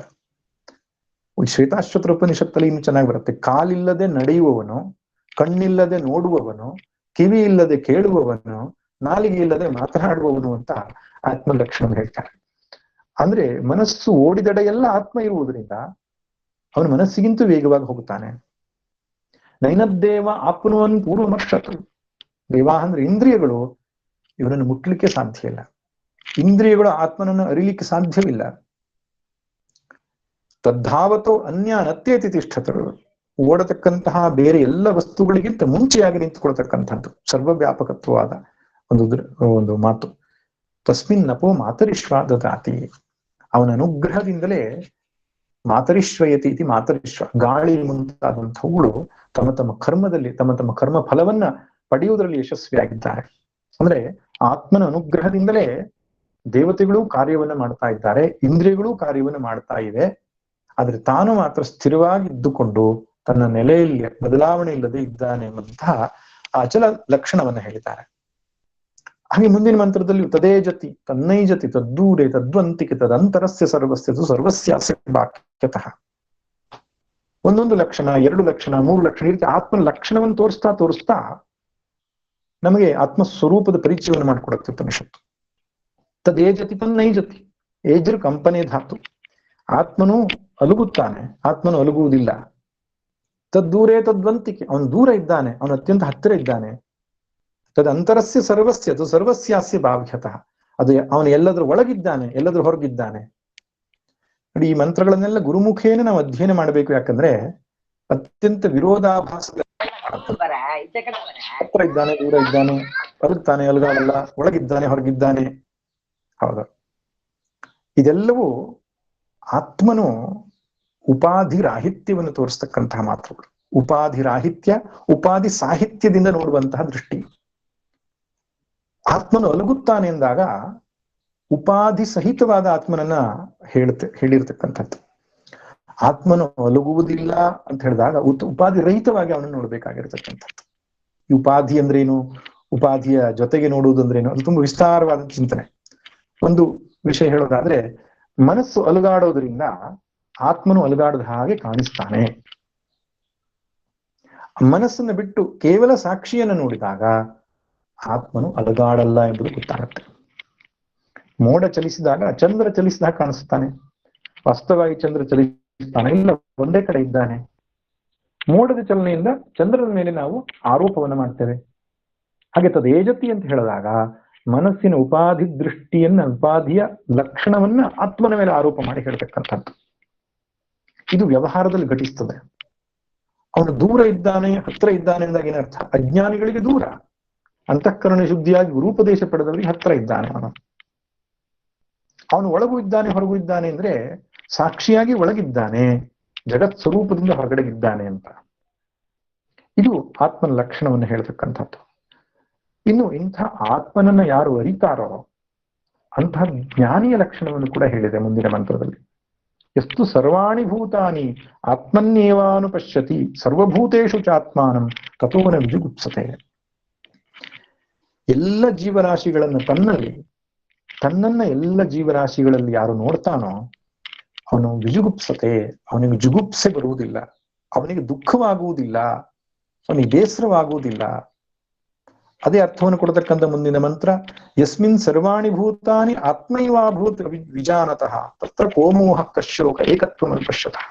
ಶ್ವೇತಾಶ್ವತರ ಉಪನಿಷತ್ತಲ್ಲಿ ಇನ್ನು ಚೆನ್ನಾಗಿ ಬರುತ್ತೆ. ಕಾಲಿಲ್ಲದೆ ನಡೆಯುವವನು, ಕಣ್ಣಿಲ್ಲದೆ ನೋಡುವವನು, ಕಿವಿ ಇಲ್ಲದೆ ಕೇಳುವವನು, ನಾಲಿಗೆ ಇಲ್ಲದೆ ಮಾತನಾಡುವವನು ಅಂತ ಆತ್ಮ ಲಕ್ಷಣ ಹೇಳ್ತಾರೆ. ಅಂದ್ರೆ ಮನಸ್ಸು ಓಡಿದಡೆ ಎಲ್ಲ ಆತ್ಮ ಇರುವುದರಿಂದ ಅವನು ಮನಸ್ಸಿಗಿಂತ ವೇಗವಾಗಿ ಹೋಗುತ್ತಾನೆ. ನೈನದ್ದೇವ ಆಪ್ನುವನ್ ಪೂರ್ವಮರ್ಷತು. ದೇವ ಅಂದ್ರೆ ಇಂದ್ರಿಯಗಳು, ಇವನನ್ನು ಮುಟ್ಲಿಕ್ಕೆ ಸಾಧ್ಯ ಇಲ್ಲ. ಇಂದ್ರಿಯಗಳು ಆತ್ಮನನ್ನು ಅರಿಲಿಕ್ಕೆ ಸಾಧ್ಯವಿಲ್ಲ. ತದ್ಧಾವತೋ ಅನ್ಯ ನತ್ಯೇತಿ ತಿಷ್ಠತರು. ಓಡತಕ್ಕಂತಹ ಬೇರೆ ಎಲ್ಲ ವಸ್ತುಗಳಿಗಿಂತ ಮುಂಚೆಯಾಗಿ ನಿಂತುಕೊಳ್ತಕ್ಕಂಥದ್ದು ಸರ್ವವ್ಯಾಪಕತ್ವವಾದ ಒಂದು ಮಾತು. ತಸ್ಮಿನ್ ನಪೋ ಮಾತರಿಶ್ವ ದದಾತಿ. ಅವನ ಅನುಗ್ರಹದಿಂದಲೇ ಮಾತರಿಶ್ವಯತಿ ಇತಿ ಮಾತರಿಶ್ವ, ಗಾಳಿ ಮುಂತಾದಂಥವುಗಳು ತಮ್ಮ ತಮ್ಮ ಕರ್ಮದಲ್ಲಿ ತಮ್ಮ ತಮ್ಮ ಕರ್ಮ ಫಲವನ್ನ ಪಡೆಯುವುದರಲ್ಲಿ ಯಶಸ್ವಿಯಾಗಿದ್ದಾರೆ. ಅಂದ್ರೆ ಆತ್ಮನ ಅನುಗ್ರಹದಿಂದಲೇ ದೇವತೆಗಳು ಕಾರ್ಯವನ್ನ ಮಾಡ್ತಾ ಇದ್ದಾರೆ, ಇಂದ್ರಿಯಗಳು ಕಾರ್ಯವನ್ನ ಮಾಡ್ತಾ ಇವೆ. ಆದ್ರೆ ತಾನು ಮಾತ್ರ ಸ್ಥಿರವಾಗಿ ಇದ್ದುಕೊಂಡು ತನ್ನ ನೆಲೆಯಲ್ಲಿ ಬದಲಾವಣೆ ಇಲ್ಲದೆ ಇದ್ದಾನೆ ಎಂಬಂತಹ ಅಚಲ ಲಕ್ಷಣವನ್ನ ಹೇಳಿದ್ದಾರೆ. ಹಾಗೆ ಮುಂದಿನ ಮಂತ್ರದಲ್ಲಿ ತದೇಜತಿ ತನ್ನೈಜತಿ ತದ್ದೂರೆ ತದ್ವಂತಿಕೆ ತದಂತರಸ್ಯ ಸರ್ವಸ್ಯ ಸರ್ವಸ್ಯಾಸ್ಯ ವಾಕ್ಯತಃ. ಒಂದೊಂದು ಲಕ್ಷಣ, 2 ಲಕ್ಷಣ, 3 ಲಕ್ಷಣ, ಈ ರೀತಿ ಆತ್ಮನ ಲಕ್ಷಣವನ್ನು ತೋರಿಸ್ತಾ ನಮಗೆ ಆತ್ಮಸ್ವರೂಪದ ಪರಿಚಯವನ್ನು ಮಾಡಿಕೊಡುತ್ತೆ ಉಪನಿಷತ್ತು. ತದೇಜತಿ ತನ್ನೈಜತಿ. ಏಜರು ಕಂಪನೆ ಧಾತು. ಆತ್ಮನು ಅಲುಗುತ್ತಾನೆ, ಆತ್ಮನು ಅಲುಗುವುದಿಲ್ಲ. ತದ್ದೂರೇ ತದ್ವಂತಿಕೆ. ಅವನು ದೂರ ಇದ್ದಾನೆ, ಅವನು ಅತ್ಯಂತ ಹತ್ತಿರ ಇದ್ದಾನೆ. ತದಂತರಸ್ಯ ಸರ್ವಸ್ಯ ಅದು ಸರ್ವಸ್ಯಾಸ್ಯ ಭಾವ್ಯತಃ. ಅದು ಅವನು ಎಲ್ಲದ್ರ ಒಳಗಿದ್ದಾನೆ, ಎಲ್ಲದ್ರ ಹೊರಗಿದ್ದಾನೆ. ನೋಡಿ, ಈ ಮಂತ್ರಗಳನ್ನೆಲ್ಲ ಗುರುಮುಖೇನ ನಾವು ಅಧ್ಯಯನ ಮಾಡಬೇಕು. ಯಾಕಂದ್ರೆ ಅತ್ಯಂತ ವಿರೋಧಾಭಾಸದ ಹತ್ರ ಇದ್ದಾನೆ, ದೂರ ಇದ್ದಾನೆ, ಅಲುಗ್ತಾನೆ, ಅಲುಗಾಡಲ್ಲ, ಒಳಗಿದ್ದಾನೆ, ಹೊರಗಿದ್ದಾನೆ. ಹೌದು, ಇದೆಲ್ಲವೂ ಆತ್ಮನು ಉಪಾಧಿ ರಾಹಿತ್ಯವನ್ನು ತೋರಿಸ್ತಕ್ಕಂತಹ ಮಾತುಗಳು. ಉಪಾಧಿ ರಾಹಿತ್ಯ, ಉಪಾಧಿ ಸಾಹಿತ್ಯದಿಂದ ನೋಡುವಂತಹ ದೃಷ್ಟಿ. ಆತ್ಮನು ಅಲುಗುತ್ತಾನೆ ಎಂದಾಗ ಉಪಾಧಿ ಸಹಿತವಾದ ಆತ್ಮನನ್ನ ಹೇಳಿರ್ತಕ್ಕಂಥದ್ದು. ಆತ್ಮನು ಅಲುಗುವುದಿಲ್ಲ ಅಂತ ಹೇಳಿದಾಗ ಉಪಾಧಿ ರಹಿತವಾಗಿ ಅವನನ್ನು ನೋಡ್ಬೇಕಾಗಿರ್ತಕ್ಕಂಥದ್ದು. ಈ ಉಪಾಧಿ ಅಂದ್ರೇನು, ಉಪಾಧಿಯ ಜೊತೆಗೆ ನೋಡುವುದು ಅಂದ್ರೇನು, ಅದು ತುಂಬಾ ವಿಸ್ತಾರವಾದ ಚಿಂತನೆ. ಒಂದು ವಿಷಯ ಹೇಳೋದಾದ್ರೆ, ಮನಸ್ಸು ಅಲುಗಾಡೋದ್ರಿಂದ ಆತ್ಮನು ಅಲುಗಾಡದ ಹಾಗೆ ಕಾಣಿಸ್ತಾನೆ. ಮನಸ್ಸನ್ನು ಬಿಟ್ಟು ಕೇವಲ ಸಾಕ್ಷಿಯನ್ನು ನೋಡಿದಾಗ ಆತ್ಮನು ಅಲುಗಾಡಲ್ಲ ಎಂಬುದು ಗೊತ್ತಾಗುತ್ತೆ. ಮೋಡ ಚಲಿಸಿದಾಗ ಚಂದ್ರ ಚಲಿಸಿದಾಗ ಕಾಣಿಸ್ತಾನೆ, ವಾಸ್ತವವಾಗಿ ಚಂದ್ರ ಚಲಿಸ್ತಾನೆ ಇಲ್ಲ, ಒಂದೇ ಕಡೆ ಇದ್ದಾನೆ. ಮೋಡದ ಚಲನೆಯಿಂದ ಚಂದ್ರನ ಮೇಲೆ ನಾವು ಆರೋಪವನ್ನು ಮಾಡ್ತೇವೆ. ಹಾಗೆ ತದೇಜತಿ ಅಂತ ಹೇಳಿದಾಗ ಮನಸ್ಸಿನ ಉಪಾಧಿ ದೃಷ್ಟಿಯನ್ನ, ಉಪಾಧಿಯ ಲಕ್ಷಣವನ್ನ ಆತ್ಮನ ಮೇಲೆ ಆರೋಪ ಮಾಡಿ ಹೇಳ್ತಕ್ಕಂಥದ್ದು. ಇದು ವ್ಯವಹಾರದಲ್ಲಿ ಘಟಿಸ್ತದೆ. ಅವನು ದೂರ ಇದ್ದಾನೆ, ಹತ್ರ ಇದ್ದಾನೆ ಅಂದಾಗ ಏನರ್ಥ? ಅಜ್ಞಾನಿಗಳಿಗೆ ದೂರ, ಅಂತಃಕರಣ ಶುದ್ಧಿಯಾಗಿ ರೂಪದೇಶ ಪಡೆದವರಿಗೆ ಹತ್ರ ಇದ್ದಾನೆ. ಅವನು ಒಳಗೂ ಇದ್ದಾನೆ, ಹೊರಗೂ ಇದ್ದಾನೆ ಅಂದ್ರೆ ಸಾಕ್ಷಿಯಾಗಿ ಒಳಗಿದ್ದಾನೆ, ಜಗತ್ ಸ್ವರೂಪದಿಂದ ಹೊರಗಡೆಗಿದ್ದಾನೆ ಅಂತ. ಇದು ಆತ್ಮನ ಲಕ್ಷಣವನ್ನು ಹೇಳ್ತಕ್ಕಂಥದ್ದು. ಇನ್ನು ಇಂಥ ಆತ್ಮನನ್ನ ಯಾರು ಅರಿತಾರೋ ಅಂತಹ ಜ್ಞಾನಿಯ ಲಕ್ಷಣವನ್ನು ಕೂಡ ಹೇಳಿದೆ ಮುಂದಿನ ಮಂತ್ರದಲ್ಲಿ. ಎಷ್ಟು ಸರ್ವಾಣಿ ಭೂತಾನಿ ಆತ್ಮನ್ಯೇವಾನು ಪಶ್ಯತಿ ಸರ್ವಭೂತೇಷು ಚಾತ್ಮಾನಂ ತಥೋನ ವಿಜುಗುಪ್ಸತೆ. ಎಲ್ಲ ಜೀವರಾಶಿಗಳನ್ನು ತನ್ನನ್ನ ಎಲ್ಲ ಜೀವರಾಶಿಗಳಲ್ಲಿ ಯಾರು ನೋಡ್ತಾನೋ ಅವನು ವಿಜುಗುಪ್ಸತೆ, ಅವನಿಗೆ ಜುಗುಪ್ಸೆ ಬರುವುದಿಲ್ಲ, ಅವನಿಗೆ ದುಃಖವಾಗುವುದಿಲ್ಲ, ಅವನಿಗೆ ಬೇಸರವಾಗುವುದಿಲ್ಲ. ಅದೇ ಅರ್ಥವನ್ನು ಕೊಡತಕ್ಕಂಥ ಮುಂದಿನ ಮಂತ್ರ, ಯಸ್ಮಿನ್ ಸರ್ವಾಣಿ ಭೂತಾನಿ ಆತ್ಮೈವಾಭೂತ್ ವಿಜಾನತಃ ತತ್ರ ಕೋಮೋಹ ಕಶೋಕ ಏಕತ್ವವನ್ನು ಪಶ್ಯತಃ.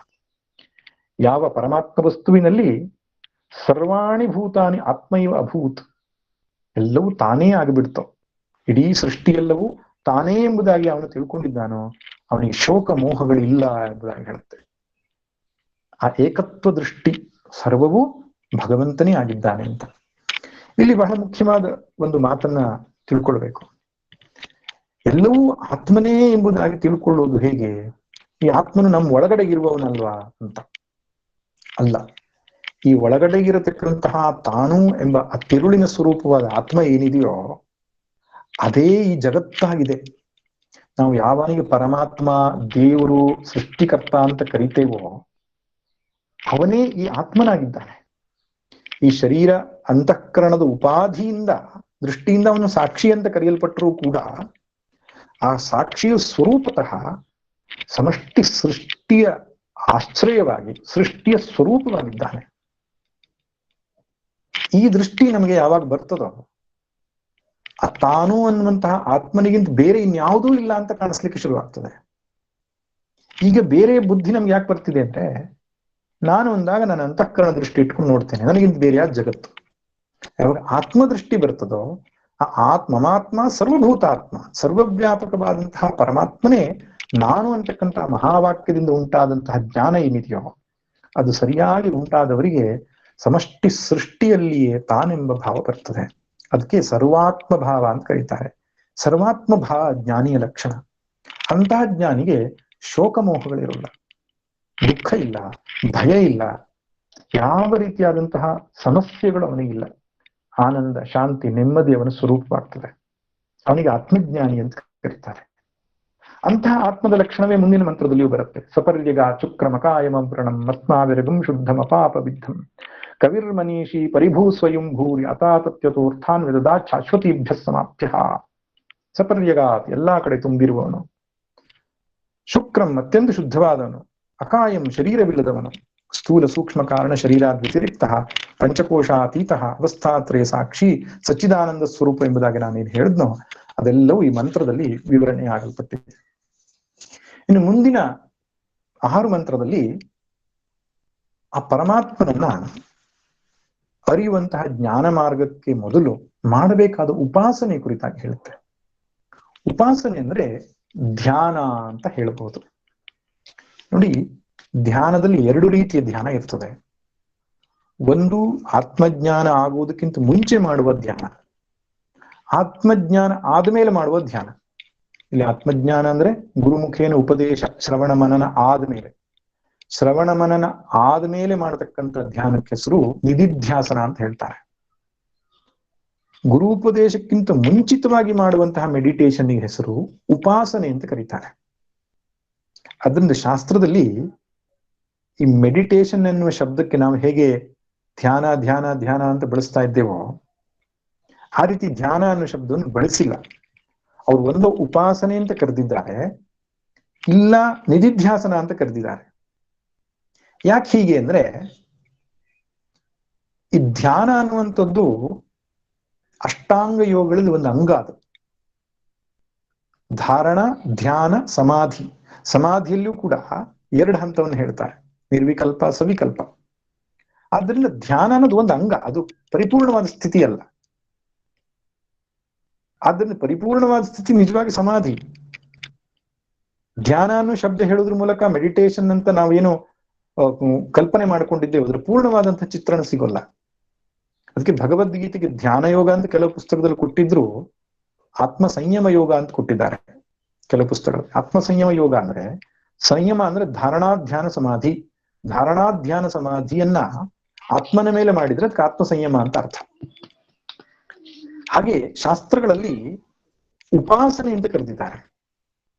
ಯಾವ ಪರಮಾತ್ಮ ವಸ್ತುವಿನಲ್ಲಿ ಸರ್ವಾಣಿ ಭೂತಾನಿ ಆತ್ಮೈವ ಅಭೂತ್, ಎಲ್ಲವೂ ತಾನೇ ಆಗಿಬಿಡ್ತೋ, ಇಡೀ ಸೃಷ್ಟಿಯೆಲ್ಲವೂ ತಾನೇ ಎಂಬುದಾಗಿ ಅವನು ತಿಳ್ಕೊಂಡಿದ್ದಾನೋ ಅವನಿಗೆ ಶೋಕ ಮೋಹಗಳಿಲ್ಲ ಎಂಬುದಾಗಿ ಹೇಳುತ್ತೆ. ಆ ಏಕತ್ವ ದೃಷ್ಟಿ, ಸರ್ವವೂ ಭಗವಂತನೇ ಆಗಿದ್ದಾನೆ ಅಂತ. ಇಲ್ಲಿ ಬಹಳ ಮುಖ್ಯವಾದ ಒಂದು ಮಾತನ್ನ ತಿಳ್ಕೊಳ್ಬೇಕು. ಎಲ್ಲವೂ ಆತ್ಮನೇ ಎಂಬುದಾಗಿ ತಿಳ್ಕೊಳ್ಳುವುದು ಹೇಗೆ? ಈ ಆತ್ಮನು ನಮ್ಮ ಒಳಗಡೆ ಇರುವವನಲ್ವಾ ಅಂತ ಅಲ್ಲ. ಈ ಒಳಗಡೆ ಇರತಕ್ಕಂತಹ ತಾನು ಎಂಬ ಆ ತಿರುಳಿನ ಸ್ವರೂಪವಾದ ಆತ್ಮ ಏನಿದೆಯೋ ಅದೇ ಈ ಜಗತ್ತಾಗಿದೆ. ನಾವು ಯಾವನಿಗೆ ಪರಮಾತ್ಮ, ದೇವರು, ಸೃಷ್ಟಿಕರ್ತ ಅಂತ ಕರಿತೇವೋ ಅವನೇ ಈ ಆತ್ಮನಾಗಿದ್ದಾನೆ. ಈ ಶರೀರ ಅಂತಃಕರಣದ ಉಪಾಧಿಯಿಂದ ದೃಷ್ಟಿಯಿಂದ ಅವನು ಸಾಕ್ಷಿ ಅಂತ ಕರೆಯಲ್ಪಟ್ಟರೂ ಕೂಡ ಆ ಸಾಕ್ಷಿಯ ಸ್ವರೂಪತಃ ಸಮಷ್ಟಿ ಸೃಷ್ಟಿಯ ಆಶ್ರಯವಾಗಿ ಸೃಷ್ಟಿಯ ಸ್ವರೂಪವಾಗಿದ್ದಾನೆ. ಈ ದೃಷ್ಟಿ ನಮಗೆ ಯಾವಾಗ ಬರ್ತದೋ ಆ ತಾನು ಅನ್ನುವಂತಹ ಆತ್ಮನಿಗಿಂತ ಬೇರೆ ಇನ್ಯಾವುದೂ ಇಲ್ಲ ಅಂತ ಕಾಣಿಸ್ಲಿಕ್ಕೆ ಶುರುವಾಗ್ತದೆ. ಈಗ ಬೇರೆ ಬುದ್ಧಿ ನಮ್ಗೆ ಯಾಕೆ ಬರ್ತಿದೆ ಅಂದ್ರೆ ನಾನು ಅಂದಾಗ ನನ್ನ ಅಂತಃಕರಣ ದೃಷ್ಟಿ ಇಟ್ಕೊಂಡು ನೋಡ್ತೇನೆ, ನನಗಿಂತ ಬೇರೆ ಯಾವ್ದು ಜಗತ್ತು. ಯಾವಾಗ ಆತ್ಮದೃಷ್ಟಿ ಬರ್ತದೋ ಆ ಮಮಾತ್ಮ ಸರ್ವಭೂತಾತ್ಮ, ಸರ್ವವ್ಯಾಪಕವಾದಂತಹ ಪರಮಾತ್ಮನೇ ನಾನು ಅಂತಕ್ಕಂತಹ ಮಹಾವಾಕ್ಯದಿಂದ ಉಂಟಾದಂತಹ ಜ್ಞಾನ ಏನಿದೆಯೋ ಅದು ಸರಿಯಾಗಿ ಉಂಟಾದವರಿಗೆ ಸಮಷ್ಟಿ ಸೃಷ್ಟಿಯಲ್ಲಿಯೇ ತಾನೆಂಬ ಭಾವ ಬರ್ತದೆ. ಅದಕ್ಕೆ ಸರ್ವಾತ್ಮ ಭಾವ ಅಂತ ಕರೀತಾರೆ. ಸರ್ವಾತ್ಮ ಭಾವ ಜ್ಞಾನಿಯ ಲಕ್ಷಣ. ಅಂತಹ ಜ್ಞಾನಿಗೆ ಶೋಕಮೋಹಗಳಿರೋಲ್ಲ, ದುಃಖ ಇಲ್ಲ, ಭಯ ಇಲ್ಲ, ಯಾವ ರೀತಿಯಾದಂತಹ ಸಮಸ್ಯೆಗಳು ಅವನಿಗಿಲ್ಲ. ಆನಂದ, ಶಾಂತಿ, ನೆಮ್ಮದಿ ಅವನ ಸ್ವರೂಪವಾಗ್ತದೆ. ಅವನಿಗೆ ಆತ್ಮಜ್ಞಾನಿ ಅಂತ ಕರೀತಾರೆ. ಅಂತಹ ಆತ್ಮದ ಲಕ್ಷಣವೇ ಮುಂದಿನ ಮಂತ್ರದಲ್ಲಿಯೂ ಬರುತ್ತೆ. ಸಪರ್ಯಗ ಚುಕ್ರಮಕಾಯಮಂ ಪ್ರಣಂ ಮತ್ಮಾವಿರಗಂ ಶುದ್ಧಂ ಅಪಾಪ ವಿದ್ಧಂ ಕವಿರ್ಮನೀಷಿ ಪರಿಭೂ ಸ್ವಯಂ ಭೂರಿ ಅತಾತತ್ಯತೋರ್ಥಾನ್ ವಿದದಾ ಶಾಶ್ವತೀಭ್ಯ ಸಮಾಪ್ಯ. ಸಪರ್ಯಗಾತ್ ಎಲ್ಲಾ ಕಡೆ ತುಂಬಿರುವವನು, ಶುಕ್ರಂ ಅತ್ಯಂತ ಶುದ್ಧವಾದವನು, ಅಕಾಯಂ ಶರೀರವಿಲ್ಲದವನು, ಸ್ಥೂಲ ಸೂಕ್ಷ್ಮ ಕಾರಣ ಶರೀರಾದ್ ವ್ಯತಿರಿಕ್ತ ಪಂಚಕೋಶಾತೀತ ಅವಸ್ಥಾತ್ರಯ ಸಾಕ್ಷಿ ಸಚ್ಚಿದಾನಂದ ಸ್ವರೂಪ ಎಂಬುದಾಗಿ ನಾನೇನು ಹೇಳಿದ್ನೋ ಅದೆಲ್ಲವೂ ಈ ಮಂತ್ರದಲ್ಲಿ ವಿವರಣೆ ಆಗಲ್ಪಟ್ಟಿದೆ. ಇನ್ನು ಮುಂದಿನ 6 ಮಂತ್ರದಲ್ಲಿ ಆ ಪರಮಾತ್ಮನನ್ನ ಅರಿಯುವಂತಹ ಜ್ಞಾನ ಮಾರ್ಗಕ್ಕೆ ಮೊದಲು ಮಾಡಬೇಕಾದ ಉಪಾಸನೆ ಕುರಿತಾಗಿ ಹೇಳುತ್ತೆ. ಉಪಾಸನೆ ಅಂದ್ರೆ ಧ್ಯಾನ ಅಂತ ಹೇಳಬಹುದು. ನೋಡಿ, ಧ್ಯಾನದಲ್ಲಿ 2 ರೀತಿಯ ಧ್ಯಾನ ಇರ್ತದೆ. ಒಂದು ಆತ್ಮಜ್ಞಾನ ಆಗುವುದಕ್ಕಿಂತ ಮುಂಚೆ ಮಾಡುವ ಧ್ಯಾನ, ಆತ್ಮಜ್ಞಾನ ಆದ್ಮೇಲೆ ಮಾಡುವ ಧ್ಯಾನ. ಇಲ್ಲಿ ಆತ್ಮಜ್ಞಾನ ಅಂದ್ರೆ ಗುರುಮುಖೇನ ಉಪದೇಶ ಶ್ರವಣ ಮನನ ಆದ್ಮೇಲೆ, ಶ್ರವಣ ಮನನ ಆದ್ಮೇಲೆ ಮಾಡತಕ್ಕಂಥ ಧ್ಯಾನಕ್ಕೆ ಹೆಸರು ನಿಧಿಧ್ಯಾಸನ ಅಂತ ಹೇಳ್ತಾರೆ. ಗುರುಪದೇಶಕ್ಕಿಂತ ಮುಂಚಿತವಾಗಿ ಮಾಡುವಂತಹ ಮೆಡಿಟೇಷನ್ ಹೆಸರು ಉಪಾಸನೆ ಅಂತ ಕರೀತಾರೆ. ಅದರಿಂದ ಶಾಸ್ತ್ರದಲ್ಲಿ ಈ ಮೆಡಿಟೇಷನ್ ಎನ್ನುವ ಶಬ್ದಕ್ಕೆ ನಾವು ಹೇಗೆ ಧ್ಯಾನ ಧ್ಯಾನ ಧ್ಯಾನ ಅಂತ ಬಳಸ್ತಾ ಇದ್ದೇವೋ ಆ ರೀತಿ ಧ್ಯಾನ ಅನ್ನೋ ಶಬ್ದವನ್ನು ಬಳಸಿಲ್ಲ. ಅವ್ರು ಒಂದು ಉಪಾಸನೆ ಅಂತ ಕರೆದಿದ್ದಾರೆ, ಇಲ್ಲ ನಿಧಿಧ್ಯಾಸನ ಅಂತ ಕರೆದಿದ್ದಾರೆ. ಯಾಕೆ ಹೀಗೆ ಅಂದ್ರೆ, ಈ ಧ್ಯಾನ ಅನ್ನುವಂಥದ್ದು ಅಷ್ಟಾಂಗ ಯೋಗಗಳಲ್ಲಿ ಒಂದು ಅಂಗ. ಅದು ಧಾರಣ, ಧ್ಯಾನ, ಸಮಾಧಿ. ಸಮಾಧಿಯಲ್ಲೂ ಕೂಡ 2 ಹಂತವನ್ನು ಹೇಳ್ತಾರೆ, ನಿರ್ವಿಕಲ್ಪ, ಸವಿಕಲ್ಪ. ಆದ್ರಿಂದ ಧ್ಯಾನ ಅನ್ನೋದು ಒಂದು ಅಂಗ, ಅದು ಪರಿಪೂರ್ಣವಾದ ಸ್ಥಿತಿ ಅಲ್ಲ. ಆದ್ರಿಂದ ಪರಿಪೂರ್ಣವಾದ ಸ್ಥಿತಿ ನಿಜವಾಗಿ ಸಮಾಧಿ. ಧ್ಯಾನ ಅನ್ನೋ ಶಬ್ದ ಹೇಳೋದ್ರ ಮೂಲಕ ಮೆಡಿಟೇಷನ್ ಅಂತ ನಾವೇನು ಕಲ್ಪನೆ ಮಾಡ್ಕೊಂಡಿದ್ದೇವೆ ಅದ್ರ ಪೂರ್ಣವಾದಂತಹ ಚಿತ್ರಣ ಸಿಗೋಲ್ಲ. ಅದಕ್ಕೆ ಭಗವದ್ಗೀತೆಗೆ ಧ್ಯಾನ ಯೋಗ ಅಂತ ಕೆಲವು ಪುಸ್ತಕದಲ್ಲಿ ಕೊಟ್ಟಿದ್ರು, ಆತ್ಮ ಸಂಯಮ ಯೋಗ ಅಂತ ಕೊಟ್ಟಿದ್ದಾರೆ ಕೆಲವು ಪುಸ್ತಕಗಳು. ಆತ್ಮ ಸಂಯಮ ಯೋಗ ಅಂದ್ರೆ, ಸಂಯಮ ಅಂದ್ರೆ ಧಾರಣಾಧ್ಯಾನ ಸಮಾಧಿ. ಧಾರಣಾಧ್ಯಾನ ಸಮಾಧಿಯನ್ನ ಆತ್ಮನ ಮೇಲೆ ಮಾಡಿದ್ರೆ ಅದಕ್ಕೆ ಆತ್ಮ ಸಂಯಮ ಅಂತ ಅರ್ಥ. ಹಾಗೆ ಶಾಸ್ತ್ರಗಳಲ್ಲಿ ಉಪಾಸನೆ ಅಂತ ಕರೆದಿದ್ದಾರೆ.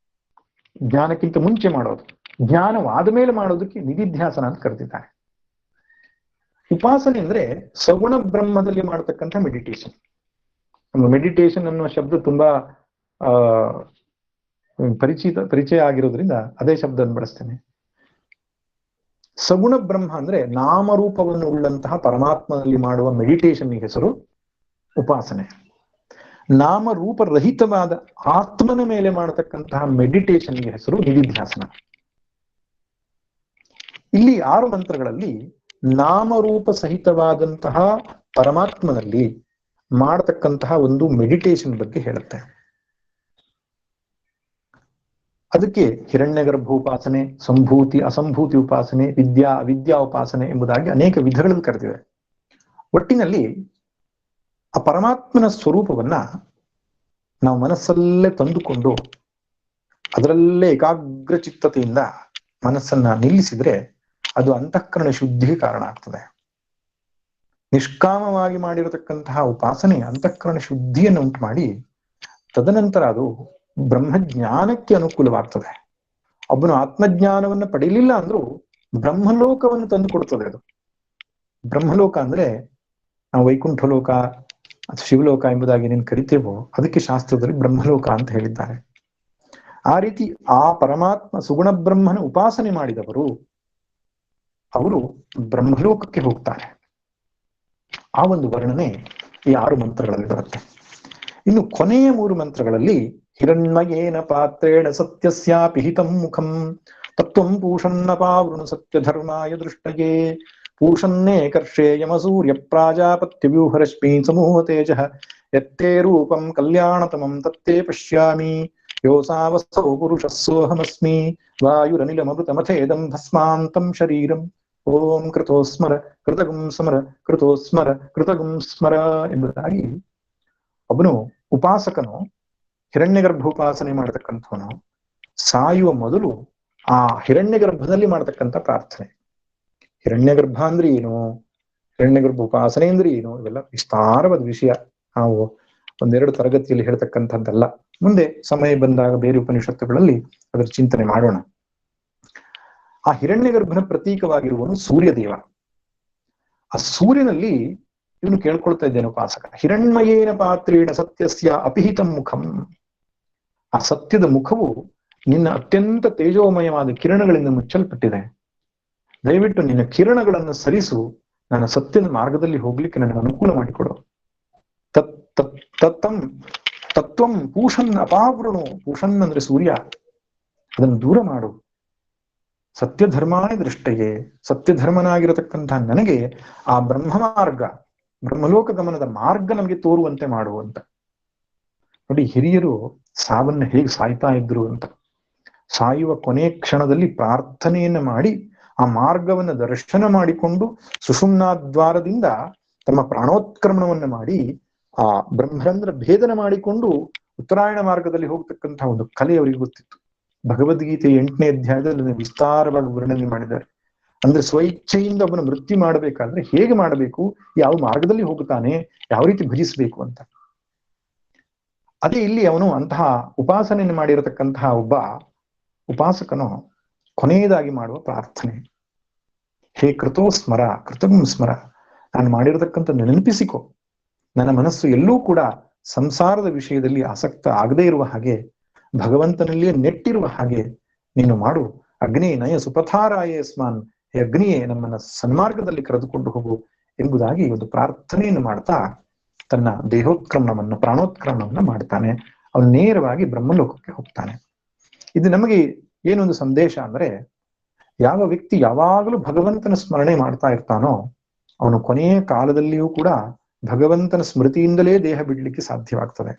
ಜ್ಞಾನಕ್ಕಿಂತ ಮುಂಚೆ ಮಾಡೋದು, ಜ್ಞಾನವಾದ ಮೇಲೆ ಮಾಡೋದಕ್ಕೆ ನಿಧಿಧ್ಯಾಸನ ಅಂತ ಕರೆದಿದ್ದಾರೆ. ಉಪಾಸನೆ ಅಂದ್ರೆ ಸಗುಣ ಬ್ರಹ್ಮದಲ್ಲಿ ಮಾಡತಕ್ಕಂಥ ಮೆಡಿಟೇಷನ್. ಮೆಡಿಟೇಷನ್ ಅನ್ನುವ ಶಬ್ದ ತುಂಬಾ ಪರಿಚಯ ಆಗಿರೋದ್ರಿಂದ ಅದೇ ಶಬ್ದವನ್ನು ಬಳಸ್ತೇನೆ. ಸಗುಣ ಬ್ರಹ್ಮ ಅಂದ್ರೆ ನಾಮರೂಪವನ್ನು ಉಳ್ಳಂತಹ ಪರಮಾತ್ಮನಲ್ಲಿ ಮಾಡುವ ಮೆಡಿಟೇಷನ್ ಹೆಸರು ಉಪಾಸನೆ. ನಾಮರೂಪರಹಿತವಾದ ಆತ್ಮನ ಮೇಲೆ ಮಾಡತಕ್ಕಂತಹ ಮೆಡಿಟೇಷನ್ಗೆ ಹೆಸರು ನಿಧಿಧ್ಯಾಸನ. ಇಲ್ಲಿ 6 ಮಂತ್ರಗಳಲ್ಲಿ ನಾಮರೂಪ ಸಹಿತವಾದಂತಹ ಪರಮಾತ್ಮನಲ್ಲಿ ಮಾಡತಕ್ಕಂತಹ ಒಂದು ಮೆಡಿಟೇಷನ್ ಬಗ್ಗೆ ಹೇಳುತ್ತೆ. ಅದಕ್ಕೆ ಹಿರಣ್ಯಗರ್ಭ ಉಪಾಸನೆ, ಸಂಭೂತಿ ಅಸಂಭೂತಿ ಉಪಾಸನೆ, ವಿದ್ಯಾ ಅವಿದ್ಯಾ ಉಪಾಸನೆ ಎಂಬುದಾಗಿ ಅನೇಕ ವಿಧಗಳನ್ನು ಕರೆದಿವೆ. ಒಟ್ಟಿನಲ್ಲಿ ಆ ಪರಮಾತ್ಮನ ಸ್ವರೂಪವನ್ನ ನಾವು ಮನಸ್ಸಲ್ಲೇ ತಂದುಕೊಂಡು ಅದರಲ್ಲೇ ಏಕಾಗ್ರ ಚಿತ್ತತೆಯಿಂದ ಮನಸ್ಸನ್ನ ನಿಲ್ಲಿಸಿದ್ರೆ ಅದು ಅಂತಃಕರಣ ಶುದ್ಧಿಗೆ ಕಾರಣ ಆಗ್ತದೆ. ನಿಷ್ಕಾಮವಾಗಿ ಮಾಡಿರತಕ್ಕಂತಹ ಉಪಾಸನೆ ಅಂತಃಕರಣ ಶುದ್ಧಿಯನ್ನು ಉಂಟು ಮಾಡಿ ತದನಂತರ ಅದು ಬ್ರಹ್ಮಜ್ಞಾನಕ್ಕೆ ಅನುಕೂಲವಾಗ್ತದೆ. ಒಬ್ಬನು ಆತ್ಮಜ್ಞಾನವನ್ನು ಪಡೀಲಿಲ್ಲ ಅಂದ್ರೂ ಬ್ರಹ್ಮಲೋಕವನ್ನು ತಂದು ಕೊಡ್ತದೆ. ಅದು ಬ್ರಹ್ಮಲೋಕ ಅಂದ್ರೆ ನಾವು ವೈಕುಂಠ ಲೋಕ ಅಥವಾ ಶಿವಲೋಕ ಎಂಬುದಾಗಿ ಏನೇನು ಕರಿತೇವೋ ಅದಕ್ಕೆ ಶಾಸ್ತ್ರದಲ್ಲಿ ಬ್ರಹ್ಮಲೋಕ ಅಂತ ಹೇಳಿದ್ದಾರೆ. ಆ ರೀತಿ ಆ ಪರಮಾತ್ಮ ಸುಗುಣ ಬ್ರಹ್ಮನ ಉಪಾಸನೆ ಮಾಡಿದವರು ಅವರು ಬ್ರಹ್ಮಲೋಕಕ್ಕೆ ಹೋಗ್ತಾರೆ. ಆ ಒಂದು ವರ್ಣನೆ ಈ 6 ಮಂತ್ರಗಳಲ್ಲಿ ಬರುತ್ತೆ. ಇನ್ನು ಕೊನೆಯ 3 ಮಂತ್ರಗಳಲ್ಲಿ ಹಿರಣ್ಮಯೇನ ಪಾತ್ರೇಣ ಸತ್ಯಸ್ಯಾಪಿ ಹಿತಂ ಮುಖಂ ತತ್ವಂ ಪೂಷನ್ನಪಾವೃಣು ಸತ್ಯಧರ್ಮಾಯ ದೃಷ್ಟಯೇ ಪೂಷನ್ನೇ ಕರ್ಷೇ ಯಮಸೂರ್ಯ ಪ್ರಾಜಾಪತ್ಯವ್ಯೂಹರಶ್ಮಿ ಸಮೂಹ ತೇಜಃ ಯತ್ತೇ ರೂಪಂ ಕಲ್ಯಾಣತಮಂ ತತ್ತೇ ಪಶ್ಯಾಮಿ ಯೋಸಾವಸ್ಥೌ ಪುರುಷಃ ಸೋಹಮಸ್ಮಿ ವಾಯುರನಿಲಮೃತಮಥೇದಂ ಭಸ್ಮಾಂತಂ ಶರೀರಂ ಓಂ ಕೃತೋಸ್ಮರ ಕೃತಗುಂ ಸ್ಮರ ಕೃತೋಸ್ಮರ ಕೃತಗುಂ ಸ್ಮರ ಎಂಬುದಾಗಿ ಒಬ್ಬನು ಉಪಾಸಕನು ಹಿರಣ್ಯಗರ್ಭ ಉಪಾಸನೆ ಮಾಡತಕ್ಕಂಥವನು ಸಾಯುವ ಮೊದಲು ಆ ಹಿರಣ್ಯಗರ್ಭದಲ್ಲಿ ಮಾಡತಕ್ಕಂಥ ಪ್ರಾರ್ಥನೆ. ಹಿರಣ್ಯಗರ್ಭ ಅಂದ್ರೆ ಏನು, ಹಿರಣ್ಯಗರ್ಭ ಉಪಾಸನೆ ಅಂದ್ರೆ ಏನು, ಇವೆಲ್ಲ ವಿಸ್ತಾರವಾದ ವಿಷಯ. ನಾವು ಒಂದೆರಡು ತರಗತಿಯಲ್ಲಿ ಹೇಳ್ತಕ್ಕಂಥದ್ದಲ್ಲ. ಮುಂದೆ ಸಮಯ ಬಂದಾಗ ಬೇರೆ ಉಪನಿಷತ್ತುಗಳಲ್ಲಿ ಅದರ ಚಿಂತನೆ ಮಾಡೋಣ. ಆ ಹಿರಣ್ಯಗರ್ಭನ ಪ್ರತೀಕವಾಗಿರುವನು ಸೂರ್ಯದೇವ. ಆ ಸೂರ್ಯನಲ್ಲಿ ಇವನು ಕೇಳ್ಕೊಳ್ತಾ ಇದ್ದೇನೆ ಉಪಾಸಕ, ಹಿರಣ್ಮಯೇನ ಪಾತ್ರೇಣ ಸತ್ಯಸ್ಯ ಅಪಿಹಿತಂ ಮುಖಂ. ಆ ಸತ್ಯದ ಮುಖವು ನಿನ್ನ ಅತ್ಯಂತ ತೇಜೋಮಯವಾದ ಕಿರಣಗಳಿಂದ ಮುಚ್ಚಲ್ಪಟ್ಟಿದೆ. ದಯವಿಟ್ಟು ನಿನ್ನ ಕಿರಣಗಳನ್ನು ಸರಿಸು, ನನ್ನ ಸತ್ಯದ ಮಾರ್ಗದಲ್ಲಿ ಹೋಗ್ಲಿಕ್ಕೆ ನನಗೆ ಅನುಕೂಲ ಮಾಡಿಕೊಡು. ತತ್ವಂ ಪೂಷನ್ ಅಪಾವೃಣು. ಪೂಷನ್ ಅಂದ್ರೆ ಸೂರ್ಯ, ಅದನ್ನು ದೂರ ಮಾಡು. ಸತ್ಯಧರ್ಮಾನೇ ದೃಷ್ಟಯೇ, ಸತ್ಯಧರ್ಮನಾಗಿರತಕ್ಕಂತಹ ನನಗೆ ಆ ಬ್ರಹ್ಮ ಮಾರ್ಗ, ಬ್ರಹ್ಮಲೋಕ ಗಮನದ ಮಾರ್ಗ ನಮಗೆ ತೋರುವಂತೆ ಮಾಡುವಂತ. ನೋಡಿ, ಹಿರಿಯರು ಸಾವನ್ನ ಹೇಗೆ ಸಾಯ್ತಾ ಇದ್ರು ಅಂತ. ಸಾಯುವ ಕೊನೆ ಕ್ಷಣದಲ್ಲಿ ಪ್ರಾರ್ಥನೆಯನ್ನ ಮಾಡಿ ಆ ಮಾರ್ಗವನ್ನು ದರ್ಶನ ಮಾಡಿಕೊಂಡು ಸುಷುಮ್ನಾದ್ವಾರದಿಂದ ತಮ್ಮ ಪ್ರಾಣೋತ್ಕ್ರಮಣವನ್ನ ಮಾಡಿ ಆ ಬ್ರಹ್ಮರಂಧ್ರ ಭೇದನ ಮಾಡಿಕೊಂಡು ಉತ್ತರಾಯಣ ಮಾರ್ಗದಲ್ಲಿ ಹೋಗ್ತಕ್ಕಂತಹ ಒಂದು ಕಲೆ ಅವರಿಗೆ ಗೊತ್ತಿತ್ತು. ಭಗವದ್ಗೀತೆ 8ನೇ ಅಧ್ಯಾಯದಲ್ಲಿ ವಿಸ್ತಾರವಾಗಿ ವರ್ಣನೆ ಮಾಡಿದ್ದಾರೆ. ಅಂದ್ರೆ ಸ್ವಇಚ್ಛೆಯಿಂದ ಒಬ್ಬನ ಮೃತ್ಯು ಮಾಡಬೇಕಾದ್ರೆ ಹೇಗೆ ಮಾಡಬೇಕು, ಯಾವ ಮಾರ್ಗದಲ್ಲಿ ಹೋಗುತ್ತಾನೆ, ಯಾವ ರೀತಿ ಭಜಿಸಬೇಕು ಅಂತ. ಅದೇ ಇಲ್ಲಿ ಅವನು ಅಂತಹ ಉಪಾಸನೆಯನ್ನು ಮಾಡಿರತಕ್ಕಂತಹ ಒಬ್ಬ ಉಪಾಸಕನು ಕೊನೆಯದಾಗಿ ಮಾಡುವ ಪ್ರಾರ್ಥನೆ, ಹೇ ಕೃತೋ ಸ್ಮರ ಕೃತಗುಂ ಸ್ಮರ. ನಾನು ಮಾಡಿರತಕ್ಕಂಥ ನೆನಪಿಸಿಕೊ. ನನ್ನ ಮನಸ್ಸು ಎಲ್ಲೂ ಕೂಡ ಸಂಸಾರದ ವಿಷಯದಲ್ಲಿ ಆಸಕ್ತ ಆಗದೇ ಇರುವ ಹಾಗೆ, ಭಗವಂತನಲ್ಲಿಯೇ ನೆಟ್ಟಿರುವ ಹಾಗೆ ನೀನು ಮಾಡು. ಅಗ್ನಿ ನಯ ಸುಪಥಾರಾಯ ಸ್ಮಾನ್. ಹೇ ಅಗ್ನಿಯೇ, ನಮ್ಮನ್ನ ಸನ್ಮಾರ್ಗದಲ್ಲಿ ಕರೆದುಕೊಂಡು ಹೋಗು ಎಂಬುದಾಗಿ ಒಂದು ಪ್ರಾರ್ಥನೆಯನ್ನು ಮಾಡ್ತಾ ತನ್ನ ದೇಹೋತ್ಕ್ರಮಣವನ್ನು, ಪ್ರಾಣೋತ್ಕ್ರಮಣವನ್ನು ಮಾಡ್ತಾನೆ. ಅವನು ನೇರವಾಗಿ ಬ್ರಹ್ಮಲೋಕಕ್ಕೆ ಹೋಗ್ತಾನೆ. ಇದು ನಮಗೆ ಏನೊಂದು ಸಂದೇಶ ಅಂದ್ರೆ, ಯಾವ ವ್ಯಕ್ತಿ ಯಾವಾಗಲೂ ಭಗವಂತನ ಸ್ಮರಣೆ ಮಾಡ್ತಾ ಇರ್ತಾನೋ ಅವನು ಕೊನೆಯ ಕಾಲದಲ್ಲಿಯೂ ಕೂಡ ಭಗವಂತನ ಸ್ಮೃತಿಯಿಂದಲೇ ದೇಹ ಬಿಡ್ಲಿಕ್ಕೆ ಸಾಧ್ಯವಾಗ್ತದೆ.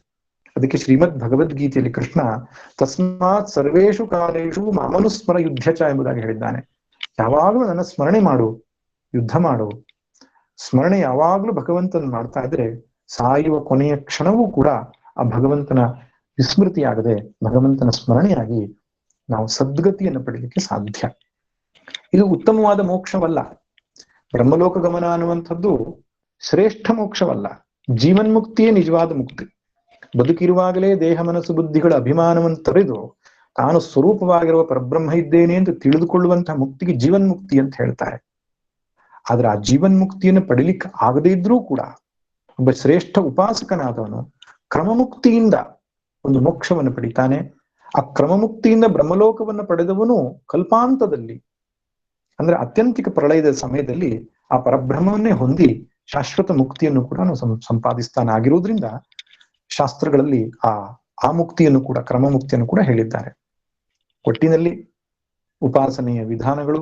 ಅದಕ್ಕೆ ಶ್ರೀಮದ್ ಭಗವದ್ಗೀತೆಯಲ್ಲಿ ಕೃಷ್ಣ ತಸ್ಮಾತ್ ಸರ್ವೇಷು ಕಾಲೇಷು ಮಾಮನುಸ್ಮರ ಯುದ್ಧಚ ಎಂಬುದಾಗಿ ಹೇಳಿದ್ದಾನೆ. ಯಾವಾಗಲೂ ನನ್ನ ಸ್ಮರಣೆ ಮಾಡು, ಯುದ್ಧ ಮಾಡು. ಸ್ಮರಣೆ ಯಾವಾಗಲೂ ಭಗವಂತನ ಮಾಡ್ತಾ ಇದ್ರೆ ಸಾಯುವ ಕೊನೆಯ ಕ್ಷಣವೂ ಕೂಡ ಆ ಭಗವಂತನ ವಿಸ್ಮೃತಿಯಾಗದೆ ಭಗವಂತನ ಸ್ಮರಣೆಯಾಗಿ ನಾವು ಸದ್ಗತಿಯನ್ನು ಪಡೀಲಿಕ್ಕೆ ಸಾಧ್ಯ. ಇದು ಉತ್ತಮವಾದ ಮೋಕ್ಷವಲ್ಲ. ಬ್ರಹ್ಮಲೋಕ ಗಮನ ಅನ್ನುವಂಥದ್ದು ಶ್ರೇಷ್ಠ ಮೋಕ್ಷವಲ್ಲ. ಜೀವನ್ಮುಕ್ತಿಯೇ ನಿಜವಾದ ಮುಕ್ತಿ. ಬದುಕಿರುವಾಗಲೇ ದೇಹ ಮನಸ್ಸು ಬುದ್ಧಿಗಳ ಅಭಿಮಾನವನ್ನು ತೊರೆದು ತಾನು ಸ್ವರೂಪವಾಗಿರುವ ಪರಬ್ರಹ್ಮ ಇದ್ದೇನೆ ಅಂತ ತಿಳಿದುಕೊಳ್ಳುವಂತಹ ಮುಕ್ತಿಗೆ ಜೀವನ್ಮುಕ್ತಿ ಅಂತ ಹೇಳ್ತಾರೆ. ಆದ್ರೆ ಆ ಜೀವನ್ಮುಕ್ತಿಯನ್ನು ಪಡಿಲಿಕ್ಕೆ ಆಗದೇ ಇದ್ರೂ ಕೂಡ ಒಬ್ಬ ಶ್ರೇಷ್ಠ ಉಪಾಸಕನಾದವನು ಕ್ರಮಮುಕ್ತಿಯಿಂದ ಒಂದು ಮೋಕ್ಷವನ್ನು ಪಡಿತಾನೆ. ಆ ಕ್ರಮಮುಕ್ತಿಯಿಂದ ಬ್ರಹ್ಮಲೋಕವನ್ನು ಪಡೆದವನು ಕಲ್ಪಾಂತದಲ್ಲಿ ಅಂದ್ರೆ ಅತ್ಯಂತಿಕ ಪ್ರಳಯದ ಸಮಯದಲ್ಲಿ ಆ ಪರಬ್ರಹ್ಮವನ್ನೇ ಹೊಂದಿ ಶಾಶ್ವತ ಮುಕ್ತಿಯನ್ನು ಕೂಡ ಸಂಪಾದಿಸ್ತಾನೆ. ಆಗಿರುವುದರಿಂದ ಶಾಸ್ತ್ರಗಳಲ್ಲಿ ಆ ಮುಕ್ತಿಯನ್ನು ಕೂಡ, ಕ್ರಮ ಮುಕ್ತಿಯನ್ನು ಕೂಡ ಹೇಳಿದ್ದಾರೆ. ಒಟ್ಟಿನಲ್ಲಿ ಉಪಾಸನೆಯ ವಿಧಾನಗಳು,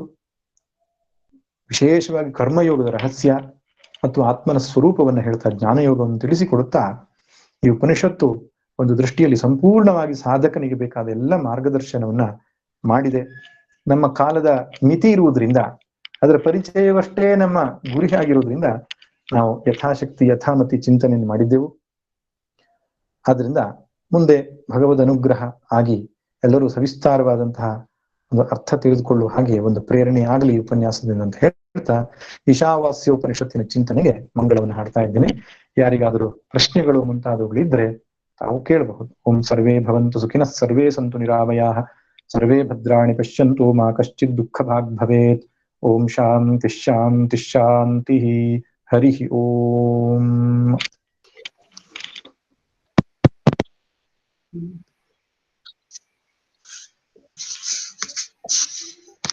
ವಿಶೇಷವಾಗಿ ಕರ್ಮಯೋಗದ ರಹಸ್ಯ ಮತ್ತು ಆತ್ಮನ ಸ್ವರೂಪವನ್ನು ಹೇಳ್ತಾ ಜ್ಞಾನಯೋಗವನ್ನು ತಿಳಿಸಿಕೊಡುತ್ತಾ ಈ ಉಪನಿಷತ್ತು ಒಂದು ದೃಷ್ಟಿಯಲ್ಲಿ ಸಂಪೂರ್ಣವಾಗಿ ಸಾಧಕನಿಗೆ ಬೇಕಾದ ಎಲ್ಲ ಮಾರ್ಗದರ್ಶನವನ್ನ ಮಾಡಿದೆ. ನಮ್ಮ ಕಾಲದ ಮಿತಿ ಇರುವುದರಿಂದ, ಅದರ ಪರಿಚಯವಷ್ಟೇ ನಮ್ಮ ಗುರಿ ಆಗಿರುವುದರಿಂದ ನಾವು ಯಥಾಶಕ್ತಿ ಯಥಾಮತಿ ಚಿಂತನೆಯನ್ನು ಮಾಡಿದ್ದೆವು. ಆದ್ರಿಂದ ಮುಂದೆ ಭಗವದ್ ಅನುಗ್ರಹ ಆಗಿ ಎಲ್ಲರೂ ಸವಿಸ್ತಾರವಾದಂತಹ ಒಂದು ಅರ್ಥ ತಿಳಿದುಕೊಳ್ಳುವ ಹಾಗೆ ಒಂದು ಪ್ರೇರಣೆ ಆಗಲಿ ಉಪನ್ಯಾಸದಿಂದ ಅಂತ ಹೇಳ್ತಾ ಈಶಾವಾಸ್ಯ ಉಪನಿಷತ್ತಿನ ಚಿಂತನೆಗೆ ಮಂಗಳವನ್ನು ಹಾಡ್ತಾ ಇದ್ದೇನೆ. ಯಾರಿಗಾದರೂ ಪ್ರಶ್ನೆಗಳು ಮುಂತಾದವುಗಳಿದ್ರೆ ತಾವು ಕೇಳಬಹುದು. ಓಂ ಸರ್ವೇ ಭವಂತು ಸುಖಿನಃ ಸರ್ವೇ ಸಂತು ನಿರಾಮಯಾಃ ಸರ್ವೇ ಭದ್ರಾಣಿ ಪಶ್ಯಂತು ಮಾ ಕಶ್ಚಿತ್ ದುಃಖ ಭಾಗ್ ಭವೇತ್. ಓಂ ಶಾಂತಿ ಶಾಂತಿ ಶಾಂತಿ. ಹರಿ ಓಂ.